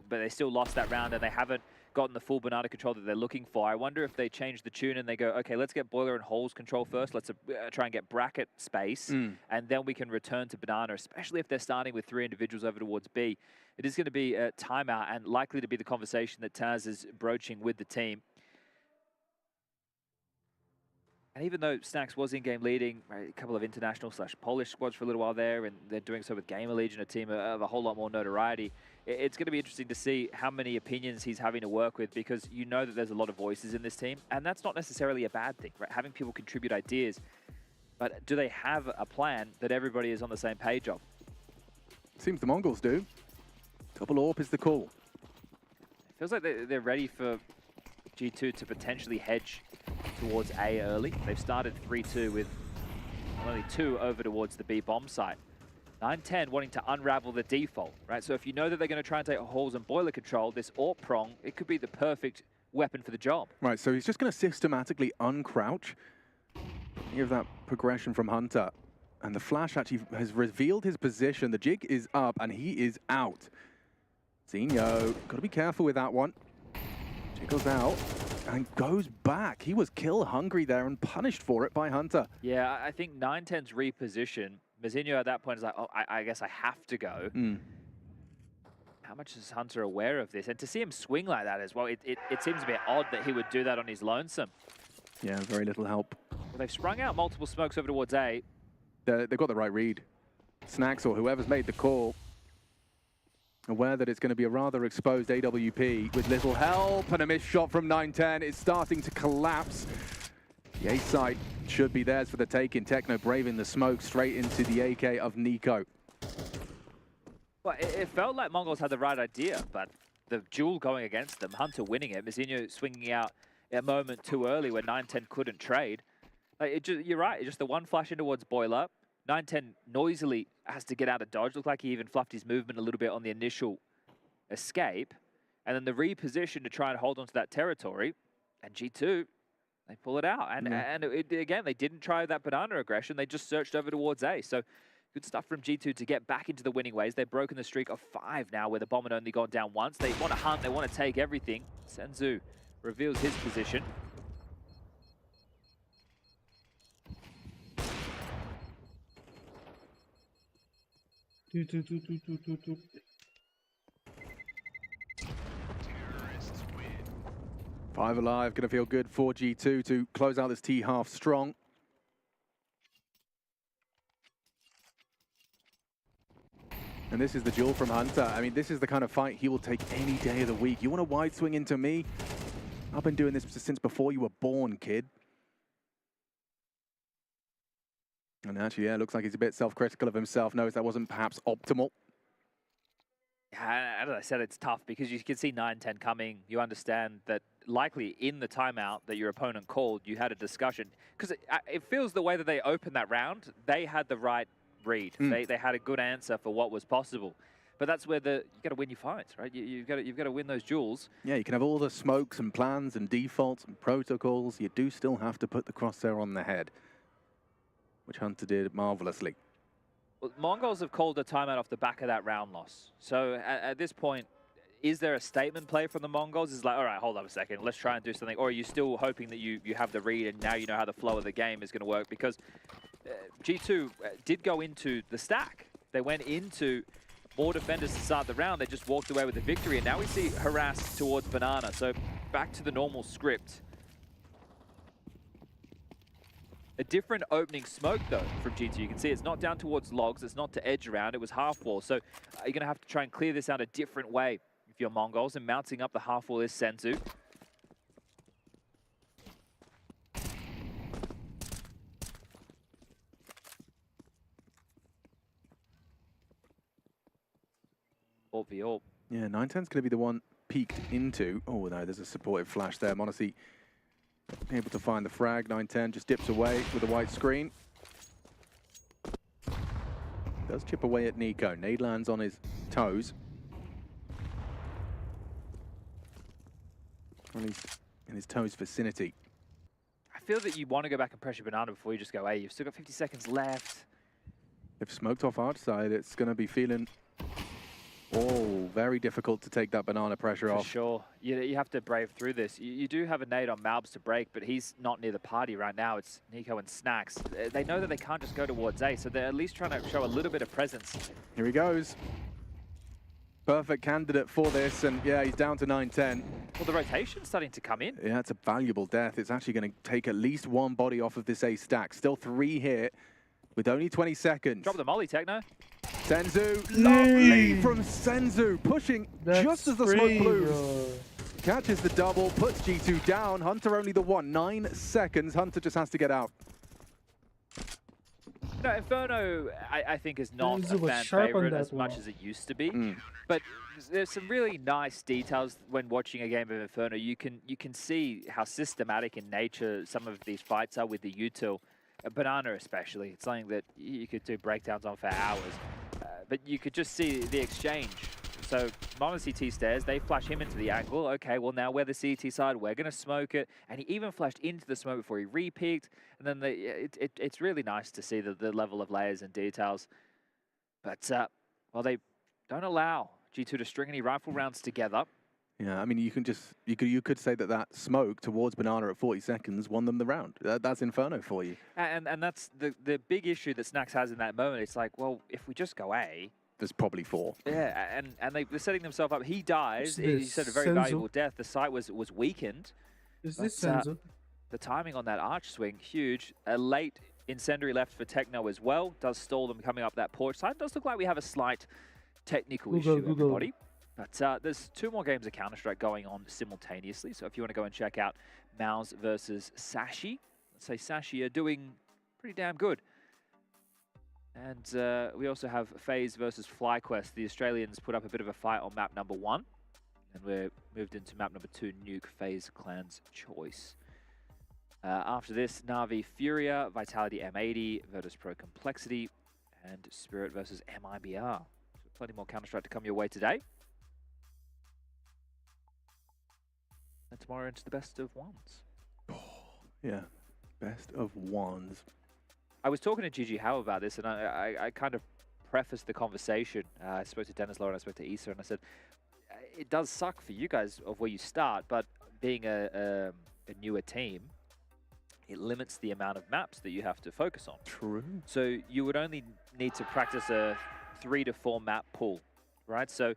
but they still lost that round, and they haven't gotten the full banana control that they're looking for. I wonder if they change the tune and they go, okay, let's get boiler and holes control first. Let's try and get bracket space, and then we can return to banana, especially if they're starting with 3 individuals over towards B. It is going to be a timeout and likely to be the conversation that Taz is broaching with the team. And even though Snax was in-game leading, right, a couple of international / Polish squads for a little while there, and they're doing so with Gamer Legion, a team of a whole lot more notoriety, it's going to be interesting to see how many opinions he's having to work with, because you know that there's a lot of voices in this team, and that's not necessarily a bad thing, right? Having people contribute ideas, but do they have a plan that everybody is on the same page of? Seems the Mongols do. Double AWP is the call. It feels like they're ready for G2 to potentially hedge towards A early. They've started 3-2 with only 2 over towards the B bomb site. 9-10 wanting to unravel the default, right? So if you know that they're going to try and take holes and boiler control, this AWP prong, it could be the perfect weapon for the job. Right, so he's just going to systematically uncrouch. You have that progression from Hunter. And the flash actually has revealed his position. The jig is up and he is out. Zinho, got to be careful with that one. Jiggles out and goes back. He was kill hungry there and punished for it by Hunter. Yeah, I think 9-10's reposition, Mazinho at that point is like, oh, I guess I have to go. How much is Hunter aware of this? And to see him swing like that as well, it seems a bit odd that he would do that on his lonesome. Yeah, very little help. Well, they've sprung out multiple smokes over towards A. They've got the right read. Snacks or whoever's made the call, aware that it's going to be a rather exposed AWP with little help, and a missed shot from 9-10. It's starting to collapse. The A site should be theirs for the taking. Techno braving the smoke straight into the AK of Nico. Well, it felt like Mongols had the right idea, but the duel going against them, Hunter winning it, Mazinho swinging out a moment too early where 9-10 couldn't trade. Like you're right, just the one flash in towards boiler. 9-10 noisily has to get out of dodge. Looked like he even fluffed his movement a little bit on the initial escape. And then the reposition to try and hold onto that territory. And G2, they pull it out. And, again, they didn't try that banana aggression. They just searched over towards A. So good stuff from G2 to get back into the winning ways. They've broken the streak of 5 now where the bomb had only gone down once. They want to hunt. They want to take everything. Senzu reveals his position. Terrorists win. 5 alive, going to feel good for G2 to close out this T half strong. And this is the duel from Hunter. I mean, this is the kind of fight he will take any day of the week. You want a wide swing into me? I've been doing this since before you were born, kid. And actually, yeah, looks like he's a bit self-critical of himself. Knows that wasn't perhaps optimal. Yeah, as I said, it's tough because you can see 9-10 coming. You understand that likely in the timeout that your opponent called, you had a discussion. Because it feels the way that they opened that round, they had the right read. They had a good answer for what was possible. But that's where you got to win your fights, right? You've got to win those duels. Yeah, you can have all the smokes and plans and defaults and protocols. You do still have to put the crosshair on the head, which Hunter did marvelously. Well, Mongols have called a timeout off the back of that round loss. So at this point, is there a statement play from the Mongols? It's like, all right, hold up a second, let's try and do something. Or are you still hoping that you have the read and now you know how the flow of the game is going to work? Because G2 did go into the stack. They went into more defenders to start the round. They just walked away with the victory. And now we see harass towards Banana. So back to the normal script. A different opening smoke, though, from G2. You can see it's not down towards logs. It's not to edge around. It was half wall. So you're going to have to try and clear this out a different way if you're Mongols. And mounting up the half wall is Senzu. AWP v AWP. Yeah, 9-10's going to be the one peeked into. Oh, no, there's a supportive flash there. Monacy able to find the frag. 9-10 just dips away with a white screen. Does chip away at Nico. Nade lands on his toes. Or at least in his toes vicinity. I feel that you want to go back and pressure Banana before you just go, hey, you've still got 50 seconds left. If smoked off our side, it's going to be feeling very difficult to take that Banana pressure off. For sure. You have to brave through this. You do have a nade on Malbs to break, but he's not near the party right now. It's Nico and Snacks. They know that they can't just go towards A, so they're at least trying to show a little bit of presence. Here he goes. Perfect candidate for this, and yeah, he's down to 9-10. Well, the rotation's starting to come in. Yeah, it's a valuable death. It's actually going to take at least one body off of this A stack. Still 3 here with only 20 seconds. Drop the molly, Techno. Senzu, lovely from Senzu, pushing just as the smoke free, blues. Catches the double, puts G2 down. Hunter only the one, 9 seconds. Hunter just has to get out. No, Inferno, I think, is not Senzu a was fan sharp on favorite that as much one. as it used to be. Mm. But there's some really nice details when watching a game of Inferno. You can see how systematic in nature some of these fights are with the util. Banana especially. It's something that you could do breakdowns on for hours. But you could just see the exchange. So Mono CT stairs, they flash him into the angle. Okay, well now we're the CT side, we're going to smoke it. And he even flashed into the smoke before he re-peeked. And then it's really nice to see the level of layers and details. But, well, they don't allow G2 to string any rifle rounds together. Yeah, I mean, you could say that smoke towards Banana at 40 seconds won them the round. That's Inferno for you. And that's the big issue that Snacks has in that moment. It's like, well, if we just go A, There's probably 4. yeah, and they're setting themselves up. He dies. Is He said a this very Senzu? valuable death. The site was weakened. Is this But, Senzu? The timing on that arch swing, huge. A late incendiary left for Techno as well. Does stall them coming up that porch side. Does look like we have a slight technical issue, everybody. But there's 2 more games of Counter-Strike going on simultaneously. So if you want to go and check out Mouse versus Sashi, let's say Sashi are doing pretty damn good. And we also have FaZe versus FlyQuest. The Australians put up a bit of a fight on map number 1. And we're moved into map number 2, Nuke FaZe Clan's Choice. After this, Na'Vi Furia, Vitality M80, Virtus Pro Complexity, and Spirit versus MIBR. So plenty more Counter-Strike to come your way today. And tomorrow into the best of ones. Yeah, best of ones. I was talking to Gigi Howe about this, and I kind of prefaced the conversation. I spoke to Dennis Lowe and I spoke to Issa, and I said, it does suck for you guys of where you start, but being a newer team, it limits the amount of maps that you have to focus on. True. So you would only need to practice a 3 to 4 map pool, right? So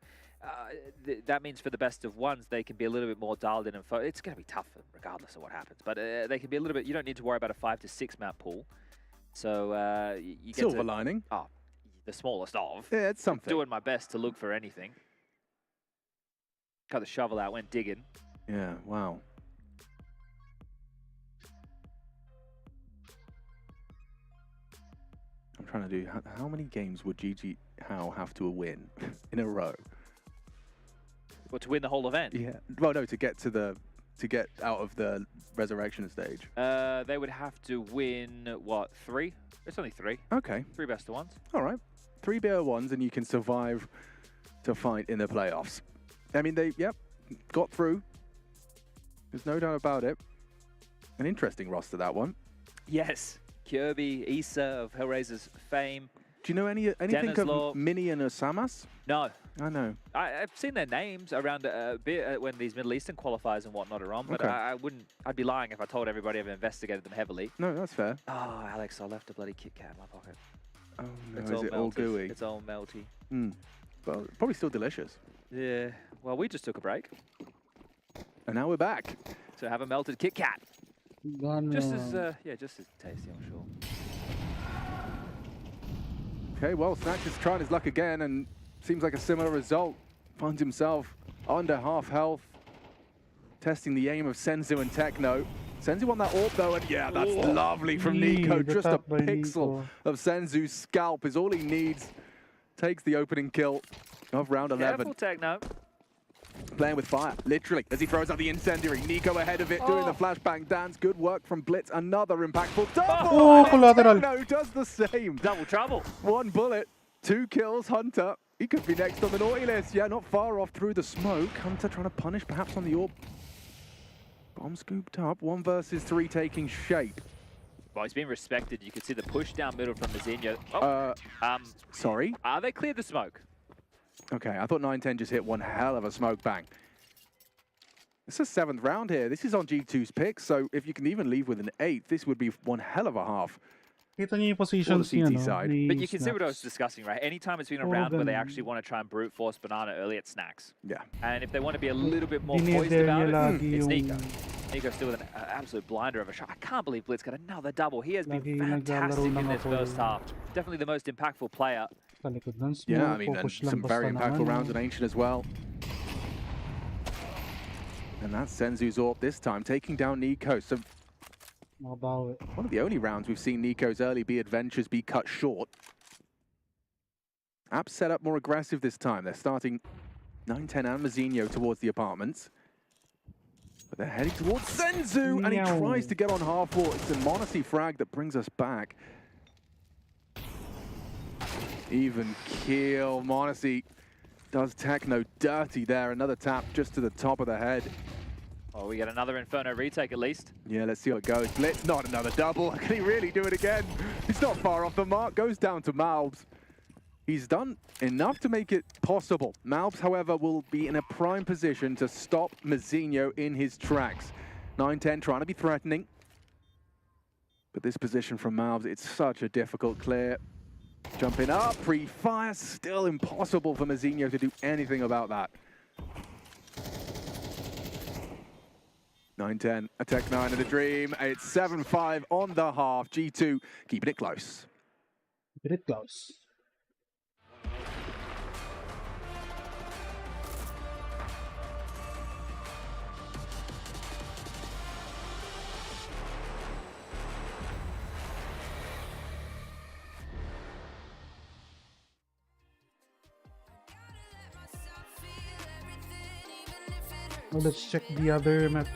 that means for the best of ones, they can be a little bit more dialed in, and it's going to be tough regardless of what happens. But they can be a little bit. You don't need to worry about a 5 to 6 map pool. So you get Silver lining. Oh, the smallest of. Yeah, it's something. Doing my best to look for anything. Got the shovel out, went digging. Yeah. Wow. I'm trying to do. How many games would Gigi Howe have to win in a row? Well, to win the whole event. Yeah. Well, no, to get out of the resurrection stage. They would have to win what, 3? It's only 3. Okay. 3 best of ones. All right. 3 BO1s, and you can survive to fight in the playoffs. I mean, they got through. There's no doubt about it. An interesting roster, that one. Yes. Kirby, Issa of Hellraiser's fame. Do you know anything of Mini and Osamas? No. I know. I've seen their names around a bit when these Middle Eastern qualifiers and whatnot are on, but Okay. I'd be lying if I told everybody I've investigated them heavily. No, that's fair. Oh, Alex, I left a bloody Kit Kat in my pocket. Oh no, It's is it all melted. gooey? It's all melty. Well, probably still delicious. Yeah. Well, we just took a break And now we're back. to have a melted Kit Kat. Gone, Just as tasty, I'm sure. Okay, well, Snatch is trying his luck again, and seems like a similar result. Finds himself under half health, testing the aim of Senzu and Techno. Senzu on that AWP though, and yeah, that's lovely from Nico. the Just a tap by pixel Nico. of Senzu's scalp is all he needs. Takes the opening kill of round 11. Careful, Techno. Playing with fire, literally, as he throws out the incendiary. Nico ahead of it, doing the flashbang dance. Good work from Blitz. Another impactful double. Oh, and collateral. Techno does the same. Double trouble. 1 bullet, 2 kills. Hunter, he could be next on the naughty list. Yeah, not far off through the smoke. Hunter trying to punish perhaps on the AWP. Bomb scooped up. 1 versus 3 taking shape. Well, he's been respected. You can see the push down middle from Mazinho. Oh, Sorry? they cleared the smoke. Okay, I thought 9-10 just hit one hell of a smoke bang. It's a 7th round here. This is on G2's pick, so if you can even leave with an 8, this would be one hell of a half. Kita niyo yung positions CT niya, no? side. ni But you can see what I was Snaps. discussing, right? Anytime it's been a Oh, round where they ganun. actually want to try and brute force Banana early at Snacks. Yeah. And if they want to be a little bit more poised Dinidare about niya it, lagi it's yung- Nico. Nico still with an absolute blinder of a shot. I can't believe Blitz got another double. He has been Lagi fantastic naglalaro in ng this ako. first half. Definitely the most impactful player. Sa likod ng smoke, Yeah, I mean, and focus lang some very basta impactful naman, rounds no? at Ancient as well. And that's Senzu's AWP this time, taking down Nico. So Mabawi. One of the only rounds we've seen Nico's early B adventures be cut short. App set up more aggressive this time. They're starting 9-10 and Mazinho towards the apartments. But they're heading towards Senzu, and he tries to get on half wall. It's a Monacy frag that brings us back. Even keel. Monacy does Techno dirty there. Another tap just to the top of the head. Oh, we get another Inferno retake at least. Yeah, let's see how it goes. Blitz, not another double. Can he really do it again? He's not far off the mark. Goes down to Malbs. He's done enough to make it possible. Malbs, however, will be in a prime position to stop Mazinho in his tracks. 9-10 trying to be threatening. But this position from Malbs, it's such a difficult clear. Jumping up, pre-fire, still impossible for Mazinho to do anything about that. 9-10, a Tech 9 and a Dream. It's 7-5 on the half. G2 keeping it close. Keep it close. Well, let's check the other match.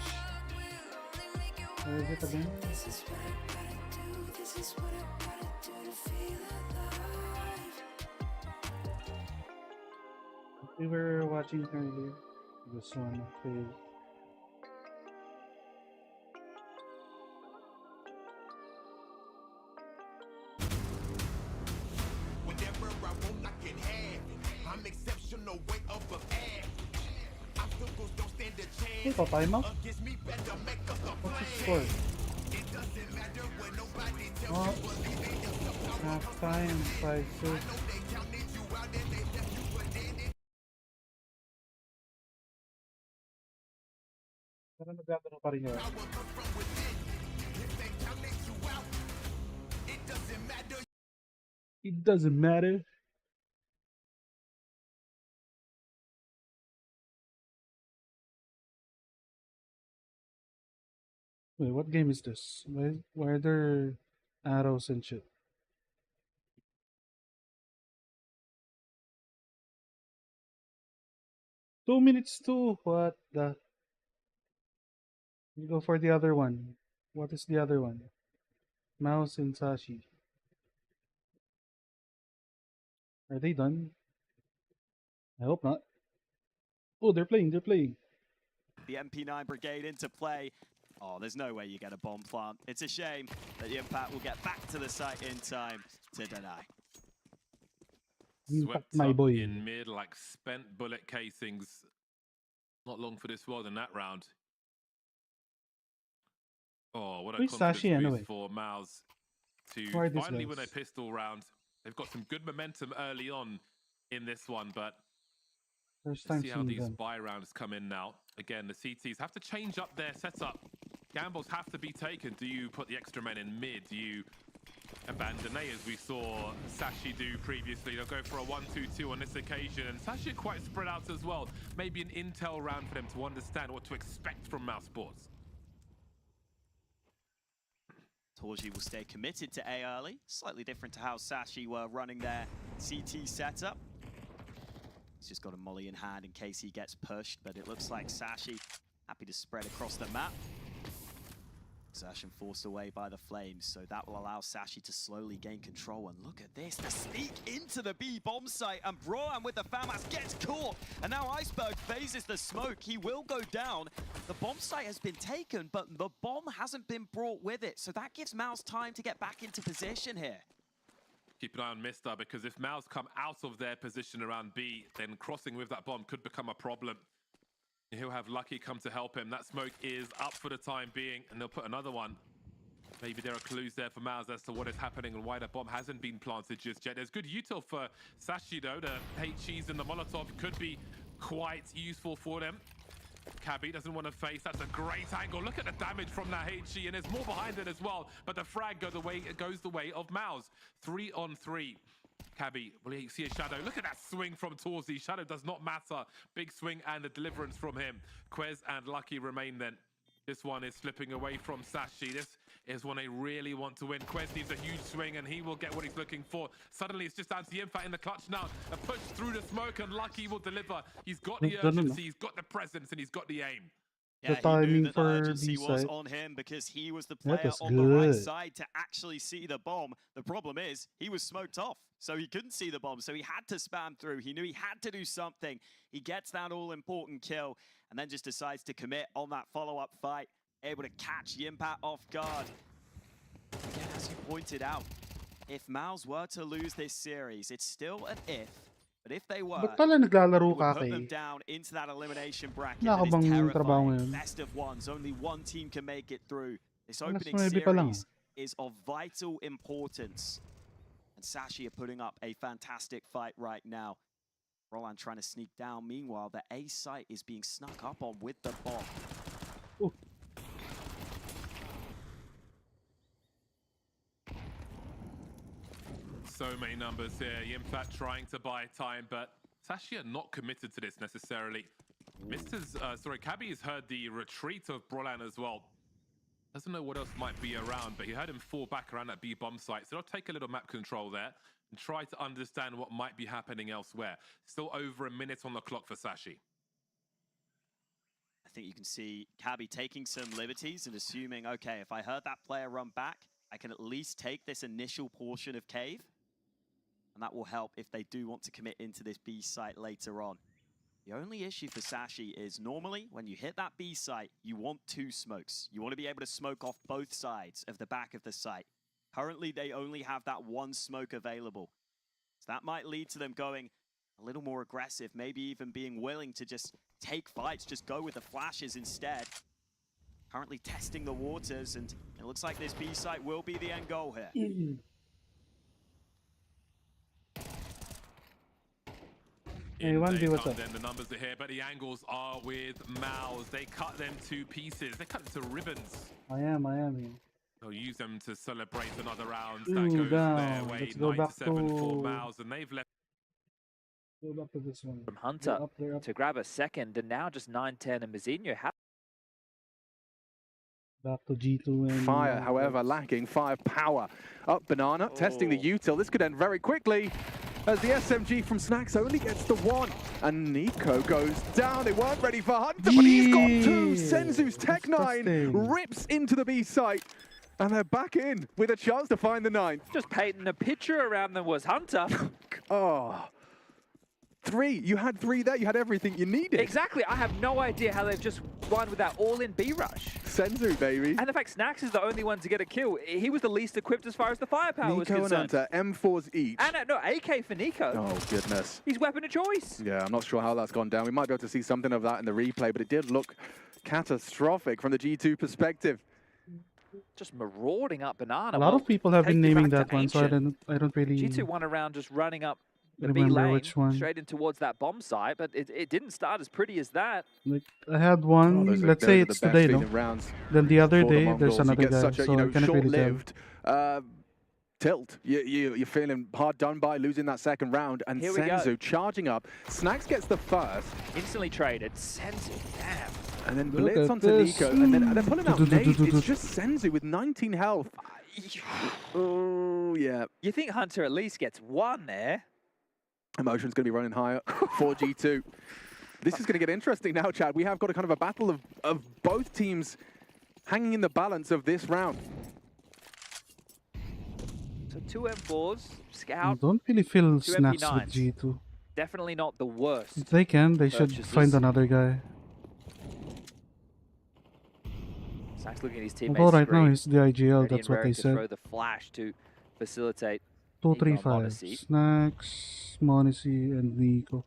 Where is it again? We were watching earlier. This one, okay. Whatever I want, I can have it. I'm exceptional, way above average. Obstacles don't stand a chance. Ito, time out. Against me, better make up a What's the plan. score? It doesn't matter when nobody tells Oh, you believe in yourself. half time, 5-6. I know they counted you out and they left you for dead. Pero nagkakaroon pa rin yun. Power comes from within. If they counted you out, it doesn't matter. It doesn't matter. Wait, what game is this? Why are there arrows and shit? Two minutes too. What the? You go for the other one. What is the other one? Mouse and Sashi. Are they done? I hope not. Oh, they're playing. They're playing. The MP9 Brigade into play. Oh, there's no way you get a bomb plant. It's a shame that the Impact will get back to the site in time to deny. Impact, Swept my up boy. in mid, like spent bullet casings. Not long for this world in that round. Oh, what a Who's confidence Sashi boost anyway? for Miles to Who are these finally win a guys? pistol round. They've got some good momentum early on in this one, but First time let's see how seeing these them. buy rounds come in now. Again, the CTs have to change up their setup. Gambles have to be taken. Do you put the extra men in mid? Do you abandon A, as we saw Sashi do previously? They'll go for a 1-2-2 on this occasion, and Sashi are quite spread out as well. Maybe an intel round for them to understand what to expect from Mouse Sports. Torji will stay committed to A early, slightly different to how Sashi were running their CT setup. He's just got a molly in hand in case he gets pushed, but it looks like Sashi happy to spread across the map. Exertion forced away by the flames, so that will allow Sashi to slowly gain control. And look at this, the sneak into the B bomb site, and Broan with the FAMAS gets caught. And now Iceberg phases the smoke. He will go down. The bomb site has been taken, but the bomb hasn't been brought with it. So that gives Mouse time to get back into position here. Keep an eye on Mister, because if Mouse come out of their position around B, then crossing with that bomb could become a problem. He'll have Lucky come to help him. That smoke is up for the time being, and they'll put another one. Maybe there are clues there for Mouse as to what is happening and why the bomb hasn't been planted just yet. There's good util for Sashi though. The HEs and the Molotov could be quite useful for them. Cabby doesn't want to face. That's a great angle. Look at the damage from that HE, and there's more behind it as well. But the frag goes the way of Mouse. 3 on 3. Cabby, will you see a Shadow? Look at that swing from Torzi. Shadow does not matter. Big swing and the deliverance from him. Quez and Lucky remain then. This one is slipping away from Sashi. This is when they really want to win. Quest needs a huge swing, and he will get what he's looking for. Suddenly, it's just down to Yimfat in the clutch now. A push through the smoke, and Lucky will deliver. He's got the urgency, he's got the presence, and he's got the aim. Yeah, he knew that the urgency was on him because he was the player on the right side to actually see the bomb. The problem is he was smoked off, so he couldn't see the bomb, so he had to spam through. He knew he had to do something. He gets that all-important kill and then just decides to commit on that follow-up fight, able to catch Yimpat off guard. Again, as you pointed out, if Mouse were to lose this series, it's still an if. But if they were, Ba't pala naglalaro it ka would put them kay? down into that elimination bracket. Wala ka That is bang trabaho terrifying. ngayon? Best of ones. Only one team can make it through. This Alas opening 9 pa lang. series is of vital importance. And Sashi are putting up a fantastic fight right now. Roland trying to sneak down. Meanwhile, the A site is being snuck up on with the bomb. Oh. So many numbers here. Yimfat trying to buy time, but Sashi are not committed to this necessarily. Cabby has heard the retreat of Brolan as well. Doesn't know what else might be around, but he heard him fall back around that B bomb site. So they'll take a little map control there and try to understand what might be happening elsewhere. Still over a minute on the clock for Sashi. I think you can see Cabby taking some liberties and assuming, okay, if I heard that player run back, I can at least take this initial portion of Cave. And that will help if they do want to commit into this B site later on. The only issue for Sashi is normally when you hit that B site, you want two smokes. You want to be able to smoke off both sides of the back of the site. Currently, they only have that one smoke available. So that might lead to them going a little more aggressive, maybe even being willing to just take fights, just go with the flashes instead. Currently testing the waters, and it looks like this B site will be the end goal here. Then the numbers are here, but the angles are with Mouse. They cut them to pieces. They cut them to ribbons. I am. They'll use them to celebrate another round. Ooh, That goes down. their way. Let's go back 9-7 to- for Mouse, and they've left. Go back to this one. From Hunter They're up. to grab a second, and now just 9-10 and Mazinho have Back to G2 and Fire, however, lacking firepower. Up Banana, testing the util. This could end very quickly as the SMG from Snacks only gets the one. And Nico goes down. They weren't ready for Hunter, but he's got two. Senzu's Tech 9 rips into the B site. And they're back in with a chance to find the ninth. just painting a picture around them was Hunter. Oh. 3. You had 3 there. You had everything you needed. Exactly. I have no idea how they've just won with that all-in B rush. Senzu, baby. And the fact Snacks is the only one to get a kill. He was the least equipped as far as the firepower was Nico and concerned. Hunter, M4s each. And no, AK for Nico. Oh, goodness. He's weapon of choice. Yeah, I'm not sure how that's gone down. We might be able to see something of that in the replay, but it did look catastrophic from the G2 perspective. Just marauding up Banana. A lot of people have been take it naming back that to one, so I Ancient. don't really G2 won around just running up the B remember lane which one. straight in towards that bomb site, but it didn't start as pretty as that. Like, I had one, let's say it's today, no? Then the other day, there's another guy, such a, so I cannot really tell. short-lived tilt. You're feeling hard done by losing that second round, and Here we go. Senzu charging up. Snacks gets the first, Instantly traded. Senzu, damn. and then Look blitz at onto this. Nico, and then they're pulling out nades. It's just Senzu with 19 health. Oh, yeah. You think Hunter at least gets one there? Emotion's going to be running higher for G2. This is going to get interesting now, Chad. We have got a kind of a battle of both teams hanging in the balance of this round. So 2 M4s, I Scout, don't really feel 2 Snacks with MP9s. G2. Definitely not the worst. If they can, they should Purchases. find another guy. Snacks looking at his teammates. Although right now screen. he's the IGL, Ready that's and what they raring to said. throw the flash to facilitate 2-3-5. Monacy. Snacks, Monacy, and Nico.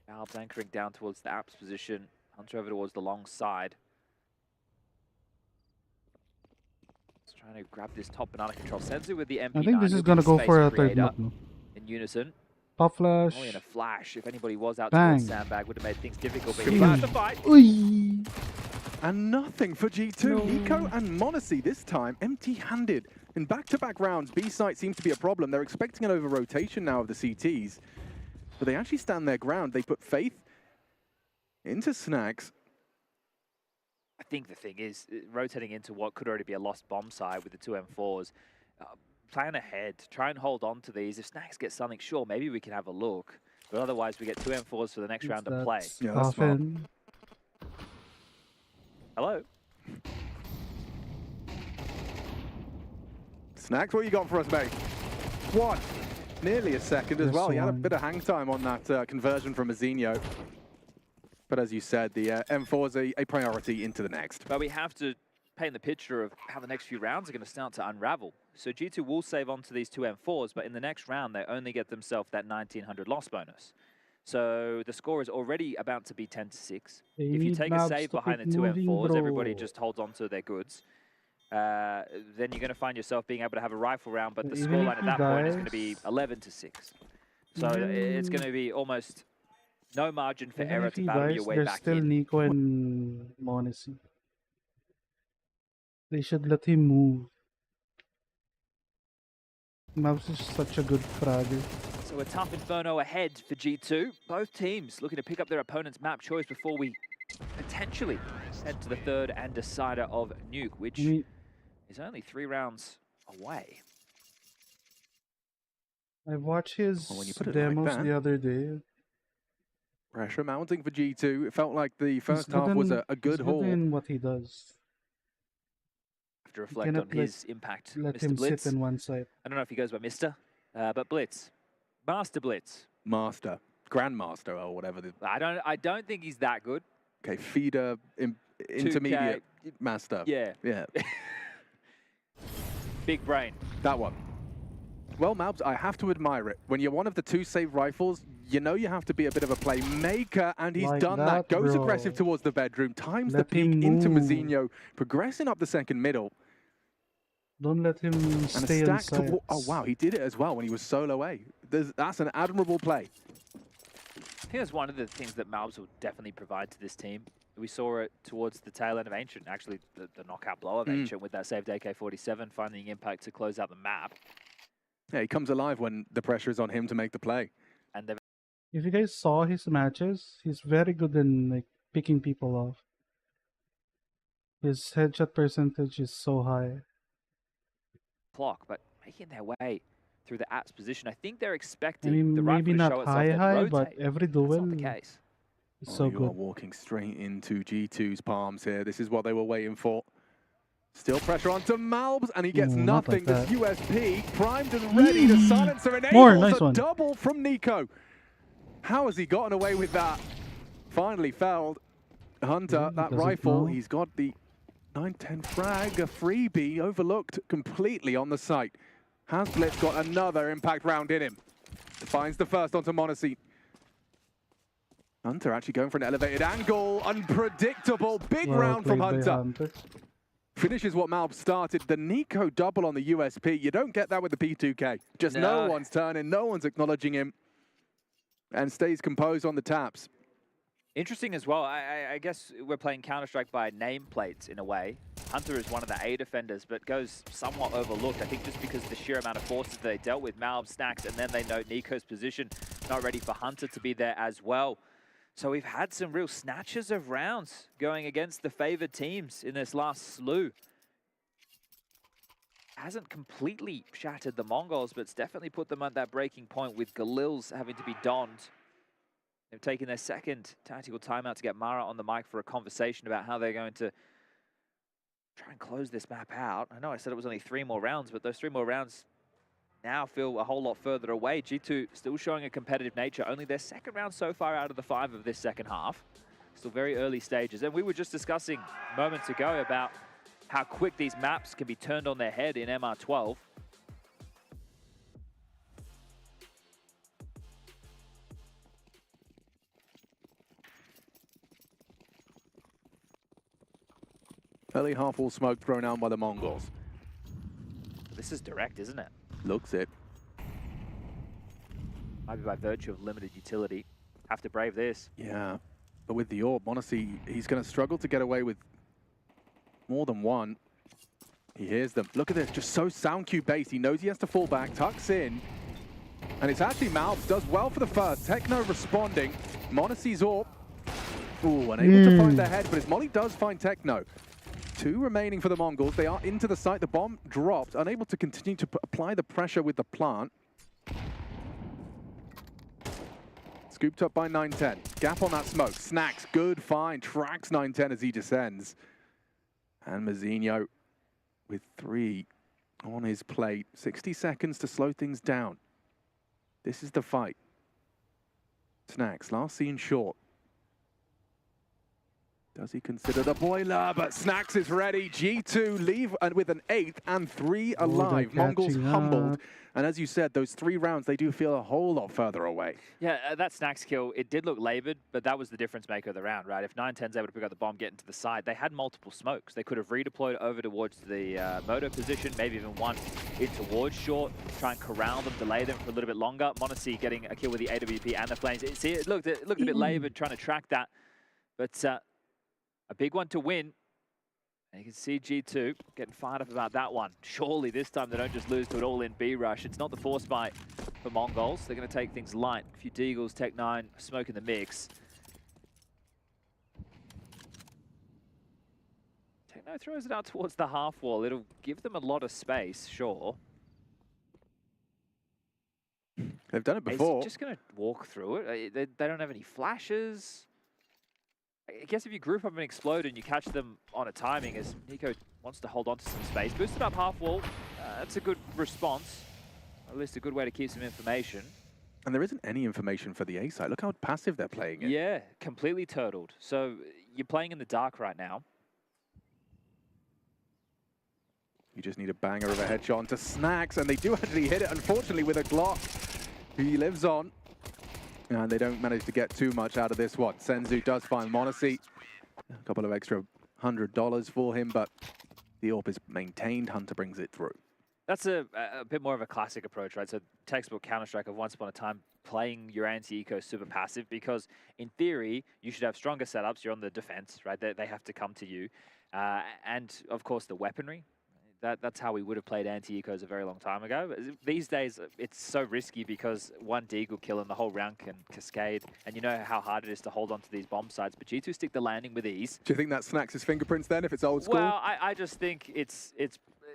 Valve's anchoring down towards the apps position. Hunter over towards the long side. Just trying to grab this top banana control. Senzu with the MP9. I think this is will be gonna the go space for a third creator knock, no? in unison. Pop flash. Only in a flash. If anybody was out Bang. towards Sandbag, would have made things difficult. But Bang. he flashed the fight. Oi! And nothing for G2. Nico and Monacy this time empty-handed. In back-to-back rounds, B-site seems to be a problem. They're expecting an over-rotation now of the CTs. But they actually stand their ground. They put faith into Snacks. I think the thing is, rotating into what could already be a lost bomb side with the two M4s, plan ahead, try and hold on to these. If Snacks get something, sure, maybe we can have a look. But otherwise, we get two M4s for the next round to play. Yeah, that's smart. Hello? Snacks, what you got for us, mate? One. Nearly a second as well. He had a bit of hang time on that conversion from Azinho. But as you said, the M4 is a priority into the next. But we have to paint the picture of how the next few rounds are going to start to unravel. So G2 will save on to these two M4s, but in the next round, they only get themselves that 1900 loss bonus. So the score is already about to be 10-6. If you take a save behind the two M4s, everybody just holds on to their goods. Then you're going to find yourself being able to have a rifle round, but the scoreline at that point is going to be 11-6. So it's going to be almost no margin for error to battle your way back still in. Nico and Monacy. They should let him move. Mavs is such a good fragger. So a tough Inferno ahead for G2. Both teams looking to pick up their opponent's map choice before we potentially head to the third and decider of Nuke, which is only 3 rounds away. I watched his when you put it demos like that, the other day. Pressure mounting for G2. It felt like the first half was a good haul. He's good in what he does. Have to reflect on his impact. Let Mr. him Blitz. sit in one side. I don't know if he goes by Mr., but Blitz. Master Blitz. Master. Grandmaster or whatever. I don't think he's that good. Okay, feeder, intermediate, master. Yeah. Yeah. Big brain. That one. Well, Mabs, I have to admire it. When you're one of the 2 save rifles, you know you have to be a bit of a playmaker, and he's done that. Goes aggressive towards the bedroom, times the peak into Mazinho, progressing up the second middle. Don't let him stay inside. Oh, wow, he did it as well when he was solo A. That's an admirable play. I think that's one of the things that Malbs will definitely provide to this team. We saw it towards the tail end of Ancient, actually the knockout blow of Ancient with that saved AK-47, finding impact to close out the map. Yeah, he comes alive when the pressure is on him to make the play. And if you guys saw his matches, he's very good in like picking people off. His headshot percentage is so high. Clock, but making their way through the app's position. I think they're expecting the rifle maybe to not show itself high, rotate. but every duel That's not the case. is so You are good. walking straight into G2's palms here. This is what they were waiting for. Still pressure onto Malbs, and he gets nothing. Like This USP primed and ready. The silencer More, enables nice a one. double from Nico. How has he gotten away with that? Finally fouled Hunter. That rifle, he's got the 9-10 frag, a freebie, overlooked completely on the site. Has Blitz got another impact round in him? Finds the first onto Monacy. Hunter actually going for an elevated angle. Unpredictable. Big round from Hunter. Finishes what Malb started. The Nico double on the USP. You don't get that with the P2K. Just no one's turning, no one's acknowledging him. And stays composed on the taps. Interesting as well. I guess we're playing Counter-Strike by nameplates in a way. Hunter is one of the A defenders, but goes somewhat overlooked. I think just because of the sheer amount of forces that they dealt with, Malb, Snacks, and then they note Nico's position. Not ready for Hunter to be there as well. So we've had some real snatches of rounds going against the favored teams in this last slew. Hasn't completely shattered the Mongols, but it's definitely put them at that breaking point with Galil's having to be donned. They've taken their second tactical timeout to get Mara on the mic for a conversation about how they're going to try and close this map out. I know I said it was only 3 more rounds, but those 3 more rounds now feel a whole lot further away. G2 still showing a competitive nature. Only their second round so far out of the 5 of this second half. Still very early stages. And we were just discussing moments ago about how quick these maps can be turned on their head in MR12. Early half-wall smoke thrown out by the Mongols. This is direct, isn't it? Looks it. Maybe by virtue of limited utility. Have to brave this. Yeah, but with the orb, honestly, he's going to struggle to get away with more than one. He hears them. Look at this, just so sound cue based. He knows he has to fall back, tucks in. And it's actually Malbs, does well for the first. Techno responding. Monacy's orb Ooh, unable to find their head, but his molly does find Techno. 2 remaining for the Mongols. They are into the site. The bomb dropped, unable to continue to apply the pressure with the plant. Scooped up by 910. Gap on that smoke. Snacks, good find. Tracks 910 as he descends. And Mazinho with 3 on his plate. 60 seconds to slow things down. This is the fight. Snacks, last seen short. Does he consider the boiler? But Snacks is ready. G2 leave and with an 8th and 3 alive. Mongols humbled. And as you said, those 3 rounds, they do feel a whole lot further away. Yeah, that Snacks kill, it did look labored, but that was the difference maker of the round, right? If 910's able to pick up the bomb, get into the side, they had multiple smokes. They could have redeployed over towards the moto position, maybe even one in towards short, try and corral them, delay them for a little bit longer. Monacy getting a kill with the AWP and the flames. See, it looked a bit labored, trying to track that, but a big one to win. And you can see G2 getting fired up about that one. Surely this time they don't just lose to an all-in B rush. It's not the force fight for Mongols. They're going to take things light. A few Deagles, Tech-9, smoke in the mix. Tech-9 throws it out towards the half wall. It'll give them a lot of space, sure. They've done it before. Is he just going to walk through it? They don't have any flashes. I guess if you group up and explode and you catch them on a timing, as Nico wants to hold on to some space. Boosted up half wall, that's a good response. At least a good way to keep some information. And there isn't any information for the A side. Look how passive they're playing it. Yeah, completely turtled. So you're playing in the dark right now. You just need a banger of a headshot onto Snacks, and they do actually hit it, unfortunately, with a Glock. He lives on. And they don't manage to get too much out of this one. Senzu does find Monacy. A couple of extra $100 for him, but the AWP is maintained. Hunter brings it through. That's a bit more of a classic approach, right? So textbook Counter-Strike of once upon a time, playing your anti-eco super passive, because in theory, you should have stronger setups. You're on the defense, right? They have to come to you. And of course, the weaponry. That's how we would have played anti-ecos a very long time ago. But these days, it's so risky because one Deagle kill and the whole round can cascade. And you know how hard it is to hold on to these bomb sites. But G2 stick the landing with ease. Do you think that Snacks' fingerprints then, if it's old school? Well, I just think it's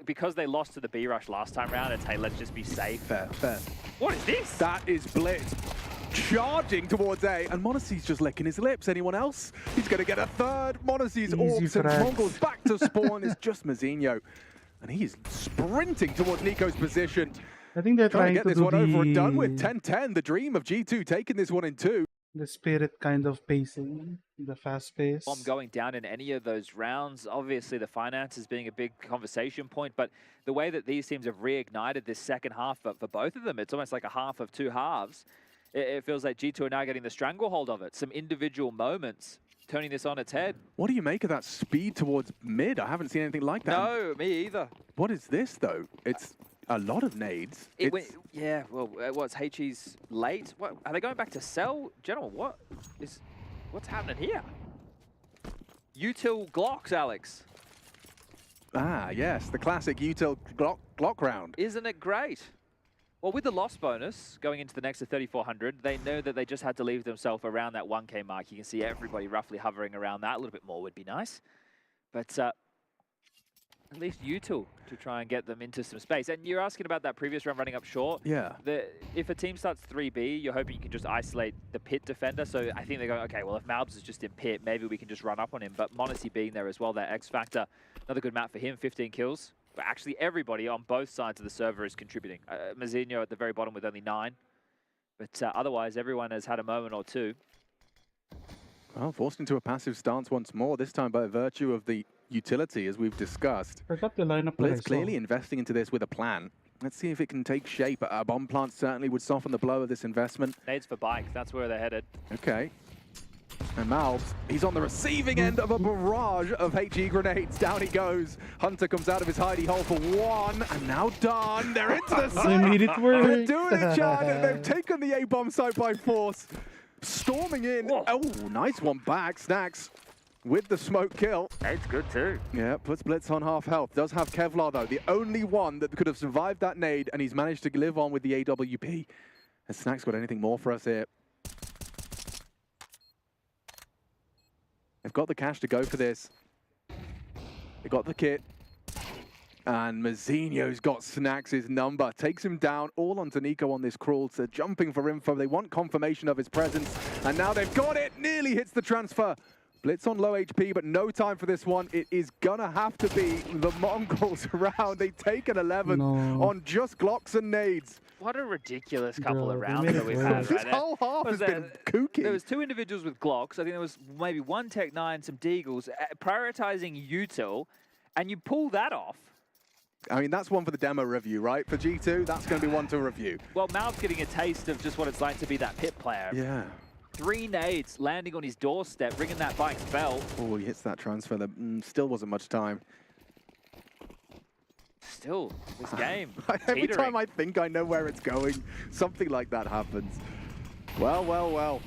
because they lost to the B-Rush last time round. It's, hey, let's just be safe. Fair. What is this? That is Blitz. Charging towards A, and Monacy's just licking his lips. Anyone else? He's going to get a third. Monacy's AWPs and Mongols back to spawn. It's just Mazinho. And he's sprinting towards Nico's position. I think they're trying to get this one over and done with. 10-10, the dream of G2 taking this one in 2. The spirit kind of pacing, the fast pace. Bomb going down in any of those rounds. Obviously, the finances being a big conversation point, but the way that these teams have reignited this second half for both of them, it's almost like a half of 2 halves. It feels like G2 are now getting the stranglehold of it. Some individual moments turning this on its head. What do you make of that speed towards mid? I haven't seen anything like that. No, me either. What is this, though? It's a lot of nades. Yeah, well, what's HE's late? What are they going back to sell? Gentlemen, what's happening here? Util Glocks, Alex. Ah, yes, the classic Util Glock round. Isn't it great? Well, with the loss bonus going into the next to 3,400, they know that they just had to leave themselves around that 1K mark. You can see everybody roughly hovering around that. A little bit more would be nice. But at least Util to try and get them into some space. And you're asking about that previous round running up short. Yeah. If a team starts 3B, you're hoping you can just isolate the pit defender. So I think they're going, okay, well, if Malbs is just in pit, maybe we can just run up on him. But Monacy being there as well, that X Factor, another good map for him, 15 kills. But actually, everybody on both sides of the server is contributing. Mazinho at the very bottom with only 9. But otherwise, everyone has had a moment or two. Well, forced into a passive stance once more, this time by virtue of the utility, as we've discussed. Forgot the lineup. Blitz clearly investing into this with a plan. Let's see if it can take shape. A bomb plant certainly would soften the blow of this investment. Nades for bike, that's where they're headed. Okay. And Malbs, he's on the receiving end of a barrage of HE grenades. Down he goes. Hunter comes out of his hidey hole for 1, and now done. They're into the site. They made it work. They're doing it, Chad. They've taken the A-bomb site by force. Storming in. Whoa. Oh, nice one back. Snacks with the smoke kill. It's good too. Yeah, puts Blitz on half health. Does have Kevlar, though. The only one that could have survived that nade, and he's managed to live on with the AWP. Has Snacks got anything more for us here? They've got the cash to go for this. They got the kit. And Mazzinho's got Snax' number. Takes him down, all onto Nico on this crawl. So jumping for info. They want confirmation of his presence. And now they've got it. Nearly hits the transfer. Blitz on low HP, but no time for this one. It is gonna have to be the Mongols around. They take an 11 on just Glocks and nades. What a ridiculous couple Bro, of they rounds made that it we've work. had This right there. whole half has been kooky. There was 2 individuals with Glocks. I think there was maybe 1 Tech 9, some Deagles, prioritizing util, and you pull that off. I mean, that's one for the demo review, right? For G2, that's going to be one to review. Well, Mal's getting a taste of just what it's like to be that pit player. Yeah. 3 nades landing on his doorstep, ringing that bike's bell. Oh, he hits that transfer. There still wasn't much time. Still, this game. Every teetering. time I think I know where it's going, something like that happens. Well, well, well.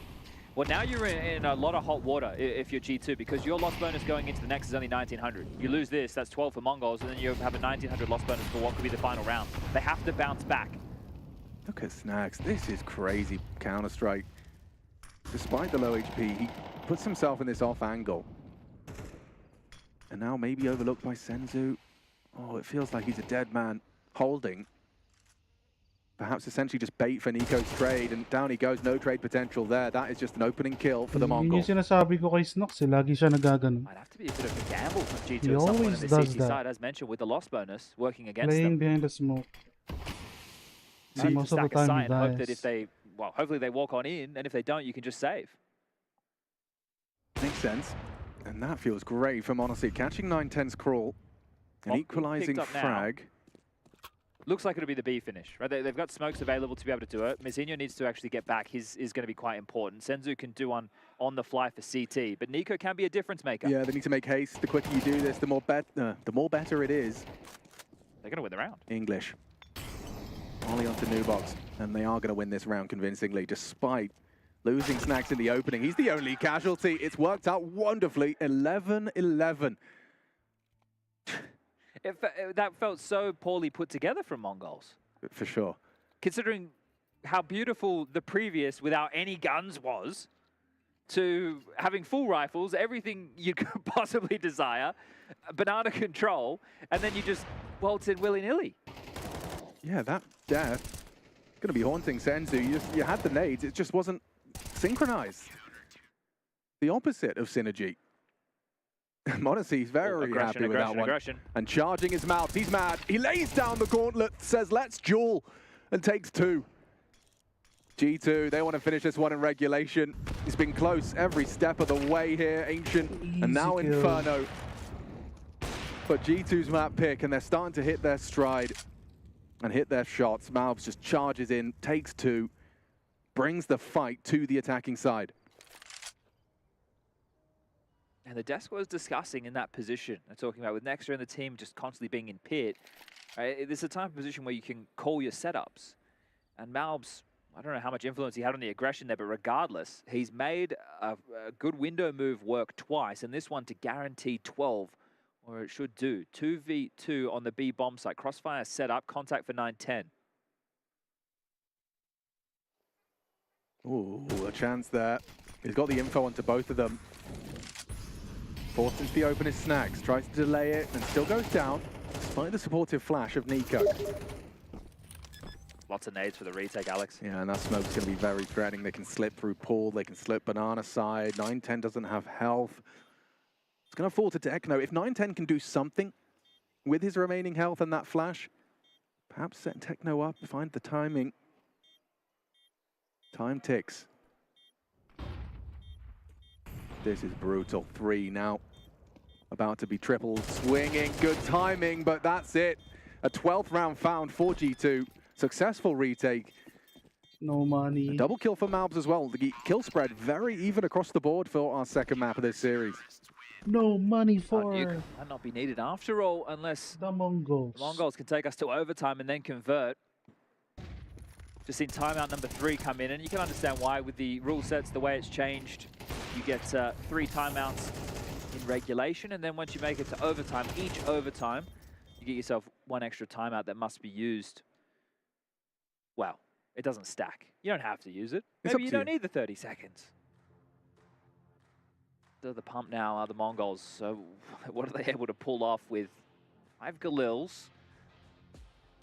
Well, now you're in a lot of hot water if you're G2, because your loss bonus going into the next is only 1900. You lose this, that's 12 for Mongols, and then you have a 1900 loss bonus for what could be the final round. They have to bounce back. Look at Snax. This is crazy Counter-Strike. Despite the low HP, he puts himself in this off angle. And now maybe overlooked by Senzu. Oh, it feels like he's a dead man holding. Perhaps essentially just bait for Nico's trade, and down he goes. No trade potential there. That is just an opening kill for the Yun Mongols. yung sinasabi ko kay Snox, lagi siya nagaganon. Might have to be a bit of a gamble from G2 He at some point always on the does CT that. side, as mentioned, with the loss bonus working against Playing them. behind the smoke. So you Most can of the stack a time sight he and hope that dies. if they, well, hopefully they walk on in, and if they don't, you can just save. Makes sense. And that feels great from Honestly. Catching 9-10's crawl. An Oh, equalizing picked up now. frag. Looks like it'll be the B finish, right? They've got smokes available to be able to do it. Mazzinho needs to actually get back. His is going to be quite important. Senzu can do on the fly for CT, but Nico can be a difference maker. Yeah, they need to make haste. The quicker you do this, the more better it is. They're going to win the round. English. Ollie onto Nubox, and they are going to win this round convincingly, despite losing Snax in the opening. He's the only casualty. It's worked out wonderfully. 11-11. That felt so poorly put together from Mongols. For sure. Considering how beautiful the previous without any guns was, to having full rifles, everything you could possibly desire, banana control, and then you just waltz in willy-nilly. Yeah, that death going to be haunting Senzu. You had the nades, it just wasn't synchronized. The opposite of synergy. Modesty very happy with that one. And charging his mouth, he's mad. He lays down the gauntlet, says let's duel, and takes 2. G2, they want to finish this one in regulation. It's been close every step of the way here, Ancient, and now Easy kill. Inferno. But G2's map pick, and they're starting to hit their stride and hit their shots. Malbs just charges in, takes 2, brings the fight to the attacking side. And the desk was discussing in that position, I'm talking about with Nexter and the team just constantly being in pit. Right? This is a type of position where you can call your setups. And Malbs, I don't know how much influence he had on the aggression there, but regardless, he's made a good window move work twice, and this one to guarantee 12, or it should do. 2v2 on the B bomb site. Crossfire set up, contact for 9-10. Ooh, a chance there. He's got the info onto both of them. Forced into the open is Snax, tries to delay it and still goes down, despite the supportive flash of Nico. Lots of nades for the retake, Alex. Yeah, and that smoke's going to be very threatening. They can slip through pool, they can slip banana side. 9-10 doesn't have health. It's going to fall to Techno. If 9-10 can do something with his remaining health and that flash, perhaps set Techno up, find the timing. Time ticks. This is brutal. 3 now. About to be triple swinging. Good timing, but that's it. A 12th round found for G2. Successful retake. No money. A double kill for Malbs as well. The kill spread very even across the board for our second map of this series. No money for Might not be needed after all, unless the Mongols. the Mongols can take us to overtime and then convert. Just seen timeout number 3 come in, and you can understand why with the rule sets, the way it's changed. You get 3 timeouts in regulation, and then once you make it to overtime, each overtime, you get yourself 1 extra timeout that must be used. Well, it doesn't stack. You don't have to use it. It's up Maybe you to don't you. need the 30 seconds. after the pump now are the Mongols. So what are they able to pull off with 5 Galils?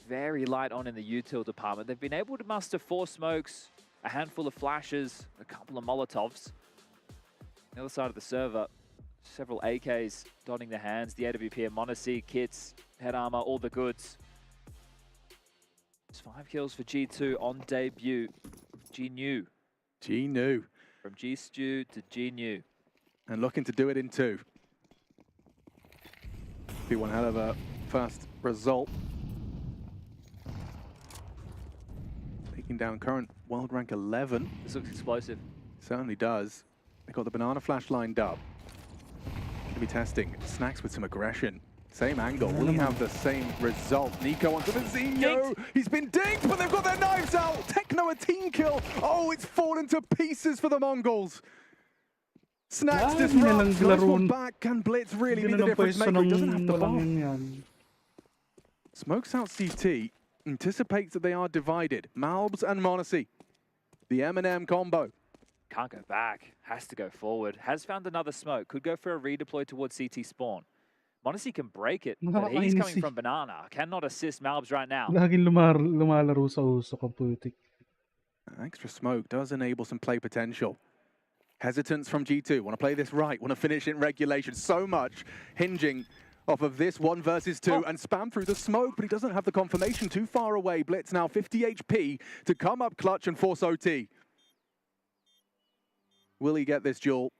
Very light on in the util department. They've been able to muster 4 smokes, a handful of flashes, a couple of Molotovs. The other side of the server, several AKs dotting their hands. The AWP and Monacy, kits, head armor, all the goods. It's 5 kills for G2 on debut. G-New. G-New. From G-Stew to G-New. And looking to do it in 2. Be one hell of a first result. Taking down current world rank 11. This looks explosive. Certainly does. They got the banana flash lined up. Gonna be testing Snacks with some aggression. Same angle. Will he have the same result? Nico onto the Zinho. He's been dinged, but they've got their knives out. Techno a team kill. Oh, it's fallen to pieces for the Mongols. Snacks disrupt. Nice one back. Can Blitz really be the difference maker? He doesn't have the bomb. Smokes out CT. Anticipates that they are divided. Malbs and Monacy. The M&M combo. Can't go back. Has to go forward. Has found another smoke. Could go for a redeploy towards CT spawn. Monacy can break it, but he's coming from banana. Cannot assist Malbs right now. Laging lumalaro sa uso ko, putik. Extra smoke does enable some play potential. Hesitance from G2. Want to play this right. Want to finish in regulation. So much hinging off of this 1 versus 2 and spam through the smoke, but he doesn't have the confirmation. Too far away. Blitz now 50 HP to come up clutch and force OT. Will he get this duel?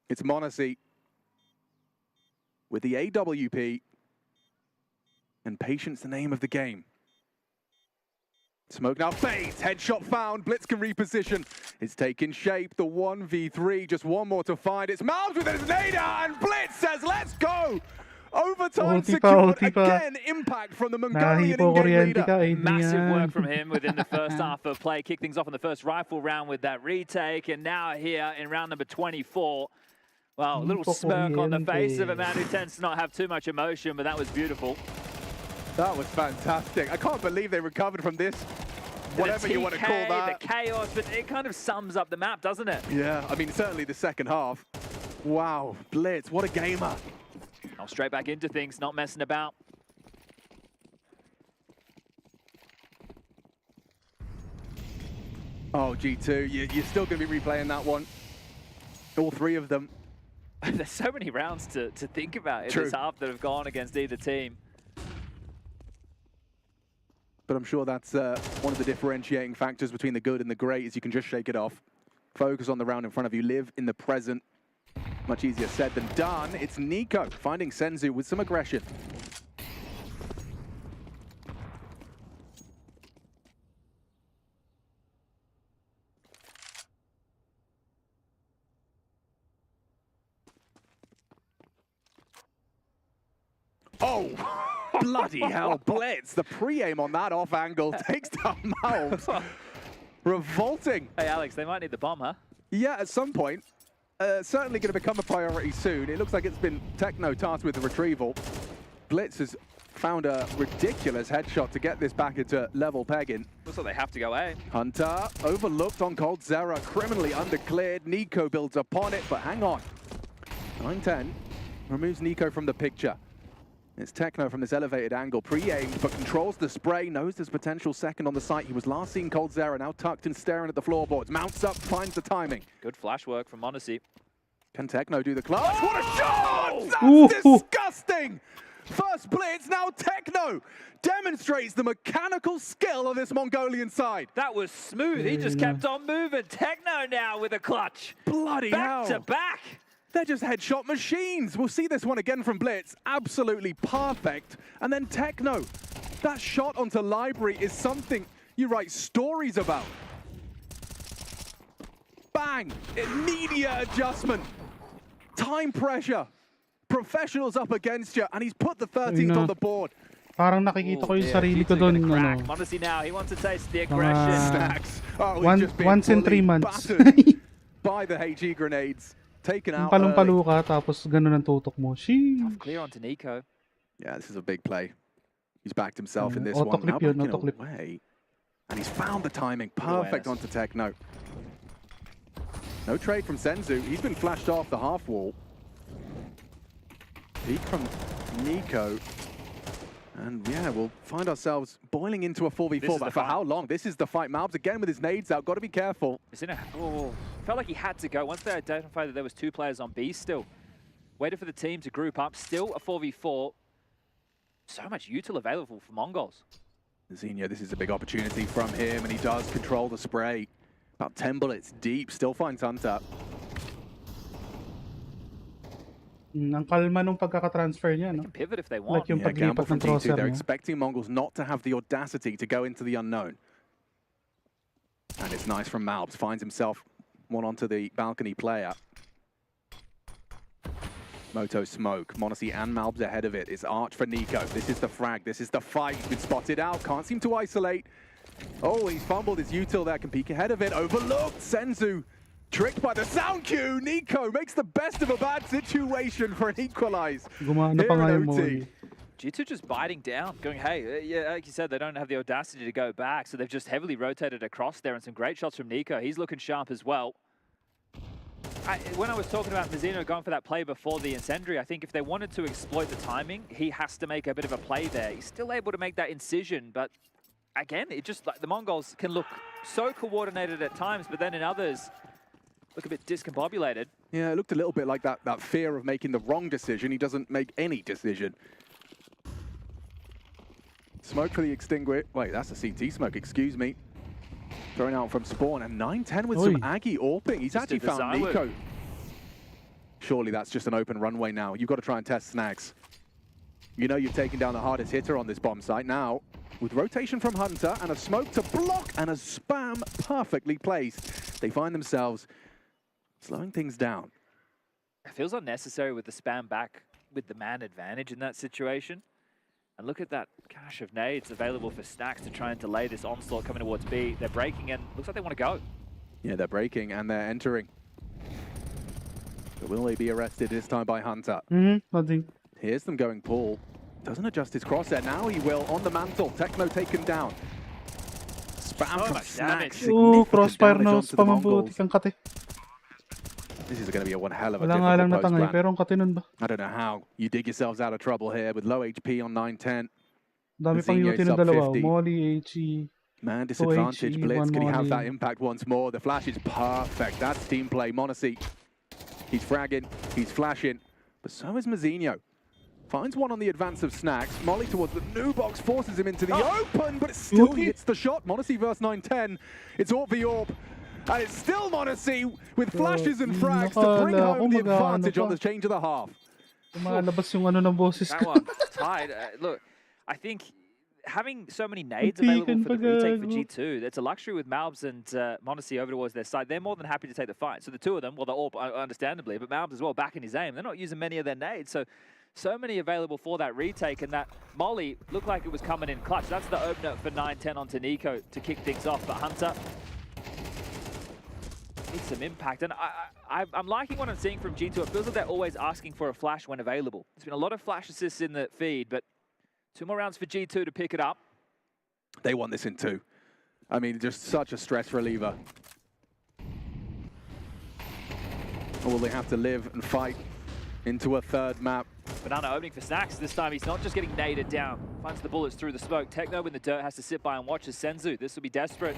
It's Monacy with the AWP, and patience the name of the game. Smoke now fades, headshot found, Blitz can reposition. It's taking shape, the 1v3, just one more to find. It's Malbs with his nader, and Blitz says, let's go! Overtime secured, again, impact from the Mongolian in-game leader. Massive work from him within the first half of play. Kicked things off in the first rifle round with that retake, and now here in round number 24. Well, a little smirk on the face of a man who tends to not have too much emotion, but that was beautiful. That was fantastic. I can't believe they recovered from this. Whatever you want to call that. The chaos, but it kind of sums up the map, doesn't it? Yeah, I mean, certainly the second half. Wow, Blitz, what a gamer. Now straight back into things, not messing about. Oh, G2, you're still going to be replaying that one. All 3 of them. There's so many rounds to think about in this half that have gone against either team. But I'm sure that's one of the differentiating factors between the good and the great is you can just shake it off. Focus on the round in front of you, live in the present. Much easier said than done. It's Nico finding Senzu with some aggression. Oh, bloody hell, Blitz. The pre-aim on that off angle takes down Malbs. Revolting. Hey, Alex, they might need the bomb, huh? Yeah, at some point. Certainly going to become a priority soon. It looks like it's been Techno tasked with the retrieval. Blitz has found a ridiculous headshot to get this back into level pegging. Looks like they have to go A. Hunter overlooked on Cold Zera, criminally undercleared. Nico builds upon it, but hang on. 9-10 removes Nico from the picture. It's Techno from this elevated angle, pre-aimed, but controls the spray, knows there's potential second on the site. He was last seen Cold Zera, now tucked and staring at the floorboards. Mounts up, finds the timing. Good flash work from Monacy. Can Techno do the clutch? Oh! What a shot! That's disgusting! First Blitz, now Techno demonstrates the mechanical skill of this Mongolian side. That was smooth. He just kept on moving. Techno now with a clutch. Bloody hell. Back to back. They're just headshot machines. We'll see this one again from Blitz. Absolutely perfect. And then Techno. That shot onto Library is something you write stories about. Bang! Immediate adjustment. Time pressure. Professionals up against you. And he's put the 13th on the board. Parang nakikita ko yung sarili ko doon. Monacy now, he wants to taste the aggression. Snacks. Oh, once in 3 months. By the HE grenades. Taken out Palong-palo ka, tapos ganun ang tutok mo. Sheesh. Clear onto Nico. Yeah, this is a big play. He's backed himself in this one. Now backing away. And he's found the timing. Perfect onto Techno. No trade from Senzu. He's been flashed off the half wall. Peek from Nico. And yeah, we'll find ourselves boiling into a 4v4, but for how long? This is the fight. Malbs again with his nades out. Got to be careful. Felt like he had to go. Once they identified that there was 2 players on B still. Waited for the team to group up. Still a 4v4. So much util available for Mongols. Zinho, this is a big opportunity from him, and he does control the spray. About 10 bullets deep. Still finds Hunter. Ang kalma nung pagkaka-transfer niya, no? Pivot if they want. Like yung Yeah, gamble paglipat from ng crosser G2. They're niya. expecting Mongols not to have the audacity to go into the unknown. And it's nice from Malbs. Finds himself one onto the balcony player. Moto smoke. Monacy and Malbs ahead of it. It's Arch for Nico. This is the frag. This is the fight. He's been spotted out. Can't seem to isolate. Oh, he's fumbled his util there. Can peek ahead of it. Overlooked. Senzu tricked by the sound cue. Nico makes the best of a bad situation for an equalize. Gumana pa nga yung Molly. G2 just biting down, going, hey, yeah, like you said, they don't have the audacity to go back, so they've just heavily rotated across there, and some great shots from Nico. He's looking sharp as well. When I was talking about Mizzino going for that play before the incendiary, I think if they wanted to exploit the timing, he has to make a bit of a play there. He's still able to make that incision, but again, it just like the Mongols can look so coordinated at times, but then in others, look a bit discombobulated. Yeah, it looked a little bit like that fear of making the wrong decision. He doesn't make any decision. Smoke for the extinguisher. Wait, that's a CT smoke, excuse me. Thrown out from spawn, and 9-10 with some Aggie AWPing. He's actually found Nico. Surely that's just an open runway now. You've got to try and test snags. You know you've taken down the hardest hitter on this bomb site. Now, with rotation from Hunter and a smoke to block and a spam perfectly placed, they find themselves slowing things down. It feels unnecessary with the spam back with the man advantage in that situation. And look at that cache of nades available for Snacks to try and delay this onslaught coming towards B. They're breaking and looks like they want to go. Yeah, they're breaking and they're entering. But will they be arrested this time by Hunter? Nothing. Here's them going Paul. Doesn't adjust his crosshair. Now he will on the mantle. Techno taken down. Spam from Snacks. Ooh, crossfire nose pa mabuti kang kate. This is going to be a one hell of a Wala nga lang difficult natangay, post pero ang kate nun ba? I don't know how you dig yourselves out of trouble here with low HP on 9-10. Dami pang Zinho UT ng sub dalawa. 50. Molly, HE. Man, disadvantage. Blitz, can he have Molly. that impact once more? The flash is perfect. That's team play. Monacy, he's fragging, he's flashing, but so is Mizzino. Finds one on the advance of Snacks. Molly towards the new box, forces him into the open, but it still hits the shot. Monacy versus 9-10. It's AWP v AWP. And it's still Monacy with flashes and frags to bring home the advantage on the change of the half. Lumalabas yung ano ng boses That ko. one, tied. Look, I think having so many nades available for the retake for G2, it's a luxury with Malbs and Monacy over towards their side. They're more than happy to take the fight. So the two of them, well, they're all understandably, but Malbs as well back in his aim. They're not using many of their nades. So many available for that retake, and that Molly looked like it was coming in clutch. That's the opener for 9-10 onto Nico to kick things off. But Hunter needs some impact. And I'm liking what I'm seeing from G2. It feels like they're always asking for a flash when available. There's been a lot of flash assists in the feed, but 2 more rounds for G2 to pick it up. They want this in 2. I mean, just such a stress reliever. Or will they have to live and fight into a third map? Banana opening for Snacks. This time he's not just getting naded down. Finds the bullets through the smoke. Techno in the dirt has to sit by and watch as Senzu. This will be desperate.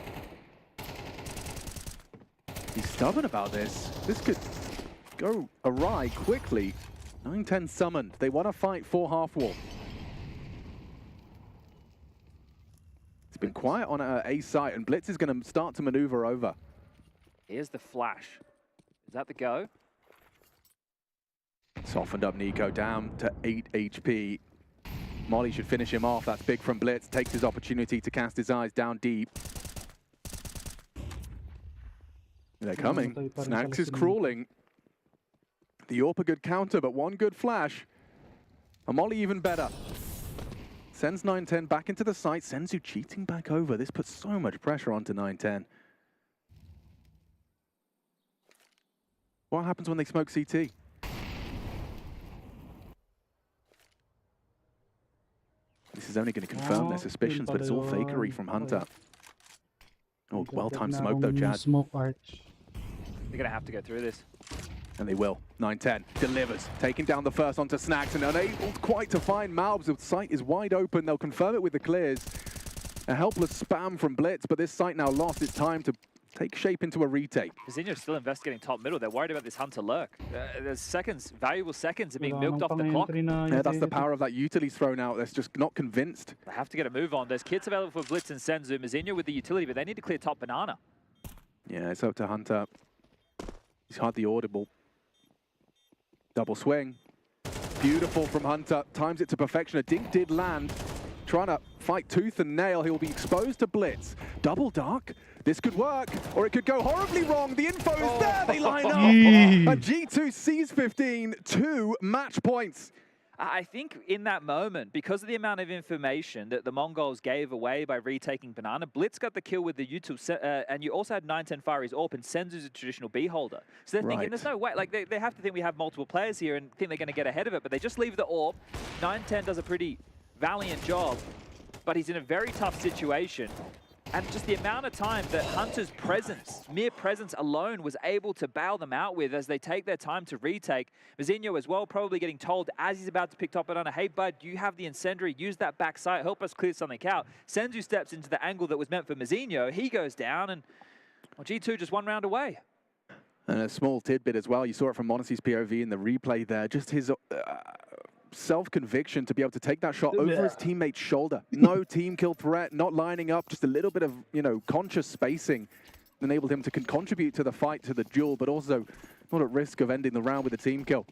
He's stubborn about this. This could go awry quickly. 9-10 summoned. They want to fight for half wall. It's been quiet on A site, and Blitz is going to start to maneuver over. Here's the flash. Is that the go? Softened up Nico down to 8 HP. Molly should finish him off. That's big from Blitz. Takes his opportunity to cast his eyes down deep. They're coming. Snacks is crawling. The AWP a good counter, but one good flash. And Molly even better. Sends 9-10 back into the site. Senzu cheating back over. This puts so much pressure onto 9-10. What happens when they smoke CT? This is only going to confirm their suspicions, but it's all fakery from Hunter. Oh, well-timed smoke though, Chad. Smoke Arch. They're going to have to go through this. And they will. 9-10 delivers, taking down the first onto Snacks and unable quite to find Malbs. The site is wide open. They'll confirm it with the clears. A helpless spam from Blitz, but this site now lost. It's time to take shape into a retake. Zinho's still investigating top middle. They're worried about this Hunter lurk. There's seconds, valuable seconds are being Wala milked nang off the clock. pang-entry na Yeah, that's the utility. power of that utility thrown out. That's just not convinced. They have to get a move on. There's kits available for Blitz and Senzu. Zinho with the utility, but they need to clear top banana. Yeah, it's up to Hunter. He's hardly audible. Double swing. Beautiful from Hunter. Times it to perfection. A dink did land. Trying to fight tooth and nail. He'll be exposed to Blitz. Double dark. This could work, or it could go horribly wrong. The info is there. They line up. Yee. And G2 sees 15, 2 match points. I think in that moment, because of the amount of information that the Mongols gave away by retaking banana, Blitz got the kill with the util, and you also had 9-10 Fari's AWP, and Senzu's a traditional B holder. So they're thinking, Right. there's no way. Like, they have to think we have multiple players here and think they're going to get ahead of it, but they just leave the AWP. 9-10 does a pretty valiant job, but he's in a very tough situation. And just the amount of time that Hunter's presence, mere presence alone, was able to bail them out with as they take their time to retake. Zinho as well, probably getting told as he's about to pick top banana, hey bud, you have the incendiary, use that backside, help us clear something out. Senzu steps into the angle that was meant for Zinho, he goes down, and well, G2 just one round away. And a small tidbit as well. You saw it from Monacy's POV in the replay there. Just his self-conviction to be able to take that shot over his teammate's shoulder. No team kill threat, not lining up, just a little bit of, conscious spacing enabled him to contribute to the fight, to the duel, but also not at risk of ending the round with a team kill.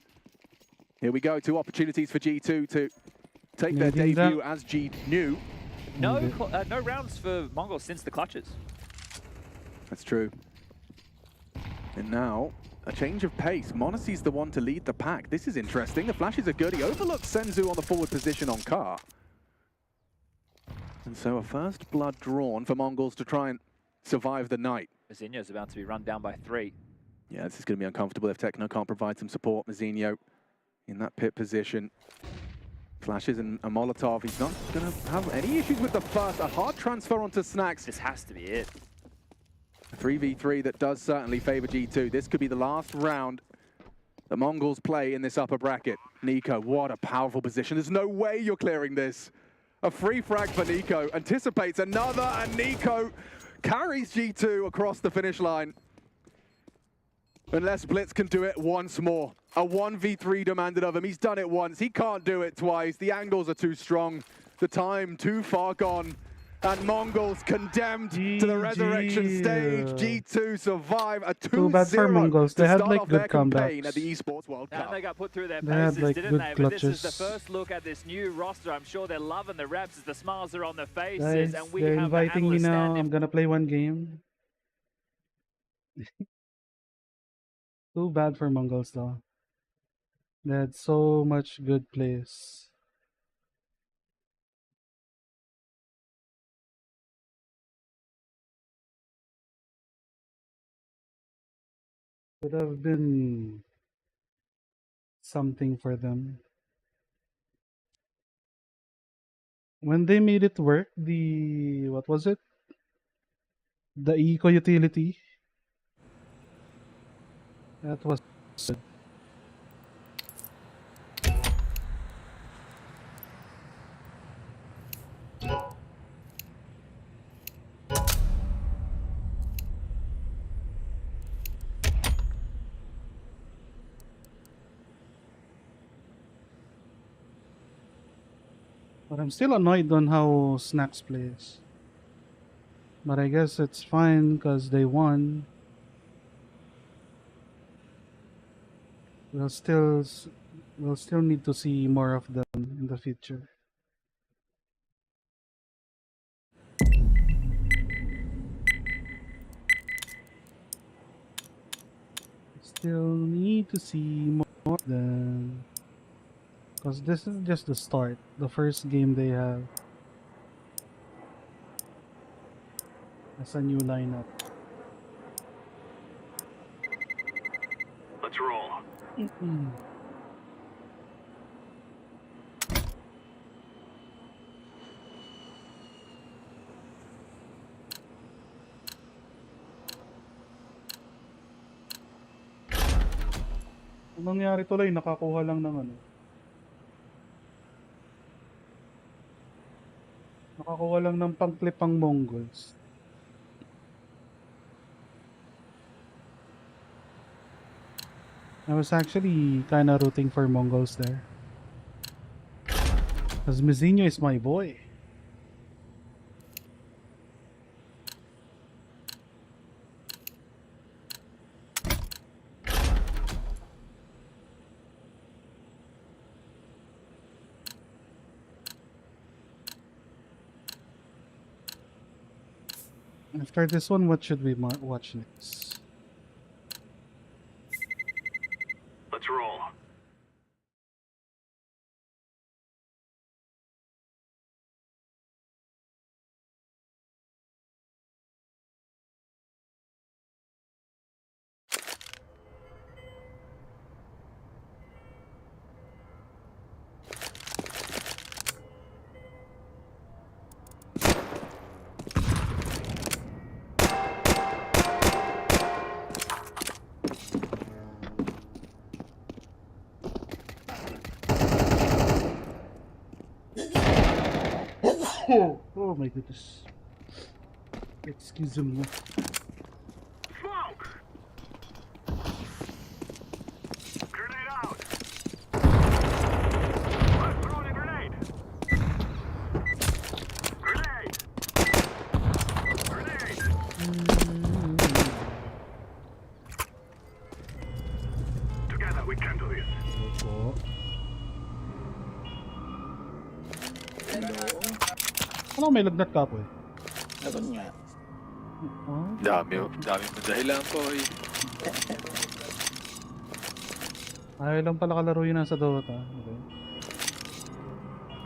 Here we go, 2 opportunities for G2 to take their Maybe that- debut as G-New. No rounds for Mongols since the clutches. That's true. And now, a change of pace. Monacy's the one to lead the pack. This is interesting. The flashes are good. He overlooks Senzu on the forward position on Car. And so a first blood drawn for Mongols to try and survive the night. Zinho's about to be run down by 3. Yeah, this is going to be uncomfortable if Techno can't provide some support. Mazinho in that pit position. Flashes and a Molotov. He's not going to have any issues with the first. A hard transfer onto Snacks. This has to be it. A 3v3 that does certainly favor G2. This could be the last round the Mongols play in this upper bracket. Nico, what a powerful position. There's no way you're clearing this. A free frag for Nico. Anticipates another, and Nico carries G2 across the finish line. Unless Blitz can do it once more. A 1v3 demanded of him. He's done it once. He can't do it twice. The angles are too strong. The time too far gone. And Mongols condemned to the resurrection stage. G2 survive a 2-0 Too bad for Mongols. They to had, start like, off their good campaign comebacks. at the Esports World And Cup. they got put through their They had, paces, like, didn't good they? But this is the clutches. first look at this new roster. I'm sure they're loving the reps as the smiles are on their faces. Guys, And we they're have the inviting me analysts now. standing. I'm gonna play one game. Too bad for Mongols though. They had so much good plays. Could have been something for them. When they made it work, what was it? The eco utility. That was good. But I'm still annoyed on how Snacks plays. But I guess it's fine because they won. We'll still need to see more of them in the future. Still need to see more of them. Because this is just the start, the first game they have. That's a new lineup. Let's roll. Ang nangyari tuloy, nakakuha lang ng ano. Nakakuha lang ng pang-clip ang Mongols. I was actually kinda rooting for Mongols there. Because Mizinho is my boy. After this one, what should we watch next? Let's roll. Oh my goodness. Excuse me. Smoke! Grenade out! I'm throwing a grenade! Grenade! Grenade! Together we can do this. Opo. Ano may lagnat ka po eh? Laban nga. Oh, Dami mo dahilan po eh. ayaw lang pala kalaro yun nasa Dota. Okay.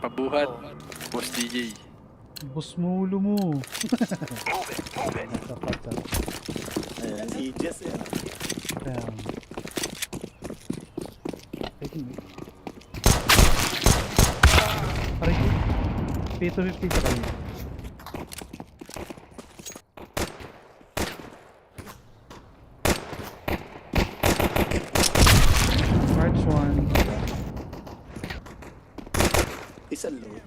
Pabuhat. Boss DJ. Boss mo ulo mo. Ayan, si Jess yan. Damn. Taking me. Aray ko. P250 sa kanina. March 1. Isa load.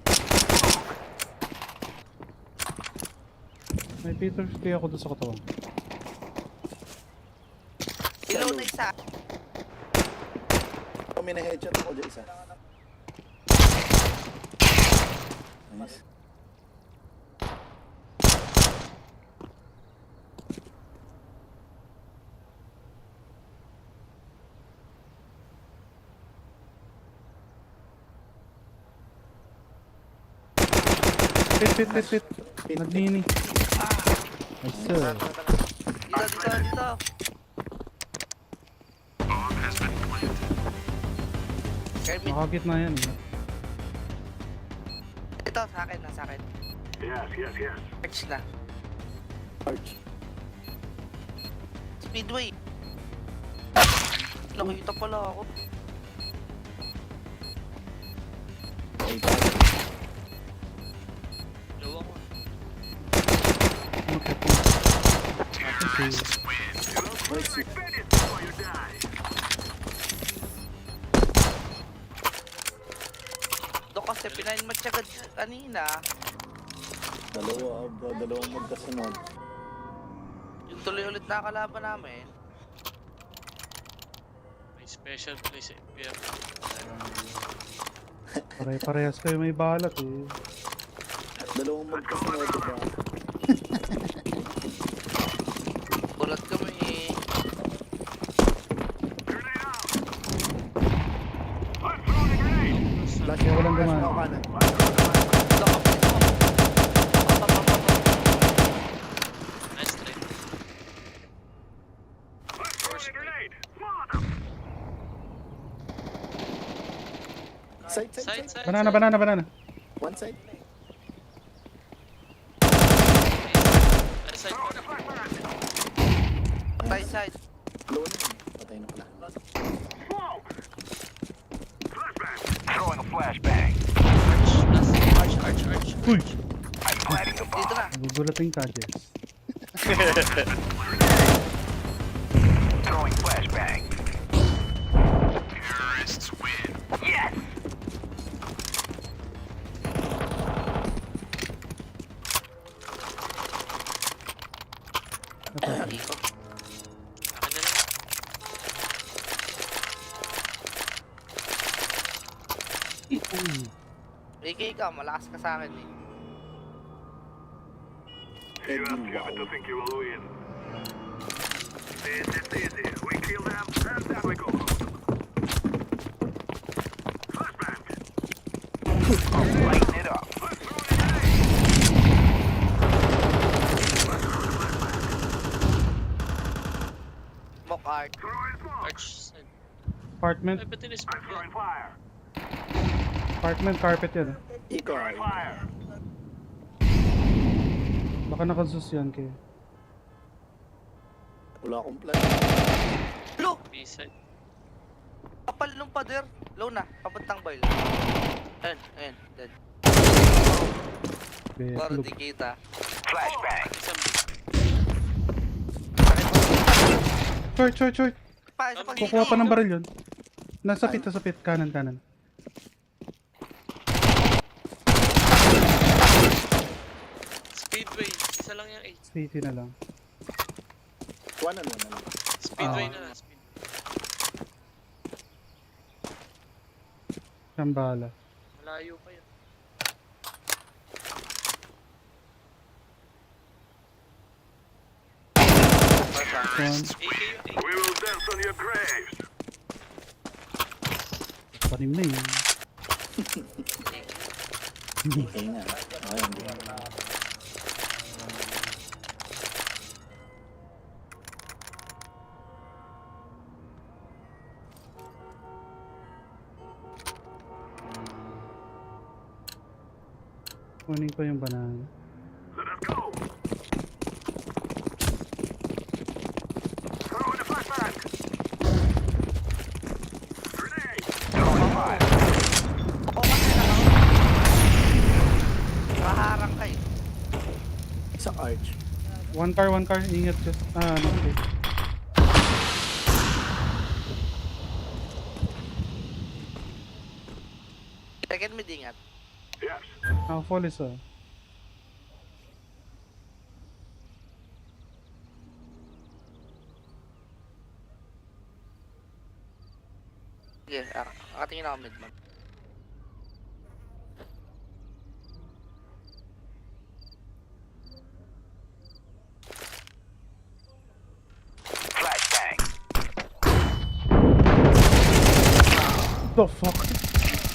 May P250 ako doon sa katawan. Ilaw na isa. May na-headshot ako dyan isa. Nice. Pit. Nagnini. Nice sir. Dito. Nakagit na yan eh. Ito, sa akin. Yes. Arch na. Arch. Speedway. Nakita pala ako. Dalawa ko. Ito kasi pinahin matsagad kanina. Dalawang magkasunod. Yung tuloy ulit na kalaban namin. May special place eh. Pero Pare-parehas kayo may balat eh. Dalawang magkasunod, diba? Bulat kami eh. Laki walang dumaan. nice try. Side. Banana. One side. Other side. Patay side. Low na yun. Patay na pala. Throwing a flashbang. Arch. Uy! Dito na. Nagugulating ka, Jess. Throwing flashbang. AK ka, malakas ka sa akin eh. Eddie, wow. Smoke art. Arch side. Apartment. Ay, ba't in-smoke yan? Apartment carpet yan. Ikaw. Baka nakasus yan kaya. Wala akong plan. Low! B-side. Kapal nung pader. Low na, papuntang boil. Ayun, dead. Para Betlog. di kita. Isang B. Short. Pa, isa pang Kukuha pa ng baril yun. Nasa pit. Kanan. Speedway. Isa lang yung 8. City na lang. One and one na lang. Speedway na lang. Speedway. Shambhala. Malayo pa yun. One. AK yung 8. Panim na yun. Okay nga. Ayun. Kunin ko yung banana. Maharang ka eh. Isang arch. One car. Ingat dyan. Okay. Second mid ingat. Fall isa. Sige, akatingin ako mid man. The fuck?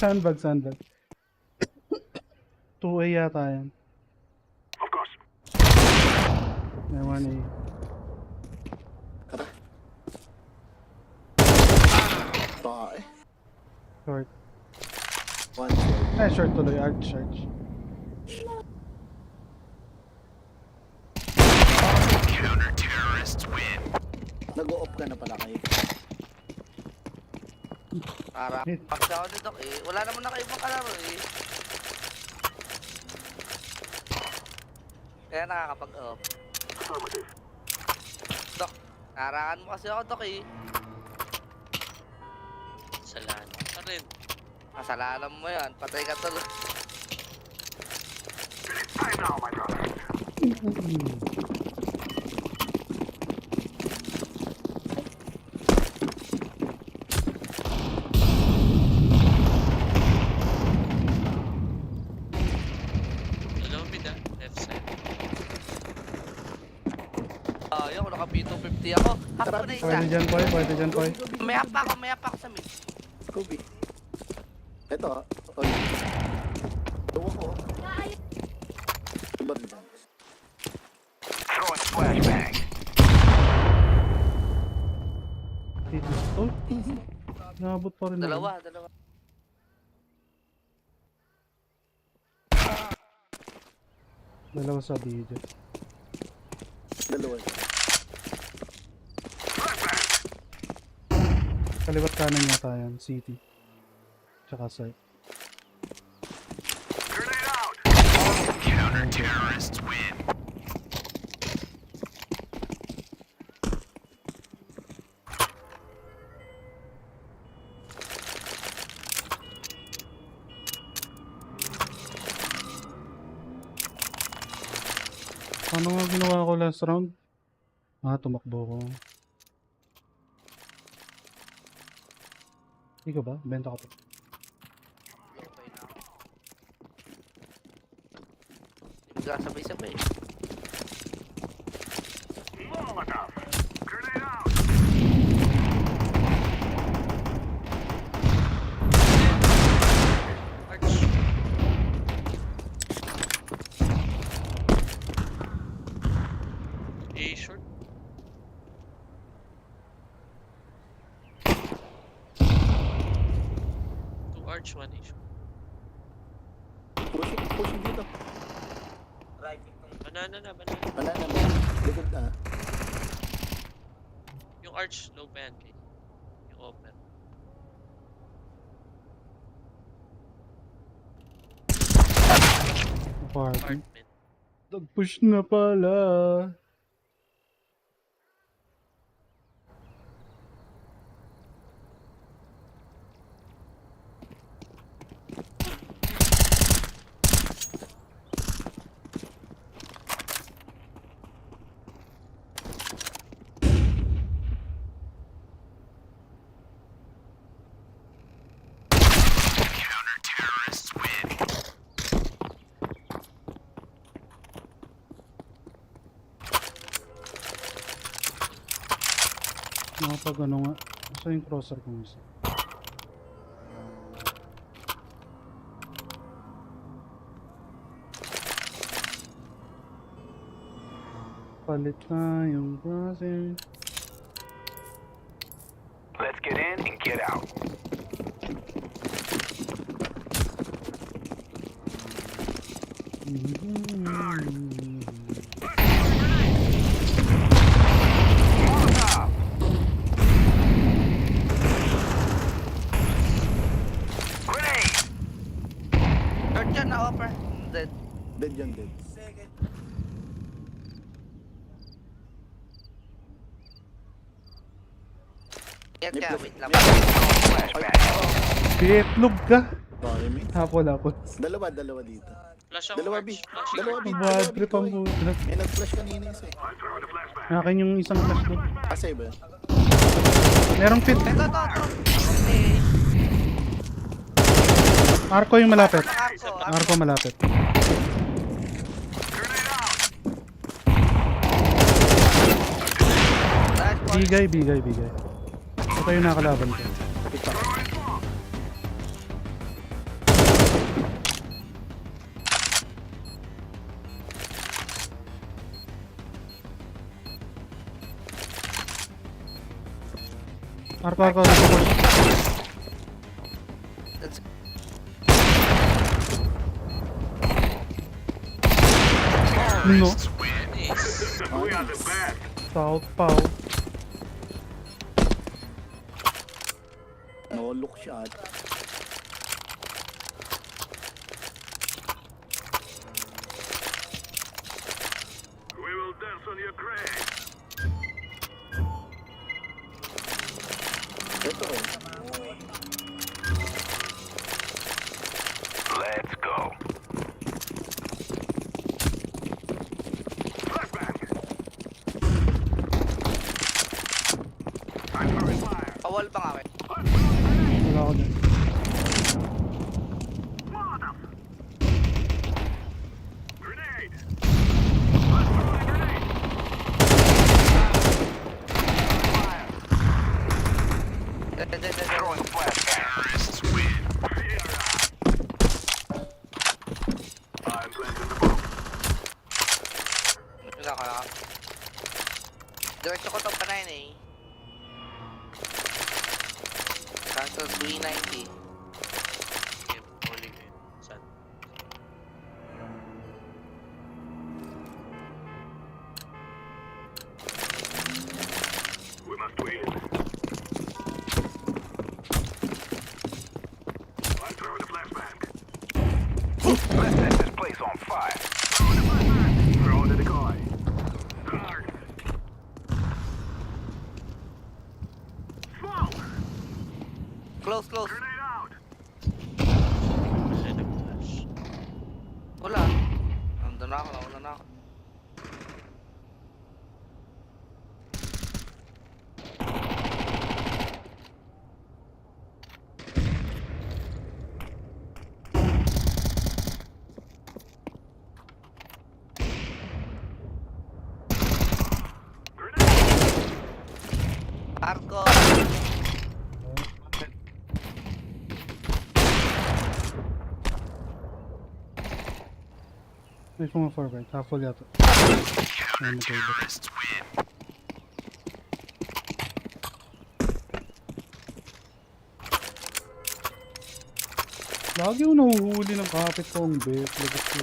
Sandbag. 2A yata yan. Of course. May 1A. Baka eh. Short. One short. Short tuloy. Arch. Nag-o-off ka na pala kayo. Para pag ako dito eh. Wala naman na kayo ibang kalaro eh. Kaya nakakapag-off. Dok, narangan mo kasi ako, Dok eh. Salaan pa rin. Kasalanan mo yan, patay ka tuloy. Dalawang mid ah. Left side. Ayun, naka P250 ako. Half ko na isa. Pwede dyan, boy. May hap ako sa mid. Kobe. Ito. Oy. Tuwa ko. Iba't ibang. Oh, nabot pa rin. Dalawa. Dalawa sa video. Dalawa. Kaliwat kanan yata yan, city. Tsaka side. Ano nga ginawa ko last round? Tumakbo ko. Ikaw ba? Benta ka pa. Magkasabay-sabay. Arch. A short. Two arch, one A short. Pushing dito. Banana na, banana. Banana na. Likod na. Yung arch, low pancake. Yung open. Apartment. Apartment. Nag-push na pala. Nakapag ano nga. Gusto yung crosser ko isa. Palit na yung crosser. Let's get in and get out. Third dyan na offer. Dead. Dead yan, dead. Yan May kaya, plus- wait lang. Pitlog ka! Sorry, mate. Hapon. Dalawa dito. Flash ako, Dalawa, arch. B. Flash Dalawa, B. Bad trip ang buta. May nag-flash kanina isa eh. Akin yung isang flash doon. Save eh. Merong pit. Ito. Okay. Arco yung malapit. Arco. Arco malapit. Bigay. Ito yung nakalaban ko. Arco. No. Nice. South Pau. No look shot. We will dance on your grave. Ito eh. Let's go. Pawal ba nga, we? Wala ako dyan. Diretso ko itong panayin eh. Cancel 390. Okay, huli ko yun. Saan? We must win. I'm throwing a flashbang. Let's set this place on fire. Throwing a flashbang. Throwing the decoy. Guard. Smoke. Close. Grenade out. Wala nag-flash. Wala. Nandun na ako, nauna na ako. Arco. May forward. Half full yata. Ayun, magkaiba. Lagi yung nahuhuli ng kapit kong bet. Lagot ko.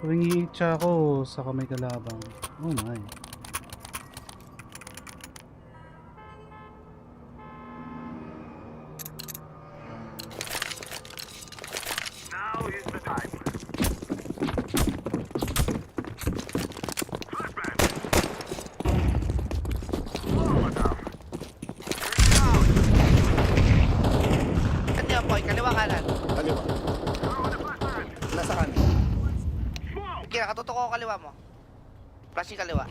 Tuwing i-hitcha ako sa kamay kalabang. Oh my. Kanya boy, kaliwa kanan. Kaliwa. Nasa kanan. Kaya katutok ko kaliwa mo. Flashing kaliwa.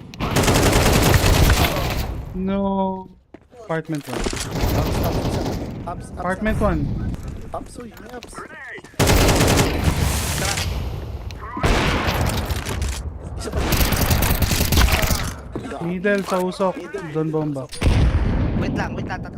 No. Apartment 1. Ups. Apartment 1. Ups, uy. May ups. Isa pa. Middle sa usok. Doon bomba. Wait lang. Tatlo.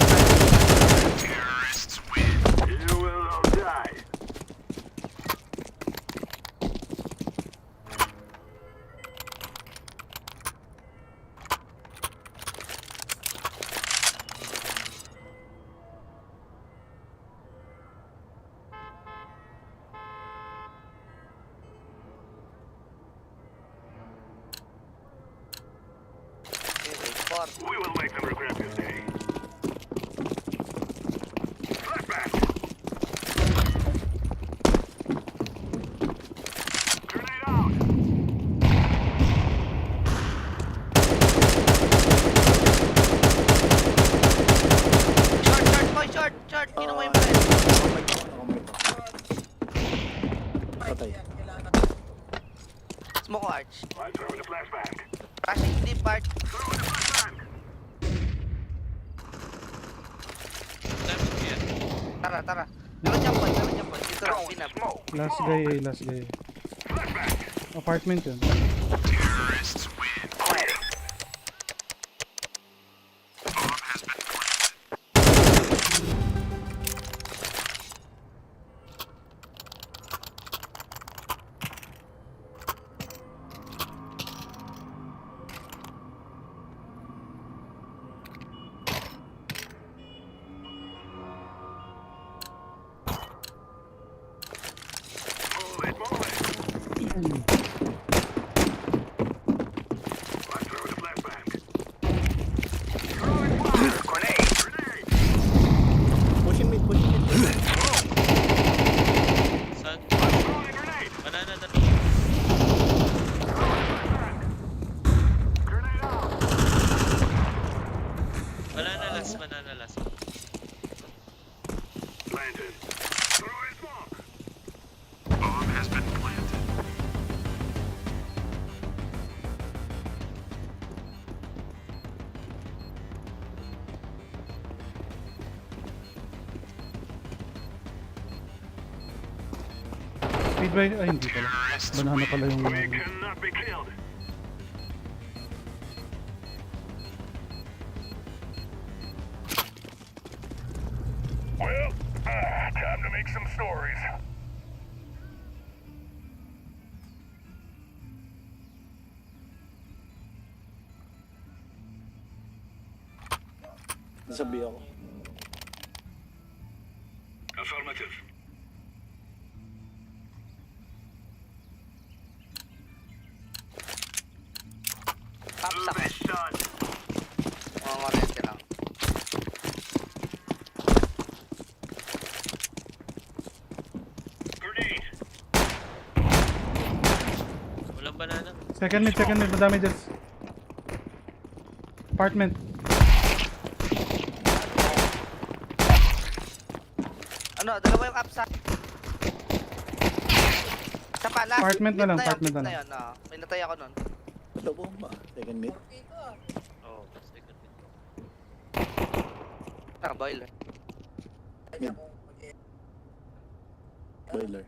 We will make them regret this day. Grenade out. Short boy, short. Pino mo yung bread. Patay. Smoke arch. I'm throwing a flashbang. Flashing deep part. Throwing a flashbang. Tara. Meron dyan boy. Dito lang, pinap. Last guy A. Last guy A. Apartment yun. Pushing mid. Saan? Banana na. Banana last. Planted. Throwing smoke. Bomb has been planted. Speedway. Ay, hindi pala. Banana pala yung... We cannot be killed. Well, time to make some stories. Nasabi ako. Affirmative. Kapsak. Mission. Mga marete lang. Grenade. Walang banana. Second mid. Madami dyan. Apartment. Ano, dalawa yung upsa. Isa pa, last. Apartment na lang, Mid apartment na mid lang. yun, may natay ako nun. Ito bomba. Second mid. Oh, second mid. Boiler. Mid. Boiler.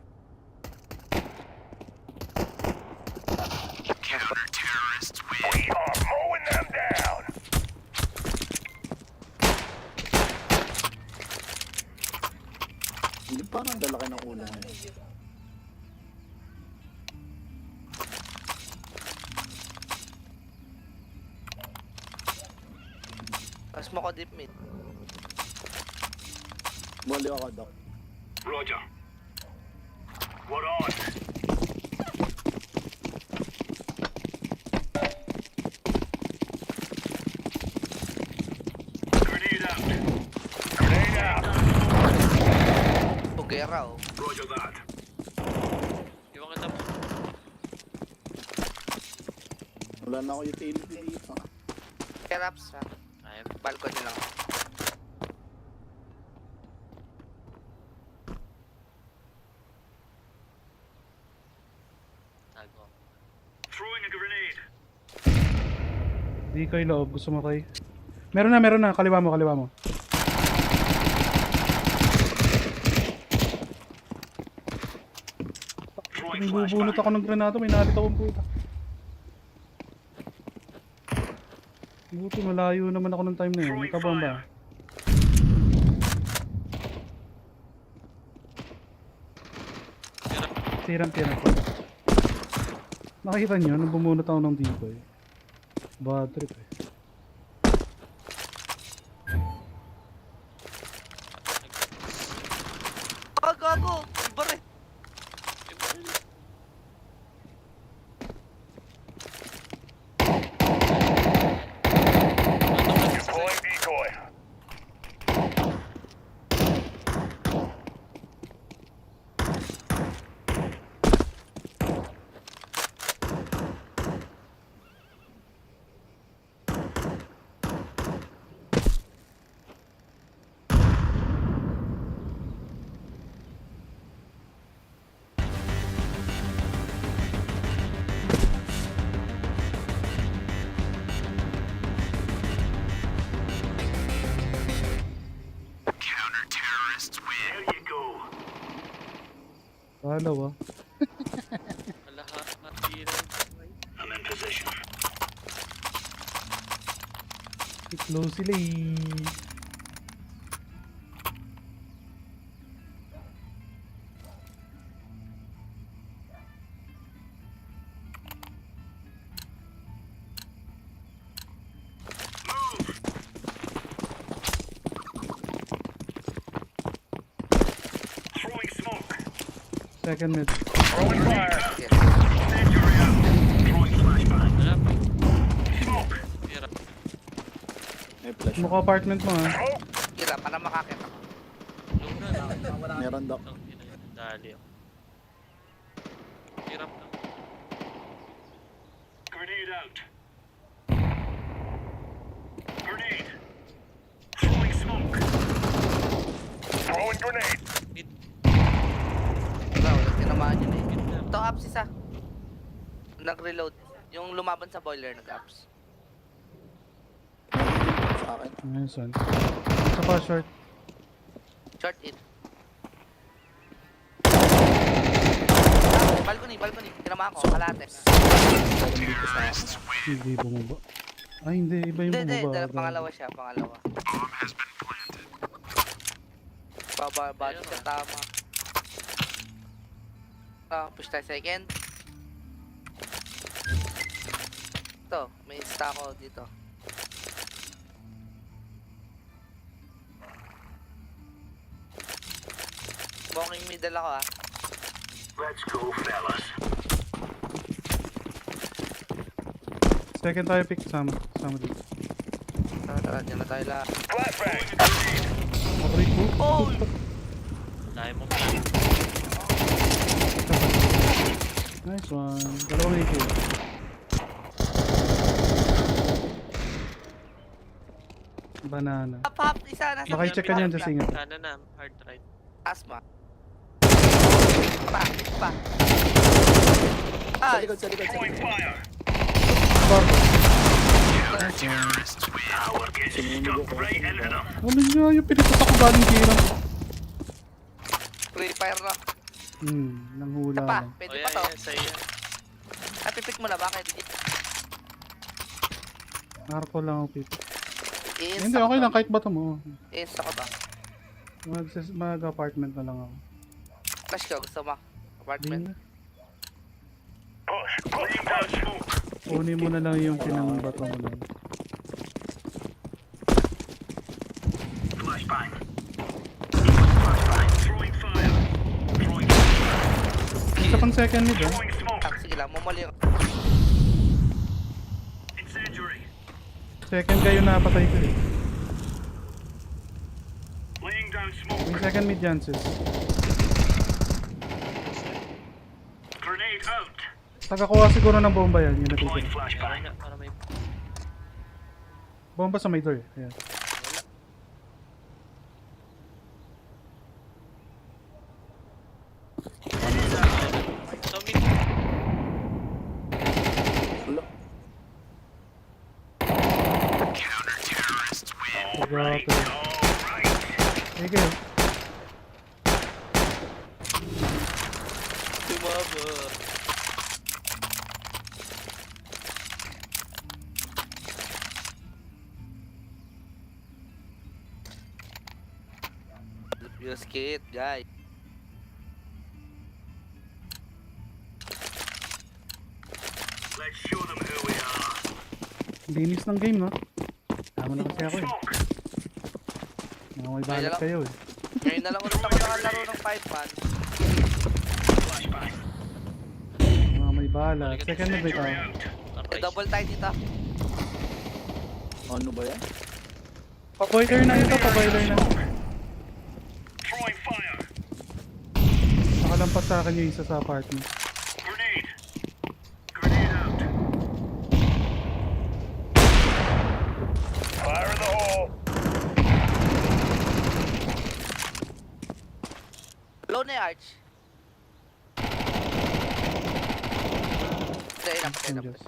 Counter-terrorists win. We are mowing them down. Hindi parang lalaki ng ulo ngayon. Mas mo ko deep mid. Bali ako, Doc. Roger. What on? Grenade out. Grenade out. Pugera oh. Roger that. Iwan kita mo. Wala na ako utility dito. Keraps ha. Ayun. Balcony lang. Tago. Throwing a grenade. Di kayo loob. Gusto mo kay? Meron na. Kaliwa mo. May bubunot ako ng granado. May nalit akong puta. Buti malayo naman ako ng time na yun. May kabomba. Tirang. Nakita nyo nung bumunot ako ng decoy. Bad trip eh. Gago! Bare! Deploying decoy. Counter-terrorists win. There you go. Dalawa. Lahat matira. I'm in position. Close sila eh. Throwing smoke. Second mid. Throwing fire. Yes. Incendiary out. Throwing flashbang. Wala pa. Smoke. Tira. May flash. Mukha apartment mo ha. Kira, para makakita ko. Luna. Meron, Doc. Ang ina yun. Dali ako. Hirap na. Grenade out. Grenade. Throwing smoke. Throwing grenade. Wala tinamaan yun eh. Ito, apps isa. Nag-reload. Yung lumaban sa boiler, nag-apps. Sa akin. Nice one. Isa pa short. Short it. Balcony. Tinamaan ko, kalate. Dito sa akin. Hindi bumaba. Ay hindi. Iba yung Hindi, bumaba. pangalawa siya, pangalawa. Baba siya, tama. Push tayo second. Ito, may insta ako dito. Walking middle ako ah. Let's go, fellas. Second tayo pick. Sama dito. Tara, dyan na tayo lahat. Flashbang. Okay po. Oh! Dahil mo. Nice one. Dalawang AK. Banana. Hap, isa nasa Maki-check ka niyan sa singa. Sana na. Hard right. Asma. Pa. Sa Ay, likod. Throwing fire. Power gets Sinunog stuck ako. right into them. Ano nga yung pinatak ko galing kira? free fire na. Nanghula Ito pa, lang. pwede Oh, pa to. yeah, sa'yo yan. Napipick mo na ba kay DJ? Narko lang ako pick. I-insta Hindi, ko okay to. lang kahit bato mo. I-insta ko to. Mag-apartment na lang ako. Flash ka, gusto mo? Apartment. Hindi na. Kunin mo na lang yung pinangbato mo lang. Isa pang second mid, ah. Sige lang, mamali ako. Second kayo napatay ko eh. May second mid yan, sis. Tagakuha siguro ng bomba yan, yung natitira. Meron nga, para may... Bomba sa may door, ayan. So, mid. Grabe. Sige. Tumaba. Yung skate, guys. Linis ng game, no? Tama na kasi ako eh. Mga may balat kayo eh. Ngayon na lang ulit ako nakalaro ng 5-man. Mga may balat. Second na ba ito? Double tayo dito. Ano ba yan? Pa-boiler na ito, pa-boiler na. Nakalampas sa akin yung isa sa apartment. Low na yung arch. Stay up, stay up. Just.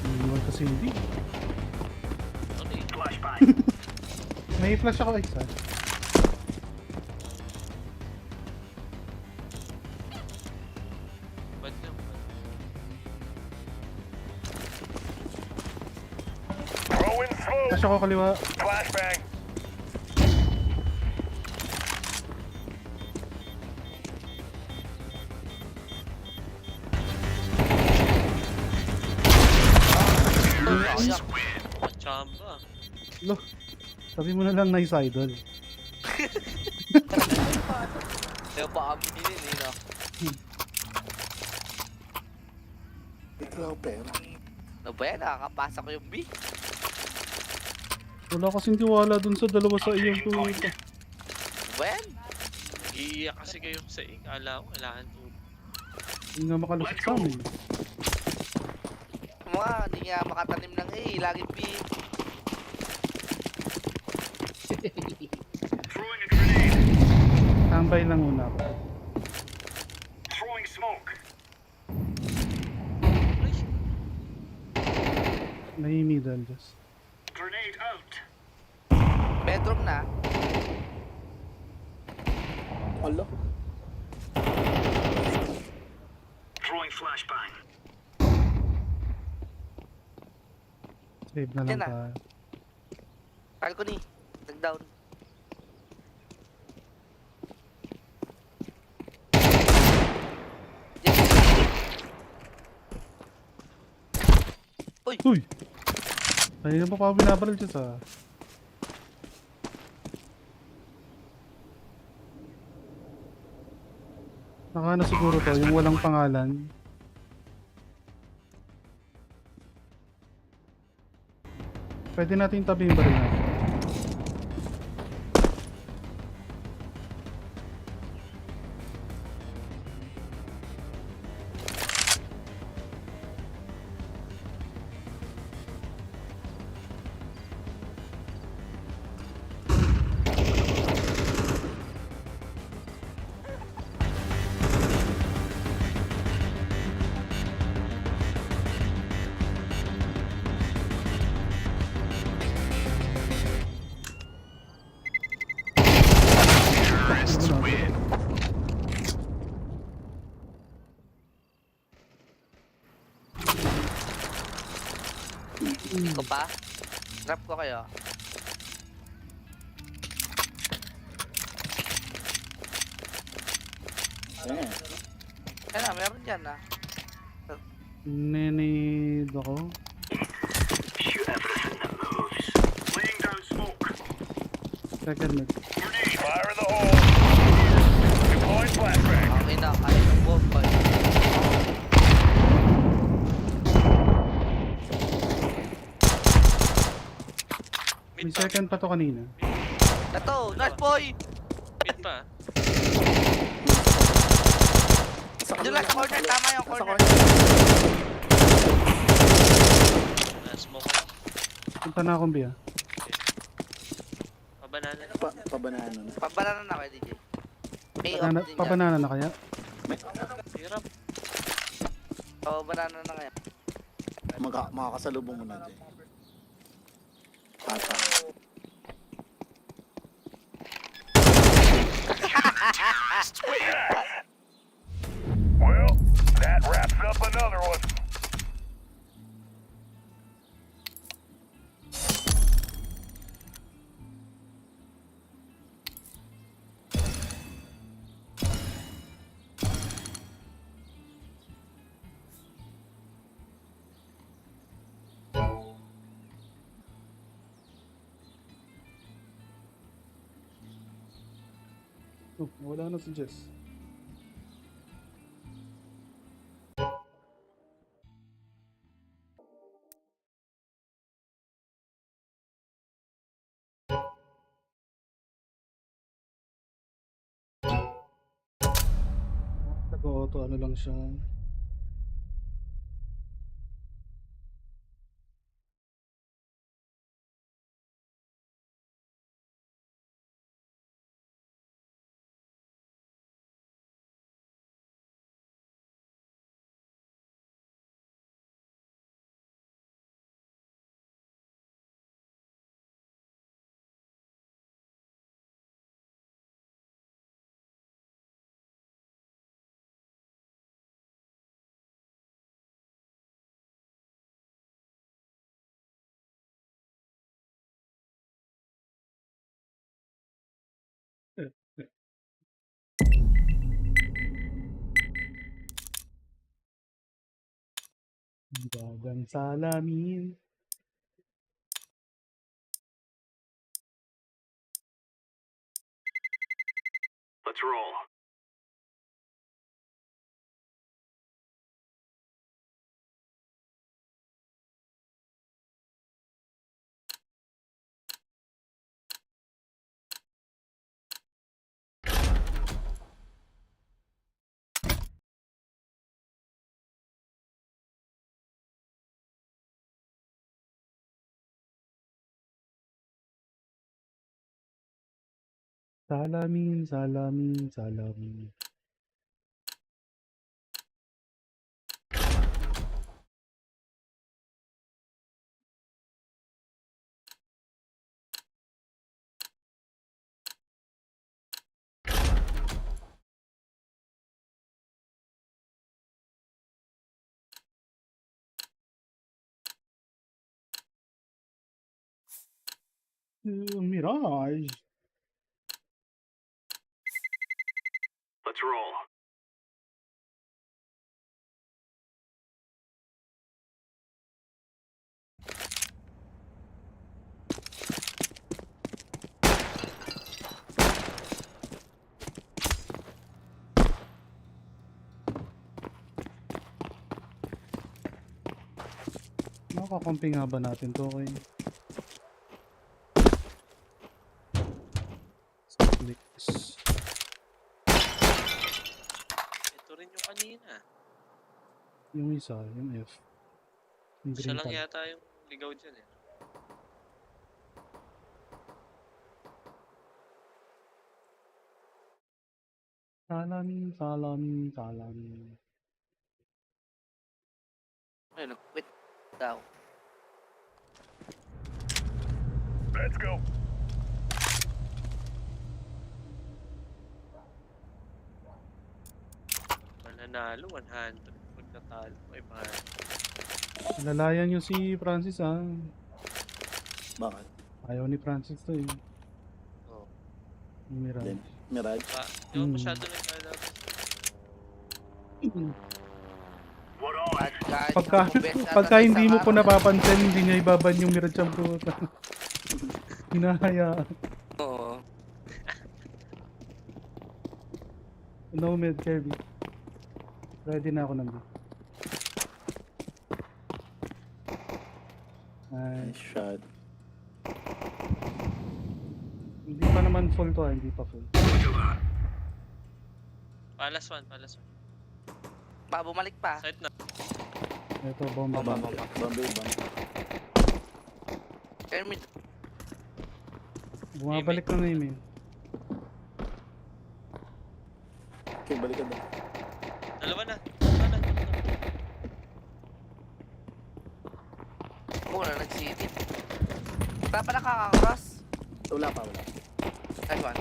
Iwan kasi hindi. Ano eh? May flash ako isa. Ba't lang? Flash ako kaliwa. Chamba. Lo. Sabi mo na lang nice idol. Kaya pa kami nilin eh, no? Ito ako pera. Ano ba yan? Nakakapasa ko yung B. Wala kasing tiwala dun sa dalawa sa iyong pumunta. Ano ba yan? Iiyak kasi kayo sa ikala ko. Kailangan to. Hindi nga makalusot sa amin. Mga, hindi nga makatanim ng A. Laging B. Tambay lang muna ako. May middle just. Bedroom na. Ala. Save na lang Yan na. tayo. Balcony. Nag-down. Uy! Kanina pa ako binabaril siya sa... Naka na siguro to, yung walang pangalan. Pwede natin tabi yung baril natin. Hindi ko pa. Drop ko kayo. Eh, Kaya na, meron dyan ah. Nenid ako. Second mid. Okay na, kaya ng bomb pa. May second pa to kanina. Ito, nice boy! Mid pa. Doon lang sa corner, tama yung Nasa corner. Na-smoke ko. Punta na akong biya. Pabanana. Pabanana na. Pabanana na kayo, DJ. May off din dyan. Pabanana na kaya? Hirap. Oo, banana na kaya. Makakasalubong mo na dyan. Tata. Well, that wraps up another one. Oh, wala na si Jess. Nag-auto, ano lang siya. Dagang salamin. Let's roll. Salamin, salamin, salamin. Mirage. Let's roll. Makakakampi nga ba natin to, okay? Clicks. Ito rin yung kanina. Yung isa, yung F. Yung Siya green lang pala. yata yung ligaw dyan eh. Salamin, salamin, salamin. Ayun, nag-quit daw. Let's go. Mananalo, 100. Pag natalo, 500. Lalayan nyo si Francis ah. Bakit? Ayaw ni Francis to eh. Oo. Yung Mirage. Mirage? Yung masyado naglalabas. Pagka hindi mo po napapansin, hindi niya ibaban yung Mirage ang puta. Hinahayaan. Oo. No mid, Kirby. Ready na ako nandun. Nice shot. Hindi pa naman full to, hindi pa full. Palas one, palas one. Pa, bumalik pa. Side na. Ito, bomba. Bomba. Kermit. Bumabalik na na yun eh. Okay, balikan na. Dalawa na. Muna nag-city. Wala pa nakaka-cross. Wala pa. Nice one.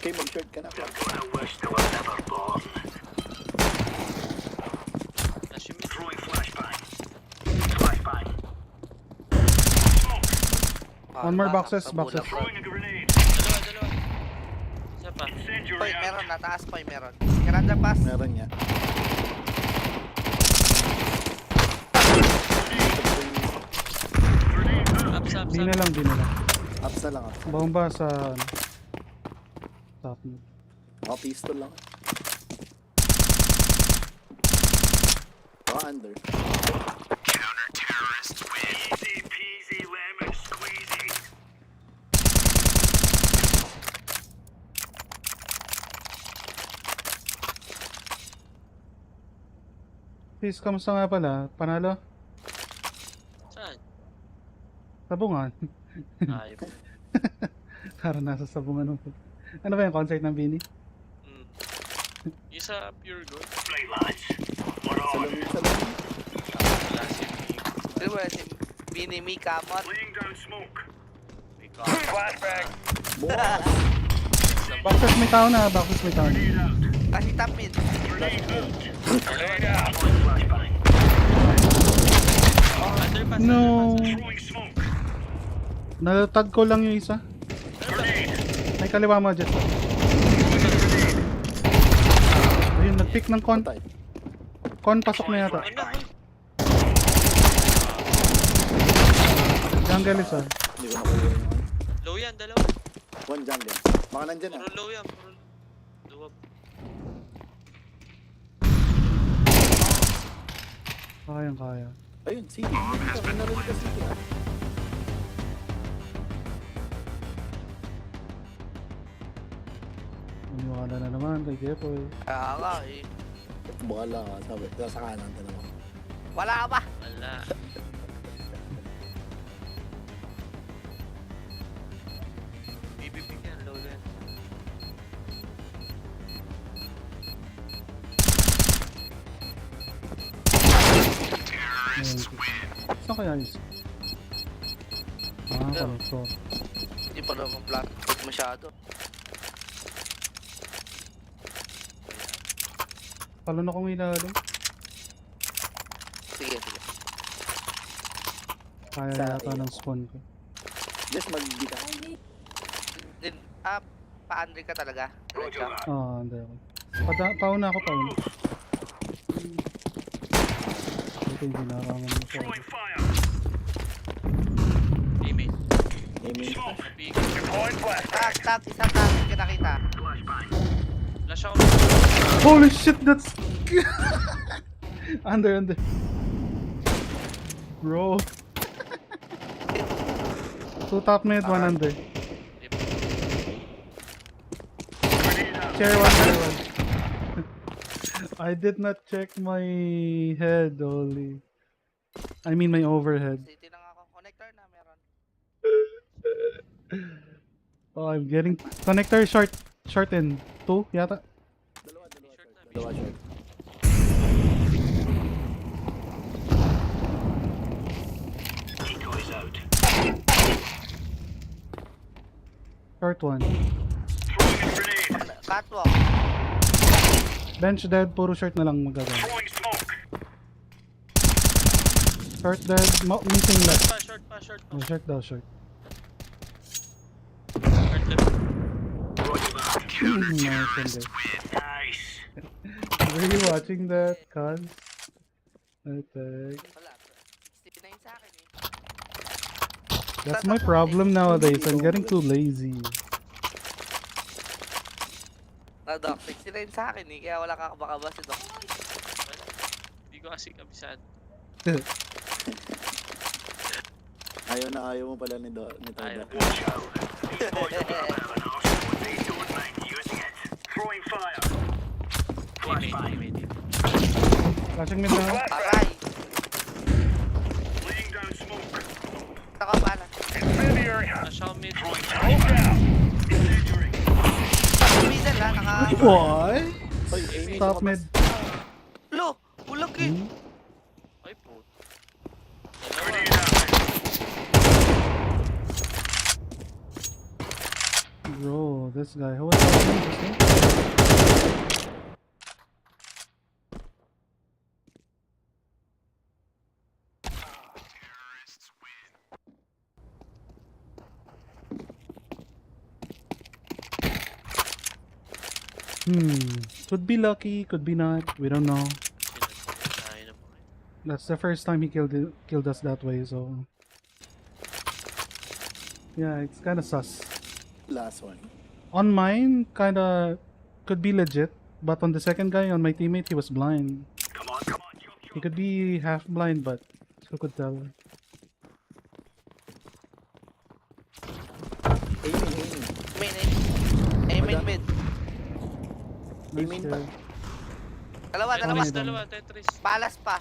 Okay, mag-short ka na. One more boxes. Dalawa. Isa pa. Poy, meron. Nataas poy, meron. Garanda pass. Meron niya. Up. Di na lang. Ups na lang. Bomba sa top mid. Mga pistol lang. Baka under. Please, kamusta nga pala? Panalo? Saan? Sabungan. Ayop. Parang nasa sabungan. Ano ba yung concert ng Bini? Yung sa Pure Gold. Salamin. Classic. Diba si Bini Mi Kamot? Boxes may tao na. Kasi top mid. No. Nalatag ko lang yung isa. May kaliwa mo dyan. Ayun, nag-pick ng con. Con, pasok na yata. Jungle isa. Hindi ko nakuha yung ano. Low yan, dalawa. One jungle. Baka nandyan Puro low yan. Duwab. Kaya. Ayun, sige. Narinig ka sige. Uniwala na naman kay Jepoy. Kaya nga eh. Bukala ka. Sabi, sa kanan ka naman. Wala ka ba? Wala. Bibibig yan, low yan. Saan kaya isa? Connector. Hindi pa naman plat masyado. Talon akong ilalim. Sige. Kaya Sa yata ng spawn ko. Just mag-di ka. Pa-Andre ka talaga. Hindi ako. Pauna ako. Ito yung hinarangan mo siya. Aiming. Aiming. Tak, isang tak. Kita. Flash out. Holy shit, that's... under. Bro. 2 top mid, 1 under. Chair 1. I did not check my head only. I mean my overhead. City lang ako. Connector na meron. Oh, I'm getting connector short in 2 yata. Dalawa short. Short 1. Catwalk. Bench dead, puro short na lang magagawa. Short dead, missing left. Short pa. Oh, short daw, short. Short left. Nice. Were you watching that, Kaz? Okay. Wala. 69 sa akin eh. That's my problem nowadays. I'm getting too lazy. Doc, 69 sa akin eh. Kaya wala kakabakaba si Doc. Hindi ko kasi kabisado. Ayaw na ayaw mo pala ni Toda. Ayaw. May. Flashing mid now. Aray! Taka pala. Nasa mid. Middle ha, naka... What? Oy, Amy, Top mid. Lo! Ulag eh! Ay po. Bro, this guy. Who was that? Could be lucky, could be not. We don't know. That's the first time he killed us that way, so yeah, it's kind of sus. Last one. On mine, kind of could be legit, but on the second guy, on my teammate, he was blind. He could be half blind, but who could tell? Aiming mid. Aiming pa. Dalawa. Tetris. Palas pa.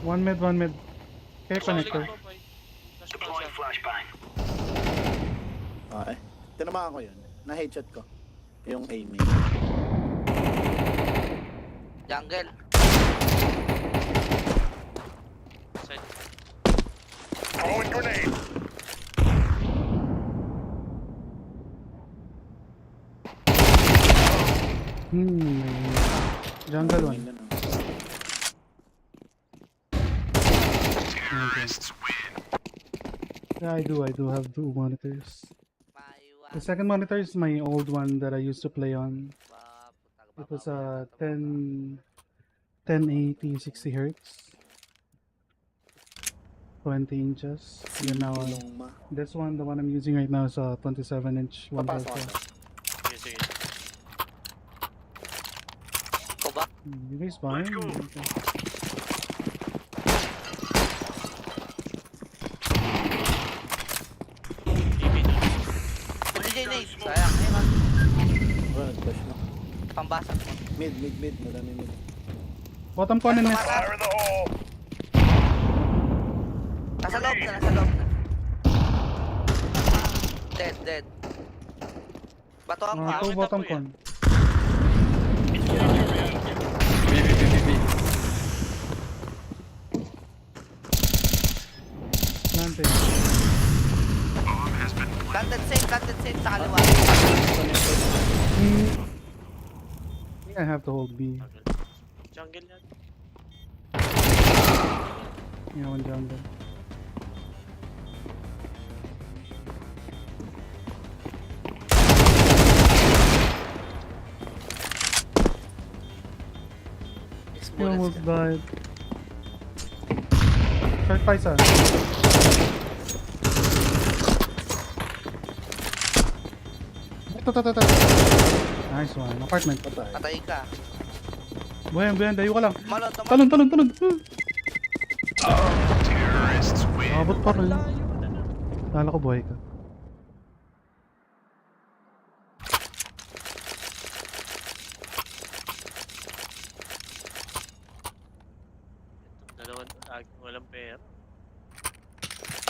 One mid. Okay, connector. Okay. Tinamaan ko yun. Na-headshot ko. Yung aiming. Jungle. Side. Throwing grenade. Jungle one. Okay. Yeah, I do have 2 monitors. The second monitor is my old one that I used to play on. It was a 1080 60 hertz, 20 inches. And now this one, the one I'm using right now, is a 27-inch 1.4. Sige. You guys fine? Okay. Nade. Sayang. Ayun Well, push mo. Pambasag mo. Mid. Madami mid. Bottom corner net. Fire in the hole. Nasa loob na. Dead. Bato ang pa. 2 bottom con. Planted. Planted safe sa kaliwa. I have to hold B. Jungle yan. Yeah, one jungle. He almost died. Short Paisa. Ito. Nice one. Apartment. Patay ka. Buyan, dayo ka lang. Malon. Talon. Abot pa rin. Kala ko buhay ka. Dalawang walang pera.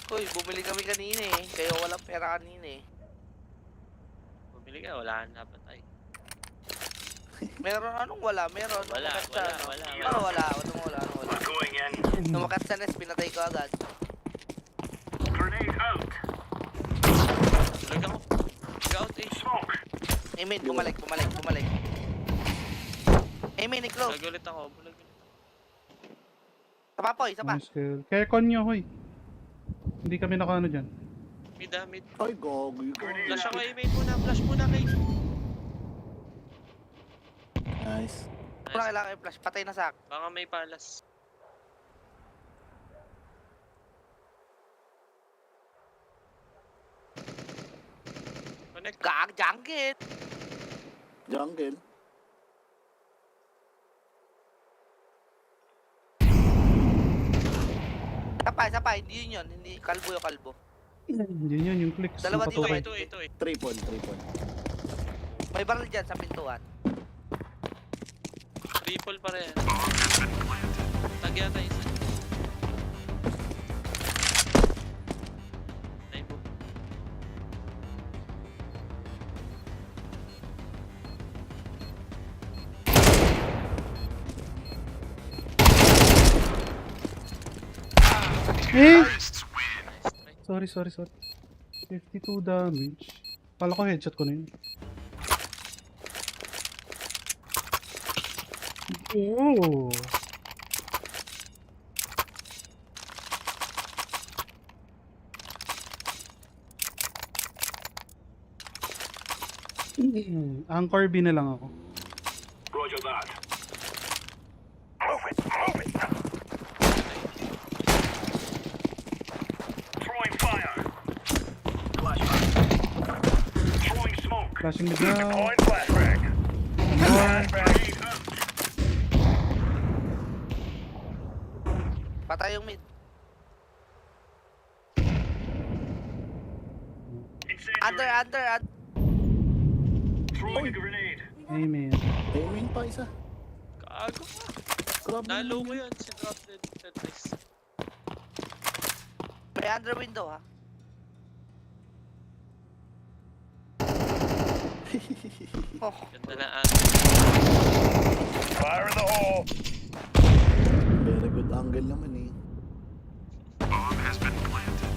Uy, bumili kami kanina eh. Kaya walang pera kanina eh. Bumili ka, wala na dapat ay. Meron, anong wala? Meron. Wala, Umakat sa, wala, ano? wala, Ano wala? Anong wala? Anong wala? Umakat sa nest, pinatay ko agad. Tulag ako. Go out eh. Amen, bumalik. Amen, i-close. Bulag ulit ako. Isa pa po, isa pa. Nice kill. Kaya con nyo, hoy. Hindi kami nakaano dyan. Mid. Ay, gogi ko. Flash ako, Amen muna. Flash muna kay. Nice. Wala kailangan i-flash. Patay na sa akin. Baka may palas. Connect. Jungkit. Jungle. Isa pa. Hindi yun yun. Hindi kalbo yung kalbo. Hindi yun, yung clicks. Dalawa yung dito, patukay. Ito. Tripod. May barrel dyan sa pintuan. Triple pa rin. Tag yata isa. Ay po. Eh! Nice try. Sorry. 52 damage. Kala ko headshot ko na yun. Oh! Anchor B na lang ako. Roger that. Throwing fire. Throwing smoke. Flashing the ground. Deploying flashbang. Flashbang. Patay yung mid. Under. Throwing a grenade. Amen. Aiming pa isa. Kago ka. Grabe Nalo naman ko yun. yun. Si Drop Dead. Dris. May under window ha. Oh, Ganda na Fire in the hole. Very good angle naman eh. Bomb has been planted.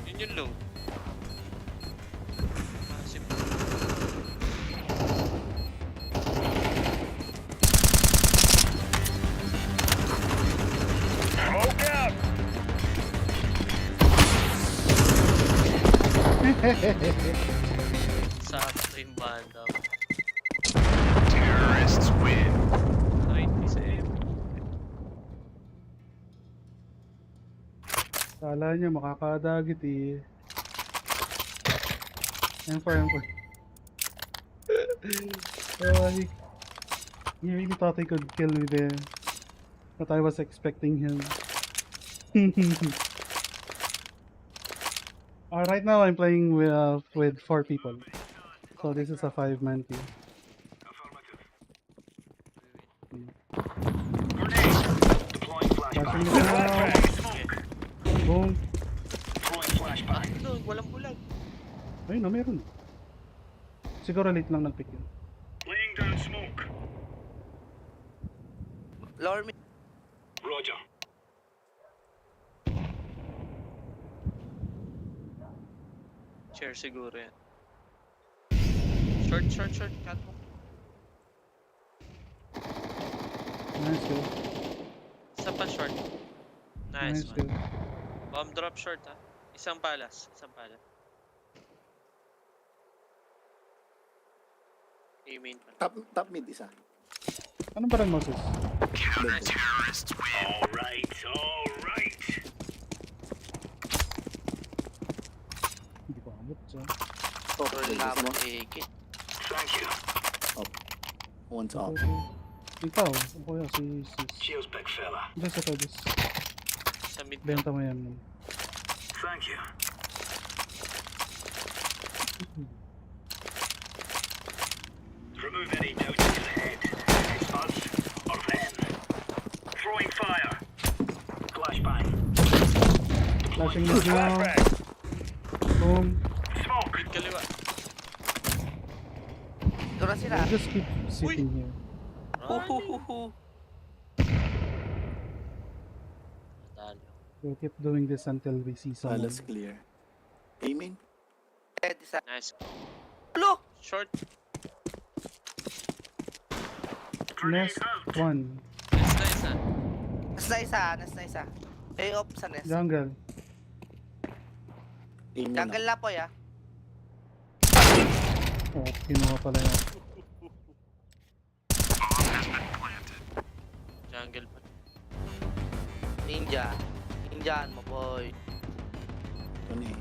Yun yung low. Massive. Smoke out. Sakto yung banda. Terrorists win. 97. Kala niya makakadagit eh. M4. He really thought he could kill me there. But I was expecting him. Right now I'm playing with 4 people. So this is a 5-man team. Flashing the ground. Boom. Doon, walang bulag. Ayun na, meron. Siguro late lang nag-pick yun. Laying down smoke. lower mid. Roger. Chair siguro yan. Short. Cut mo. Nice kill. Isa pa short. Nice Nice kill. one. Bomb drop short ha. Isang palas. Aiming pa. Top mid isa. Anong parang Moses? Terrorists win. All right. Hindi ko abot. So. Total Lagos naman mo. AK. Thank you. One's off. Ikaw, o kaya si Sis. Diyos ito, Diyos. Sa mid. Benta mo yan. Flashing mid now. Boom. Mid kaliwa. Ito na sila. Just keep sitting here. Uhuhuhu. Talo. We'll keep doing this until we see someone. Palace clear. Aiming. Ready sa... Nice. Ulo! Short. Nest 1. Nice ah. Nas na isa. Pay off sa nest. Jungle. Aiming Jungle na. na po ya. Oh, kinuha pala yan. Jungle pa. Ninja. Ninjaan mo boy. Ito na eh.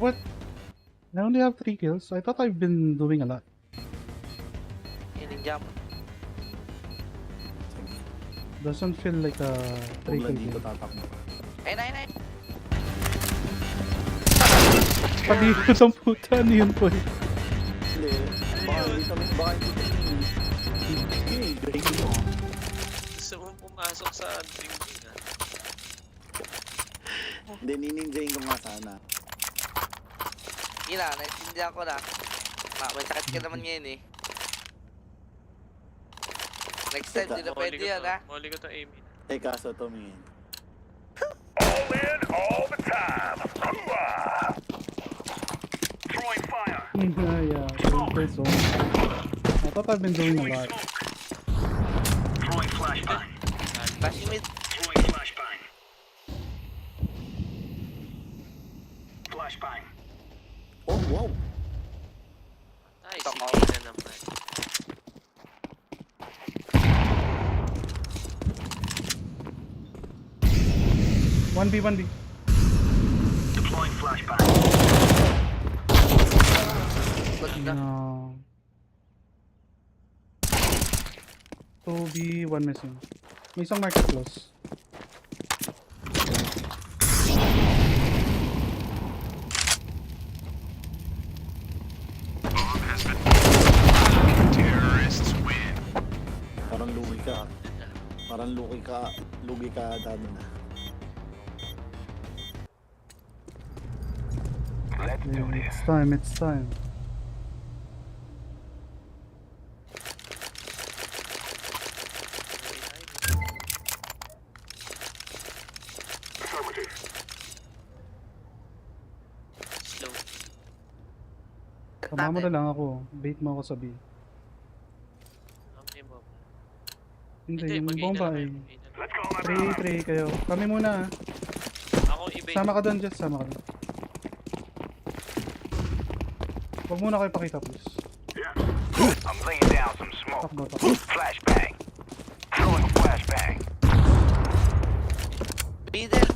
What? I only have 3 kills. I thought I've been doing a lot. Yung ninja mo. Doesn't feel like a 3 Huwag lang kill dito game. tatakbo. Ayun. Palikot ang puta. Ano yun po? Hindi. Baka hindi kami. Baka hindi kami. Hindi. Break mo. Gusto mo pumasok sa dingding ah. Hindi, nininjayin ko nga sana. Yun na, naiintindihan ko na. May sakit ka naman ngayon eh. Next time, di na pwede yan ha. Moli ko to aiming. Eh, kaso tumingin. Yeah, first one. I thought I've been doing a lot. Flashing mid. Oh, wow. Ay, Toko. sige na naman. One B, 1B. Good na. No. 2B, 1 missing. May isang market close. Parang lugi ka. Parang lugi ka dami na. It's time. Slow. Tama mo na lang ako. Bait mo ako sa B. Okay, Bob. Hindi, yung mag-A na bomba lang eh. kayo, mag-A na lang. 3 kayo. Kami muna ah. Ako i-bait. Sama ka doon, Jess. Sama ka doon. Huwag muna kayo pakita, please. Takbo.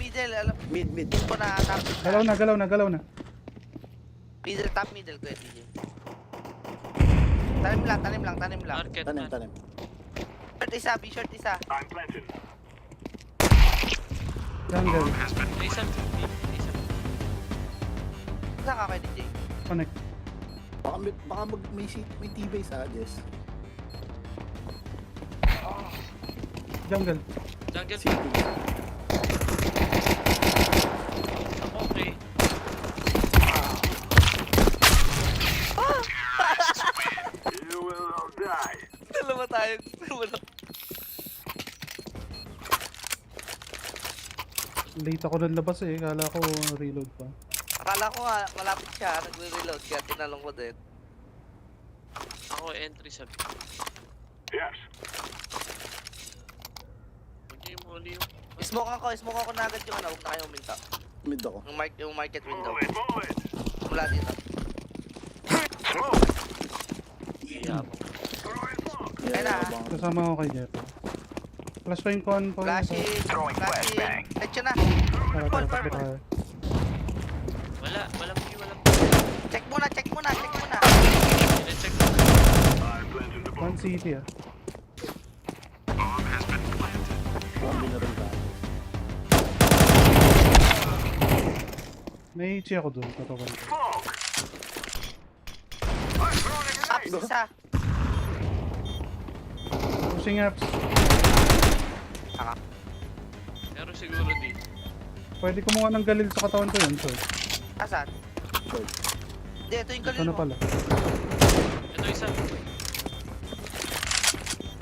Middle. Alam Mid. ko na top. Galaw na. Middle, top middle ko eh, DJ. Tanim lang. Market man. Tanim. Short isa. Jungle. Isang. Saan ka kay DJ? Connect. Baka may tibay sa Jess. Jungle. Jungle. City. Okay. Dalawa tayo. Late ako nalabas eh. Kala ko reload pa. Akala ko nga, malapit siya. Nagre-reload kaya tinalong ko din. Ako entry sa B. Hindi mo ulit yung... Smoke ako na agad yung ano. Huwag na kayo uminta. Mid ako. Yung market window. Mula dito. Yabang. Ayun na. Kasama ako kay Jeff. Flash pa yung con. Flashing. Let's yun na. Tara. Purple. Wala city ah. Zombie na rin tayo. May HE ako doon. Tatawa ko. Apps isa. Pushing apps. Pero siguro di. Pwede kumuha ng galil sa katawan ko yun. So, Asan? Hindi, ito yung ito galil na mo. pala. Ito isa.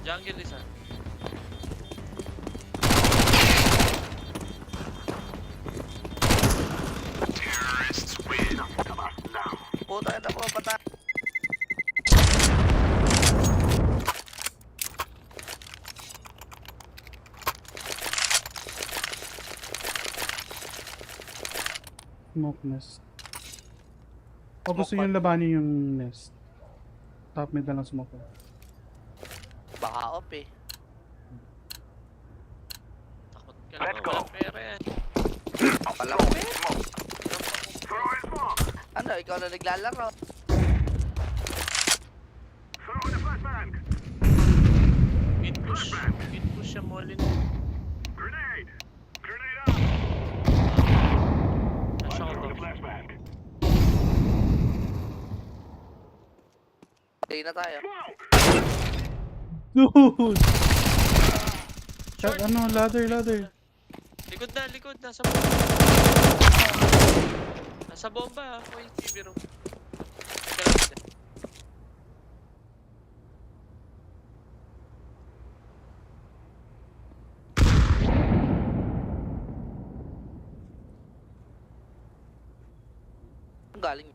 Jungle isa. Puta na po, pata. Smoke nest. O gusto nyo labanin yung nest. Top mid na lang smoke ko. Baka off eh. Takot ka lang. Walang pera yan. Pala ko eh. Ano, ikaw na naglalaro. Mid push. Mid push siya molin. Nasa ko to. Stay na tayo. Dude! Ano, ladder. Likod na, likod. Nasa bomba. Nasa bomba ha. Uy, bibiro. Ang galing.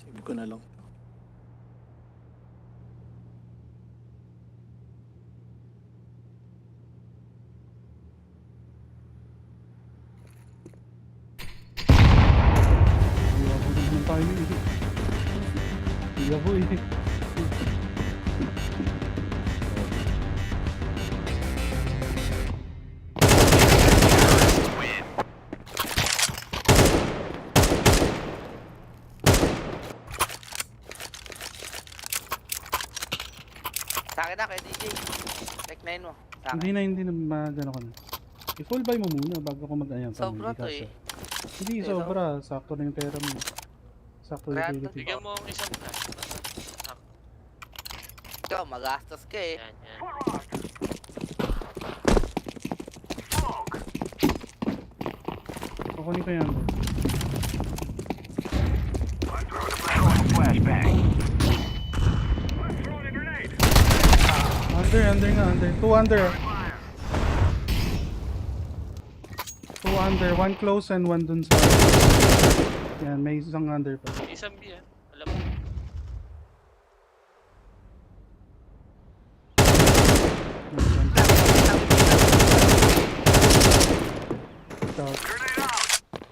Save ko na lang. Hindi naman tayo yun eh. Hindi ako eh. Sa akin na, kay DJ. Check 9 mo. Sa akin. Hindi na magano ka na. I-full buy mo muna bago ko mag-ayan. Sobra to eh. Hindi sobra. Sakto na yung pera mo. Sakto yung Random. utility. Bigyan mo ang isang flash. Ikaw, magastos ka eh. Yan, yan. Kukunin ko yan. Under nga. 2 under. 2 under. 1 close and 1 dun sa... Yan, may isang under pa. Isang B ah. Alam mo.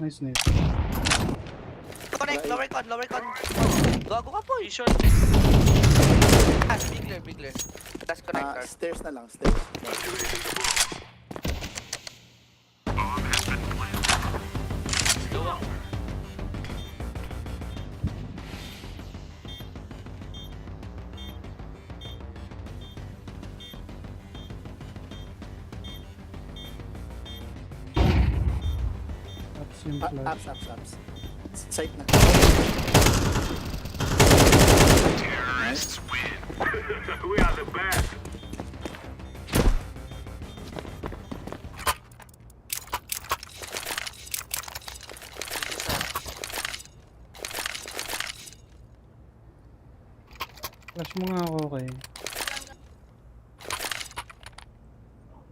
Nice nade. Connect, lower con. Gago ka po eh. Short. Ah, big clear. Last connector. Stairs na lang, stairs. Luwang. That's yung flash. Apps. Site na. Nice. We are the best. Flash mo nga ako, okay.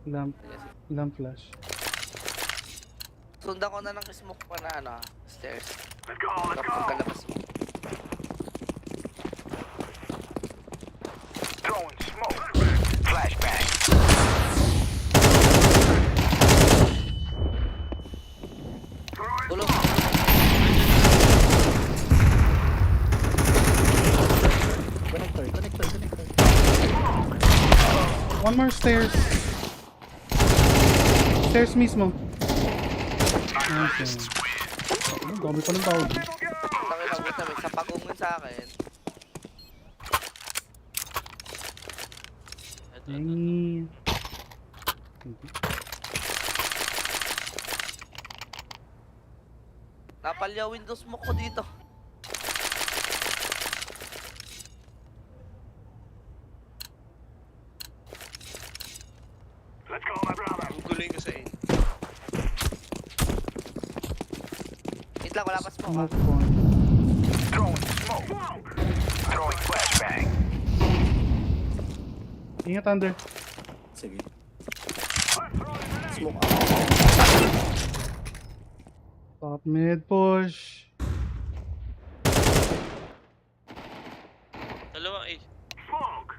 Lamp. Lamp flash. Sundan ko na ng smoke pa na ano, stairs. Let's go, let's go! Pagkalabas mo. Throwing smoke. Flashbang. Tulog. Connector. One more stairs. Stairs mismo. Okay. Ang dami pa ng tawag. Tangin na buta, may sapagungin sa akin. Ay. Napalya windows mo ko dito. Guguloy ko sa in. Wait lang, wala pa smoke ha. Smoke one. Throwing smoke. Throwing flashbang. Ingat under. Sige. Smoke Top mid push. Dalawang A. Smoke.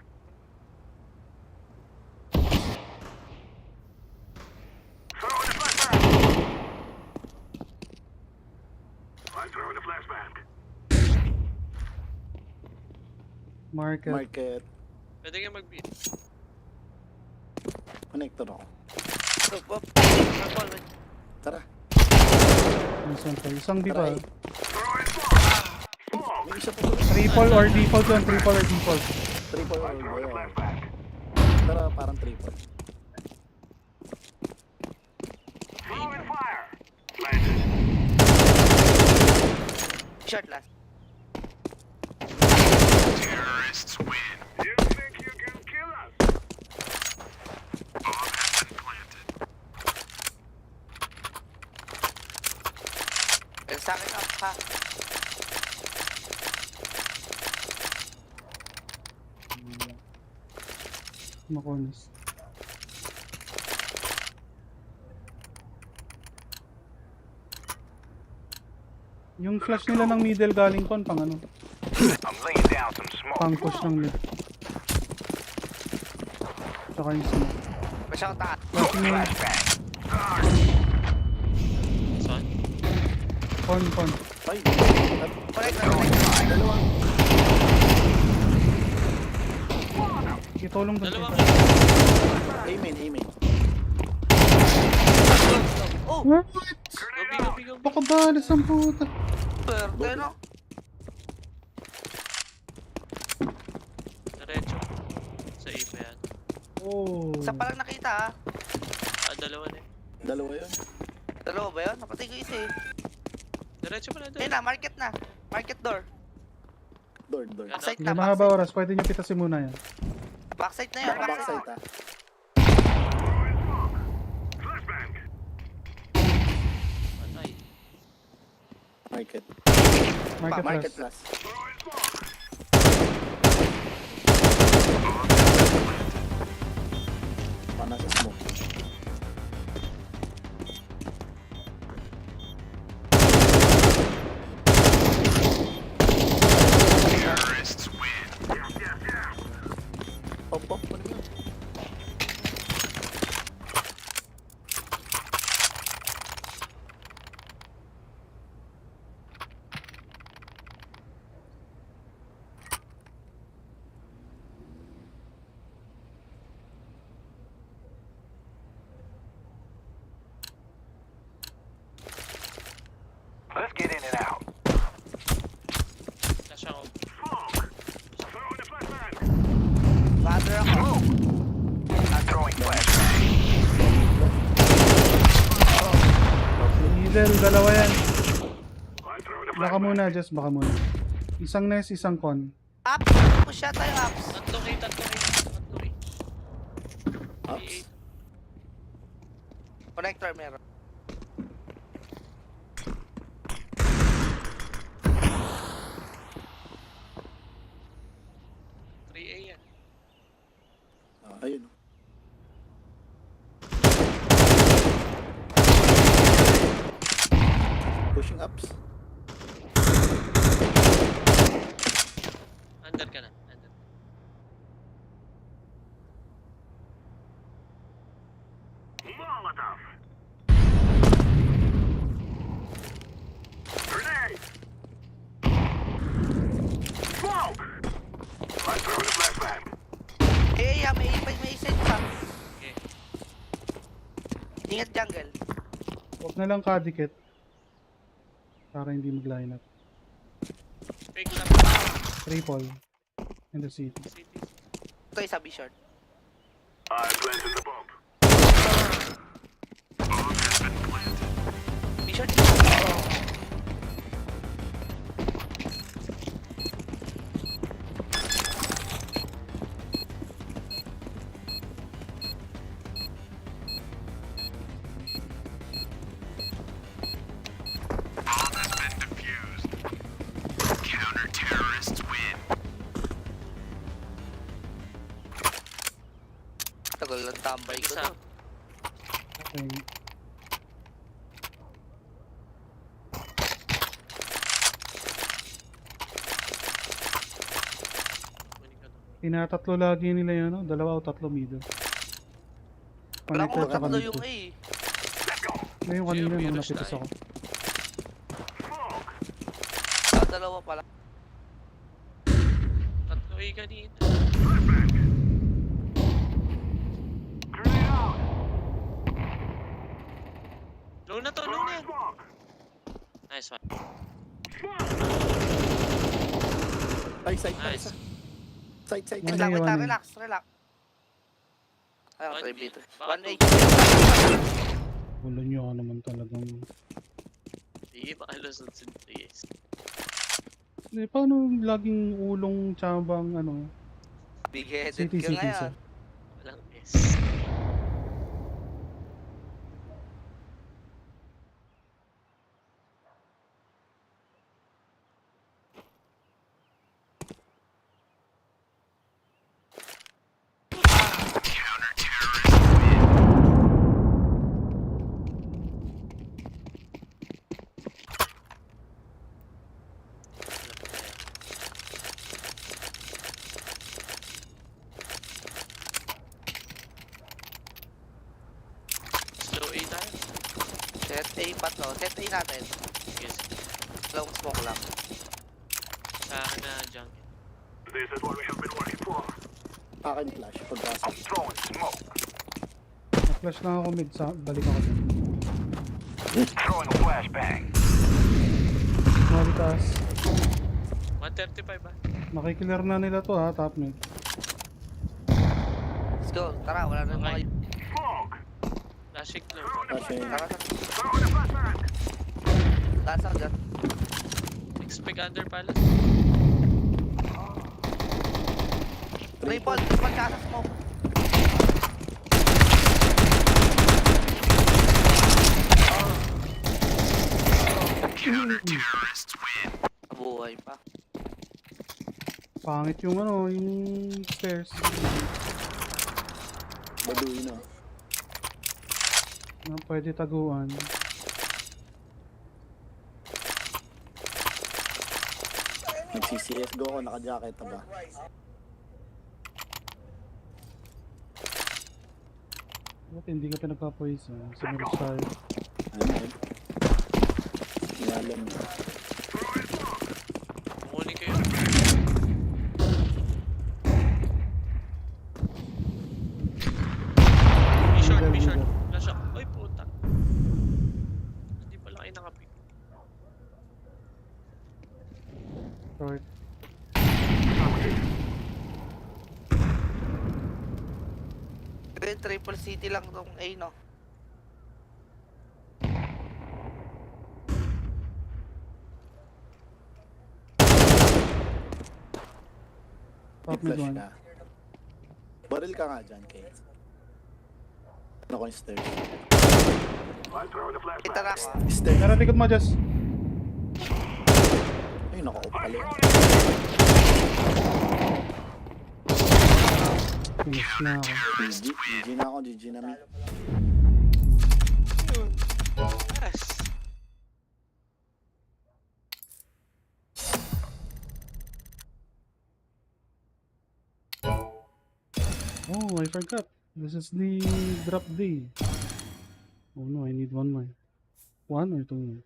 Throwing the flashbang. I'm throwing the flashbang. Market. Market. Pwede kayo mag-beat. Connector ako. Up. Tara. Isang B pa. May isa pa pala. Triple or default yun. Triple or default. Triple or ba? Tara, parang triple. Throwing fire. Short last. Terrorists win. You think you can kill us? Bomb has been planted. Pero sa akin up ha. Makonis. Yung flash nila ng middle galing kon pang ano? I'm laying down some smoke. Pang push ng mid. Tsaka yung smoke. Masyang taas. Flashing yung Saan? con. Ay, Connect. dalawa. Itulong doon. Dalawang Amen. Oh! What? Gobi. Baka balas ang puta. Pwerte no? Diretso. Sa A pa yan. Oh. Isa pa lang nakita ha. Dalawa na eh. Dalawa yun. Dalawa ba yun? Napatay ko isa eh. Diretso pa na Ayun na, market na. Market door. Door. Backside Hindi na, mahaba backside. oras. Pwede nyo pitasin muna yan. Backside na yun, Backside backside. Flashbang. Patay. Market. Market plus. Pana sa smoke. Terrorists win. Pop. Ano yun? Let's get in and out. Flash ako. Smoke. Throwing the flashbang. Ladder ako. Throwing flashbang. Middle, dalawa yan. I'm throwing the Baka flashbang. muna, just baka muna. Isang nest, isang con. Up! Push siya tayo, ups. Tatlong A. Ups. Connector meron. A yan. Ayun. Pushing ups. Under ka na. Under. May set pa. Okay. Ingat jungle. Huwag na lang kadikit. Para hindi mag-line up. Fake shot. Triple. In the city. City. Ito isa B short. B short isa. Tagal lang tambay ko Isa. to. Okay. Kunin ka to. Tinatatlo lagi nila yun, no? 2 o 3 middle. Wala Connector akong tsaka tatlo middle. yung A. Ngayon kanina Zero nung meters napitas tayo. ako. Dalawa pala. Tatlo A kanina. Low na to, low na yan. Nice one. Ay, side pa Nice. isa. Side. Ano Wait yun, lang, ano? relax. Ayun, One 3 B. meter. Baka 1 A. Wala nyo naman talagang... Hindi, makalusot si Dris. Eh, paano laging ulong tsabang ano? Big headed City ka sa. ngayon. Walang S. Slow A tayo. Set A pa to. Set A natin. Yes. Long smoke lang. Sa akin na jungle. Akin flash. Pagpasok. Na-flash lang ako mid, balik ako dun. Malitas. 135 ba? Makikiller na nila to ha, top mid. Let's go. Tara, wala na Okay. mga... Flashing low. Flashing. Tara. Taas ako dyan. Expect under pala. Triple tsaka sa smoke. Buhay pa. Pangit yung ano, yung stairs. Baduy na. Na pwede taguan. Nag-CCSGO ako, naka-jacket na ba? Ba't hindi ka pinagpapoison? Sumuros tayo. Ano yun? Niyalam na. Kukunin kayo. B short. Flash up. Ay, puta. Hindi pala kayo nakapick. Short. Triple city lang tong A, no? Top mid Flash one. ka. Baril ka nga dyan, Kate. Ano ko yung stairs? Kita na ako. Stairs. Tara, likod mo, Jess. Ay, naka-off pala yun. Finish na ako. GG na ako, GG na mi. Yes. Oh, I forgot. This is the drop day. Oh no, I need one more. One or two more?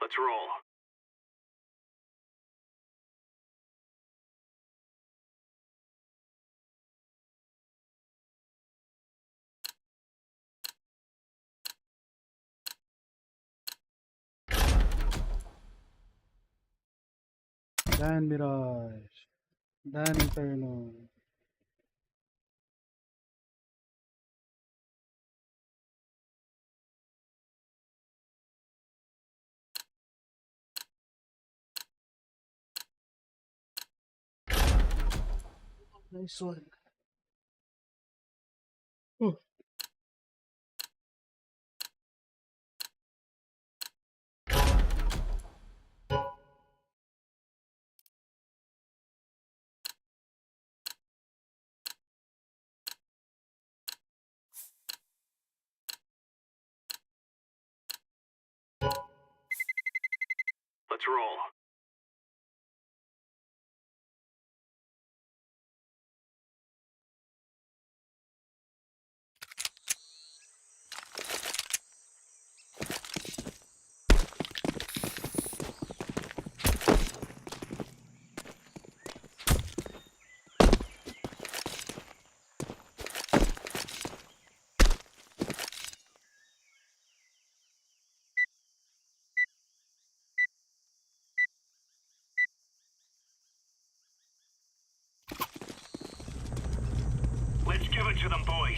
Let's roll. Dan Mirage. Dan Inferno. Nice one. Oh. Let's roll. Let's give it to them, boys.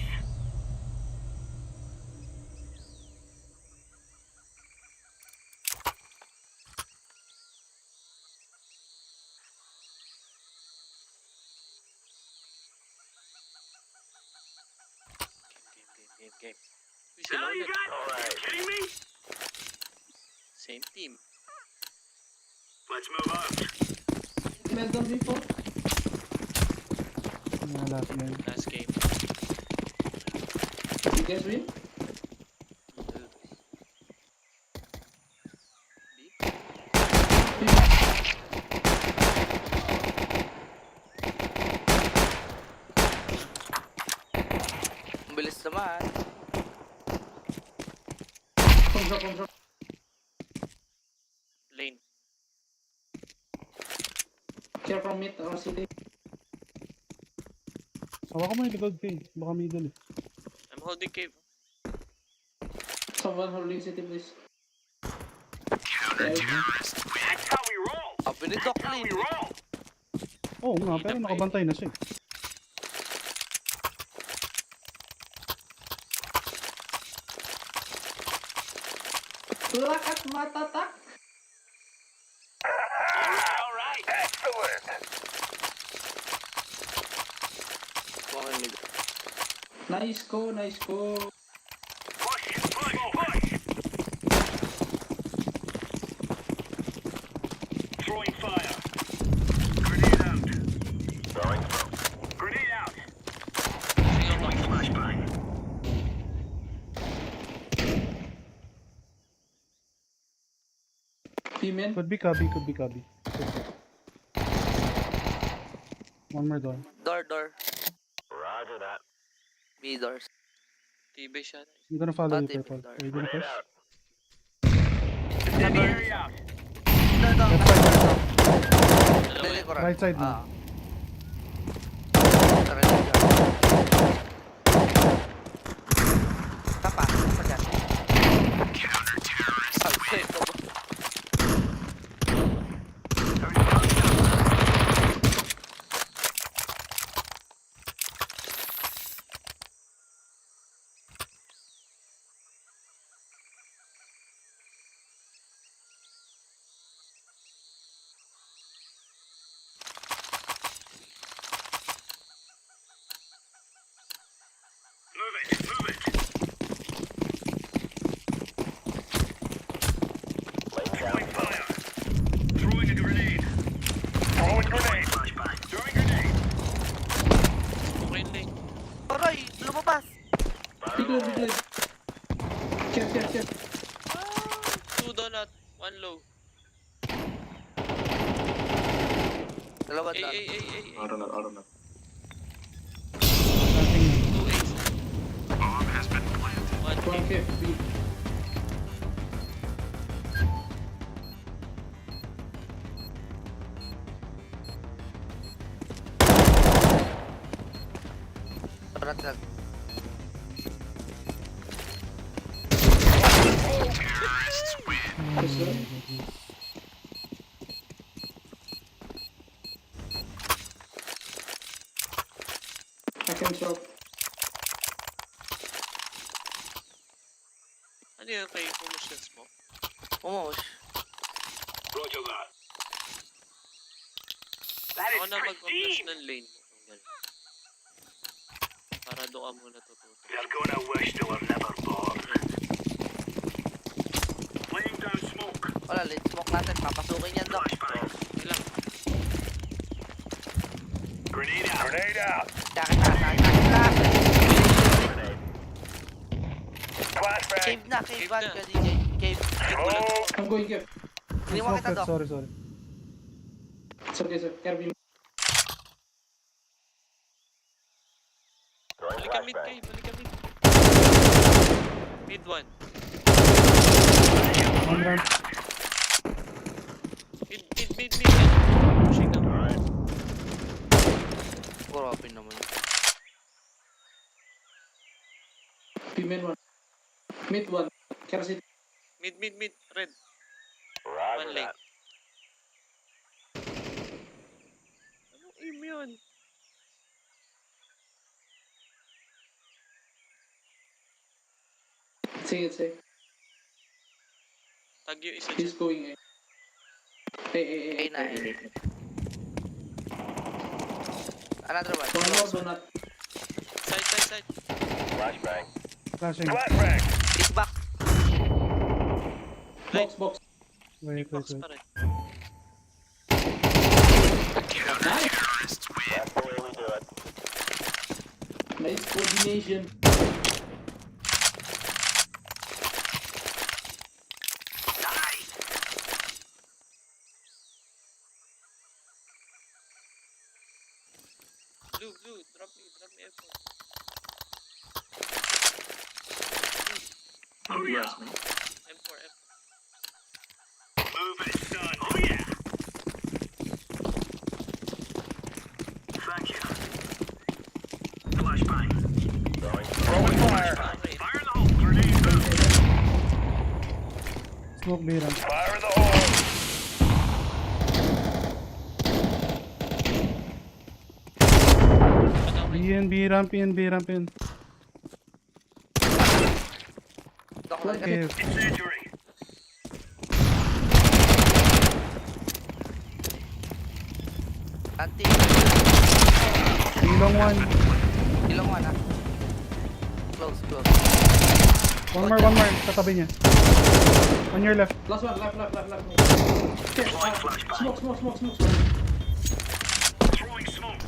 Game. We sila ulit. Alright. Kidding me? Same team. Let's move up. Meldon before. Last game. Last game. You guys win? Ang bilis naman. Control. Lane. Care from mid or city. Hawa ko mo yung likod, Kay. Baka middle eh. I'm holding cave. Someone holding city, please. Oh, pinidok clean. Oo nga, pero nakabantay na siya. Lakat matatak. Okay, mid. Nice ko, nice ko. Female. Could be cubby, could be cubby. One more door. Door. Roger that. B doors. Tibay siya. I'm gonna follow you, Bottom Purple. door. Are you gonna push? Dali ko Right side na. Tapa dyan. Oh, shit. Okay na eh. Aray, lumabas. Bigla. Chef. Two donut, one low. Dalawa Ay. doon. Auto na. Two ace. One One ace. fifth, B. Donut. Let's go. I can drop. Ano yung kay promotions mo? Umush. Ako na mag-flash ng lane mo. Kung ganun. Para doon ka muna tututo. Wala, let's smoke natin. Papasukin yan, Doc. Hindi lang. Cave na, cave Cave van na. ka, DJ. Cave. I'm going here. Hindi mo kita, Doc. Sorry. It's okay, sir. Kirby. Balik ka mid kayo, balik ka mid. Mid one. One round. Mid. Pushing na. Grabe naman. Female one. Mid one. Kerosene. Mid. Red. One lane. Anong aim yun? Sige. Tag yung isa He's dyan. going A. A na. Another one. One more donut. Side. Flashing. Big back. Box. Wait. Box pa rin. Nice coordination. Blue, drop me M4. Yes, man. M4. Smoke B ramp. Fire in the hole. B ramp in, B ramp in. Okay. Incendiary. Anti. Ilong one. Ilong one ah. Close. One more. Katabi niya. On your left. Last one, left. Okay, smoke. Throwing smoke.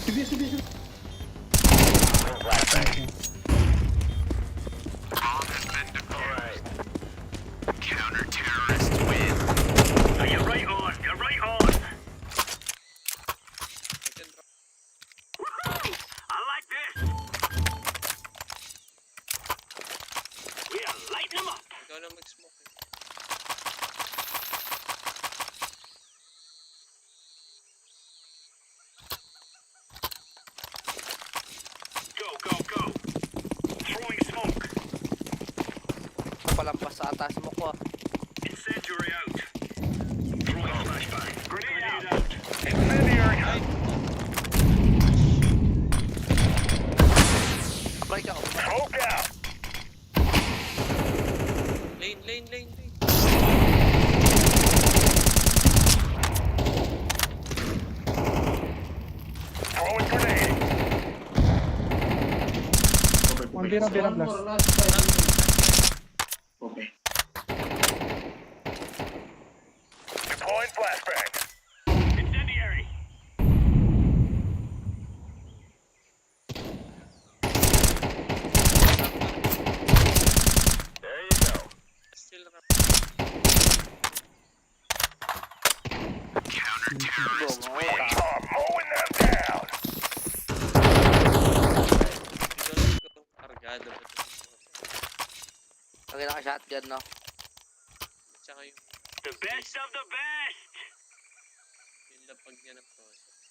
Division. Counter-terrorists win. You're right on. I like this. We are lighting them up. Ikaw na mag-smoke. Go. Throwing smoke. Palampas sa atas mo ko. Incendiary out. Throwing flashbang. Grenade out. Incendiary out. Apply ka. Smoke out. Lane. Throwing grenade. One B ramp One last. more, last 5 minutes. Okay. Deploying flashbang. Incendiary. There you go. Still rap. Counter-terrorists win. We are mowing them down. Go. Argado ba ito? Lagay na ka shotgun no. Tsaka yung The best of the best. lapag niya ng process.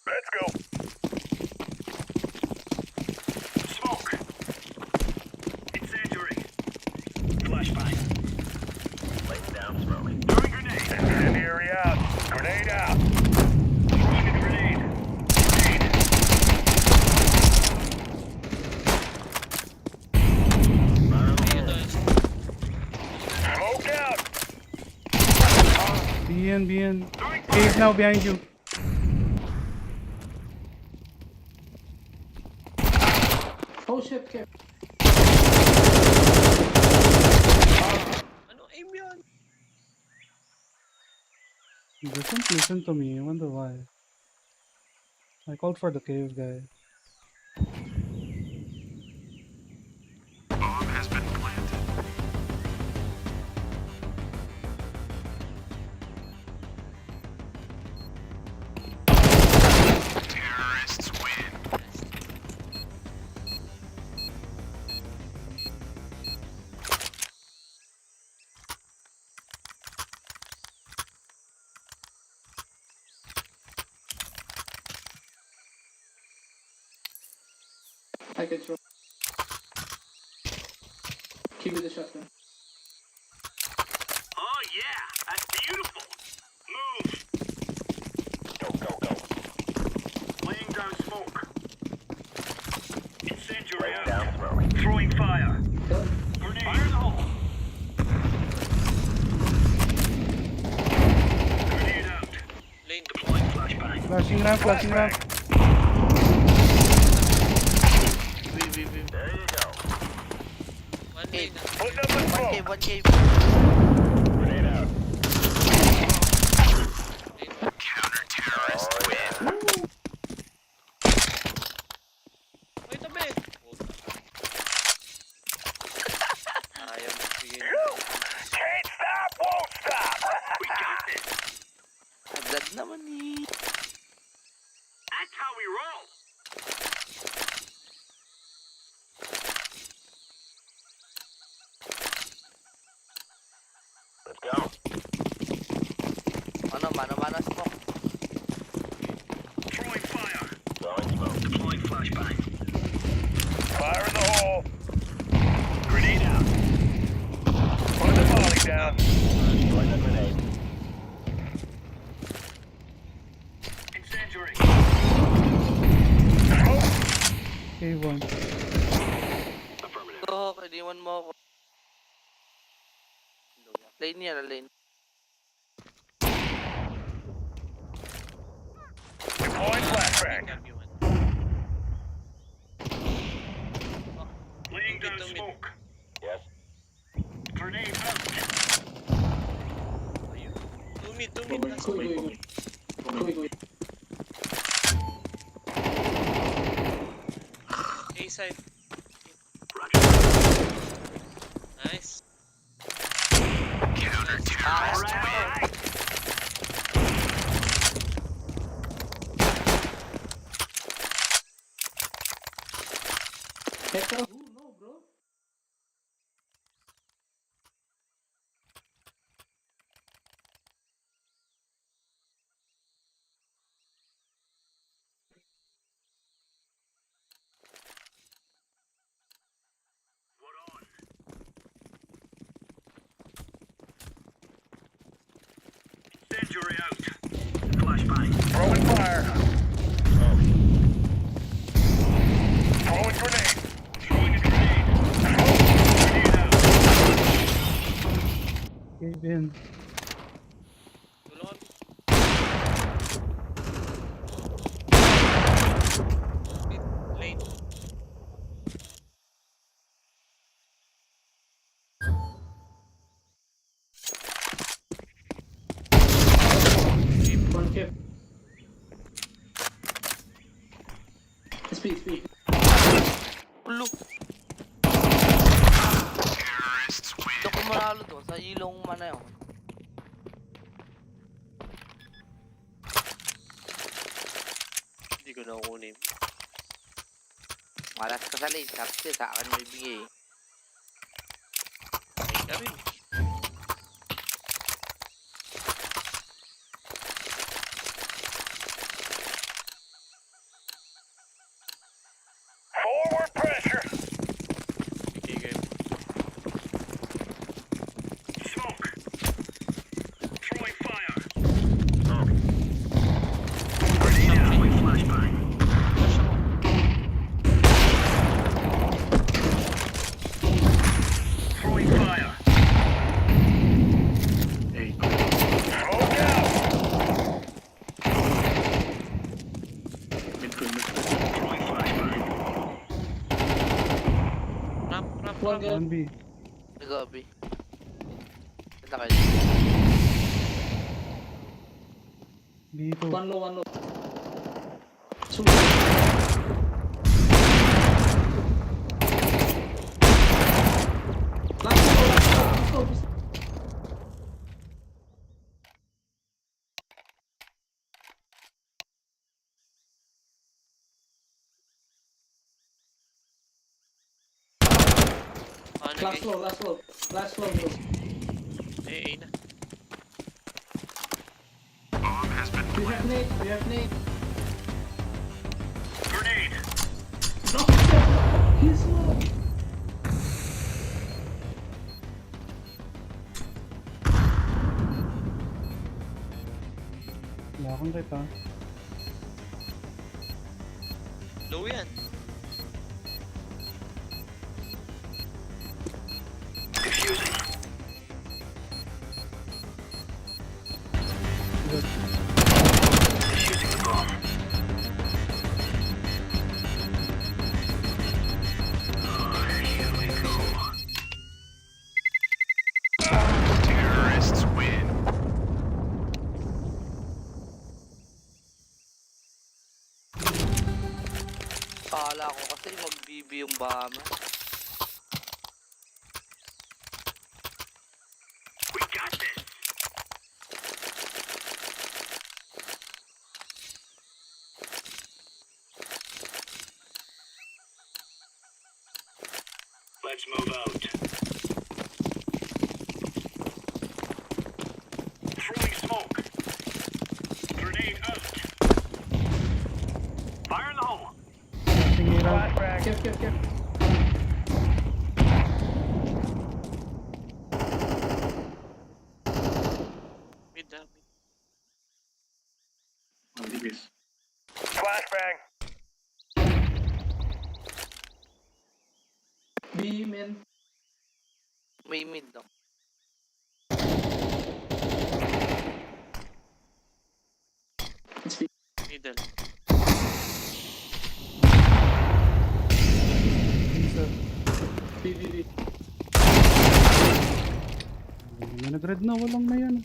Let's go. Smoke. Incendiary. Flashbang. Laying down smoke. Throwing grenade. Incendiary out. Grenade out. Throwing a grenade. Smoke out. BN. Cave now behind you. Oh shit, Kev. Ano aim yan? He doesn't listen to me. I wonder why. I called for the cave guy. Bomb has been planted. Terrorists win. I can throw. Keep with the shotgun. Oh yeah, that's beautiful. Move. Go. Laying down smoke. Incendiary out. Throwing fire. Grenade. Fire in the hole. Grenade out. Lane. Deploying flashbang. Flashing ramp. Wait. There you go. One Cave. lane. Put up the smoke. One cave. Grenade out. Lane. Counter-terrorist win. Uy, tabi! Ayaw mo sige. Can't stop, won't stop. We got this. Agad naman eh. That's how we roll. Let's go. Mano smoke. K1. Oo, kiniwan mo ako. Lane niya na lane. Deploying flashbang. Laying down smoke. Yes. Grenade out. Tumid. A side. Nice. Hector. No, bro. Incendiary out. Flashbang. Throwing fire. Throwing grenade. Throwing a grenade. Grenade out. Cave in. Tulungan. Mid lane. One cap. Speed. Ulo. Ito ko manalo to. Sa ilong mana yun. Hindi ko na kunin. Malas ka sa lane. Tapos sa akin may bigay. Ay ka rin. Forward pressure. Okay, game. Smoke. Throwing fire. Grenade out. Flashbang. Throwing fire. Smoke out. Throwing flashbang. Ramp. One gap. 1B. Nag-abi. Ganda kayo. Dito. One low. Two. Last low. Last low. Last low, bro. A na. We have nade. Grenade. No! He's low! Wala akong rep ha. Low yan. Defusing. Good. Defusing the bomb. Here we go. Terrorists win. Kala ko kasi mag-BB yung bama. We got this. Let's move out. Throwing smoke. Grenade out. Fire in the hole. Singira. Cap. Mid. Flashbang. B, man. May mid daw. It's B. Middle. Isa. B, B, B. May nag-red na, walang na yan.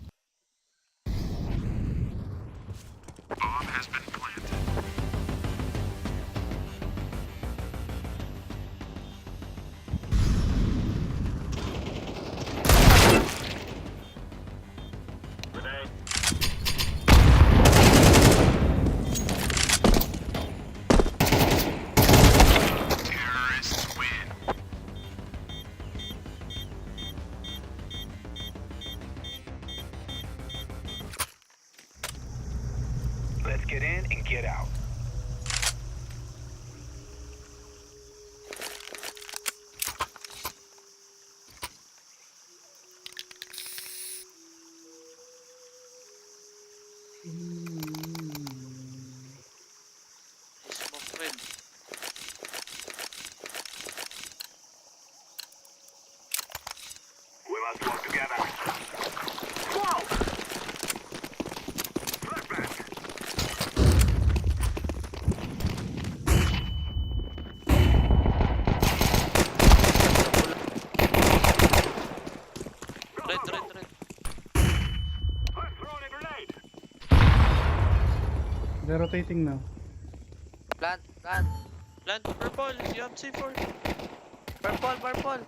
Let's get in and get out. Smoke red. We must work together. Smoke! Flashback! Red, red, red. I'm throwing a grenade! They're rotating now. Plant, plant. Plant, purple. You have C4. Purple, purple.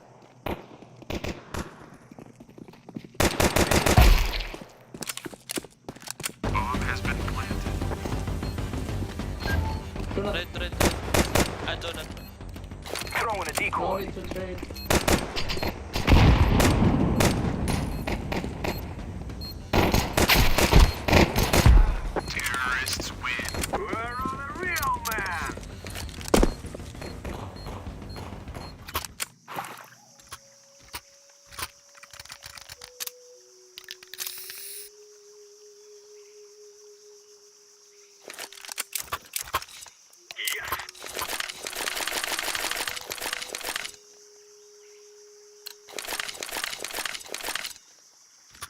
Donut. Red, red. Ah, donut. Throwing a No decoy. need to trade. Terrorists win. We're on a real man.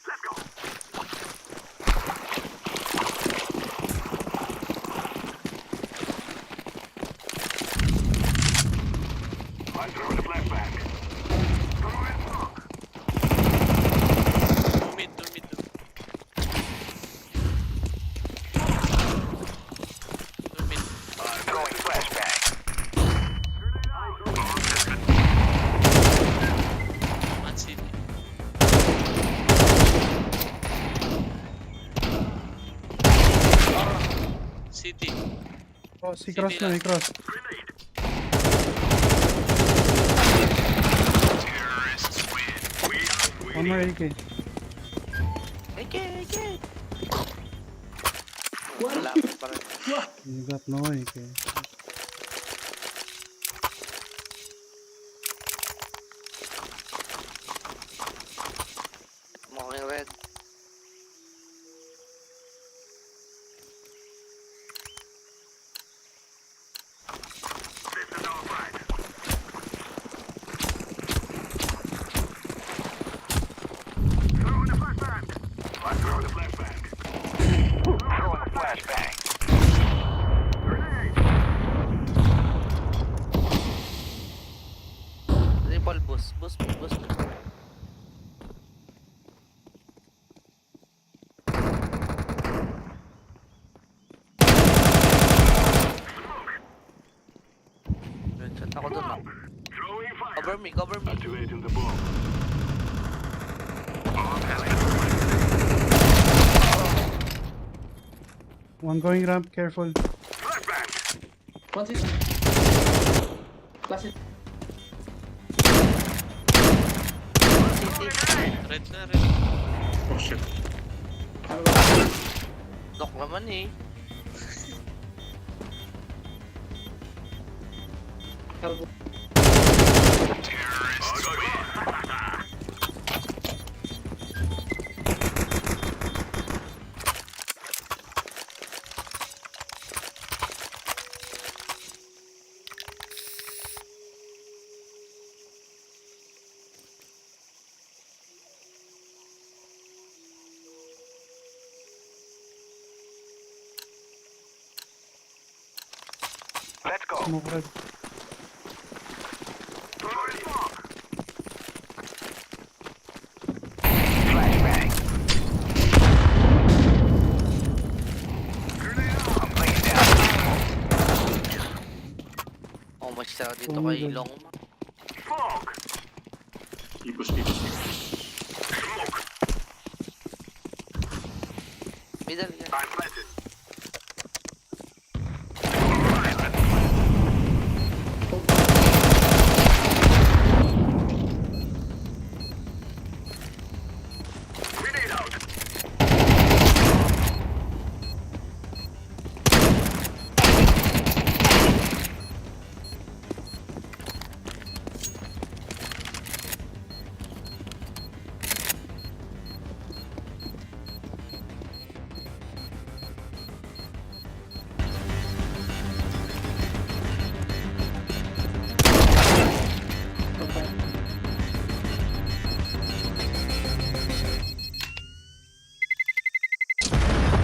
Let's go. I'm throwing a flashback. Throwing smoke. Two mid, two mid. Two mid. I'm throwing flashback. One city. City. Oh, si Cross na, may Cross. Terrorists win. We are One more AK. AK. Wala pa rin. You got no AK. Smoking red. This is all right. Throwing a flashback. I'm throwing a flashback. Throwing a flashback. Grenade. Triple boost. Boost me, boost me. Shot ako dun, ah. Throwing fire. Cover me, cover me. Activating the bomb. One going ramp, careful. Flashback. One city. Classic. Red na, red. Oh shit. Knock naman eh. Help. Terrorists win. Let's go. Smoke red. Flashbang. Grenade out. I'm laying down. Oh, mas tara dito Oh my kay God. Long. Smoke. Ipos, ipos, ipos. Smoke. Middle yan. I'm planted. Grenade out.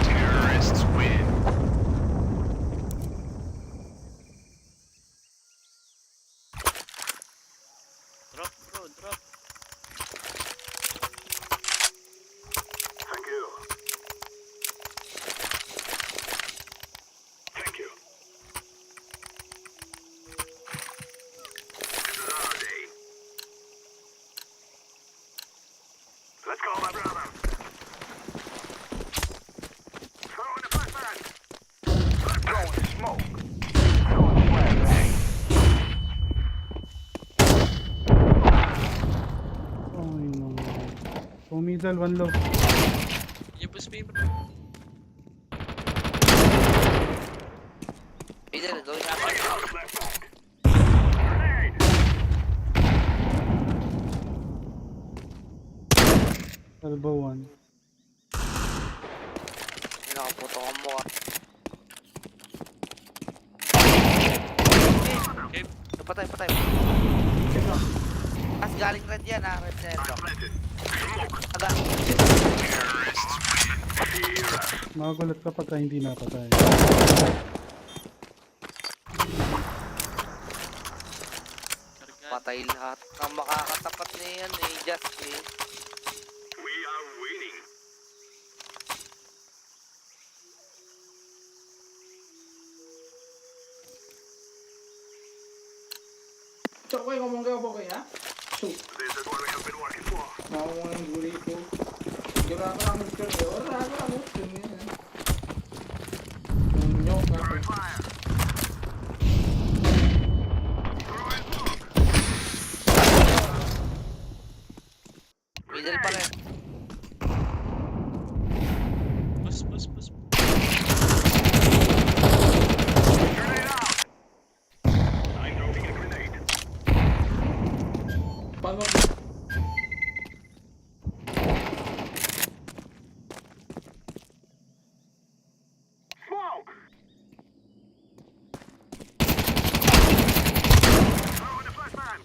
Terrorists win. Drop, bro, drop. Thank you. Thank you. This is our day. Let's go, my brother. Throw in the flashbang. Throw in the smoke. Throw in the flashbang. Oh, no. Oh, middle, one low. Yung push me, bro. Middle, going up. Lay out the flashbang. Grenade. Elbow one. Nakaputo ka mo ah. Okay. Patay, patay. As galing red yan ah, red na yan. I'm planted. Smoke. Aga. Terrorists win. Fear us. Makagulat ka pagka hindi napatay. Karga. Patay lahat. Ang makakatapat na yan eh, just eh. We are winning. Cok, kowe ngomong ke apa kowe ya? Su, This is what we have been working for. mau ngomong guri itu. Kira aku ramu mudeng ya, ora aku ramu mudeng ya. Nyok aku. Throwing fire. Throwing smoke. Middle pa rin. Push, push, push. Grenade out. I'm throwing a grenade. Paano? Smoke. Throw in the flashbang.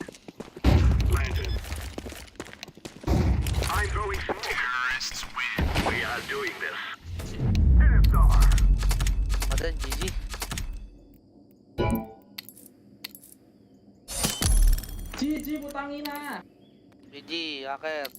Planted. I'm throwing smoke. Terrorists win. We are doing this. Hit it, star. Patay, GG. GG putangin na. GG, akit.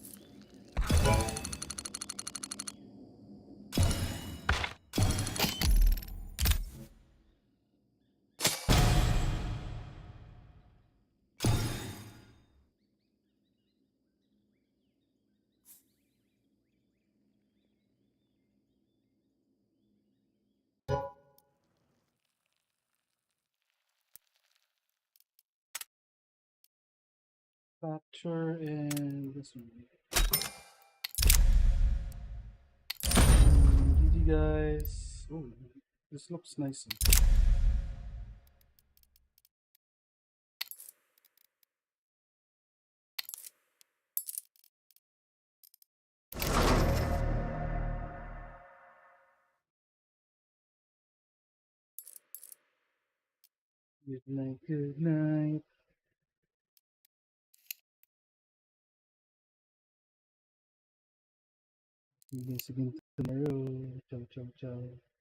Capture and this one. GG guys. Oh, this looks nice. Good night, good night. See you guys again tomorrow. Ciao, ciao, ciao.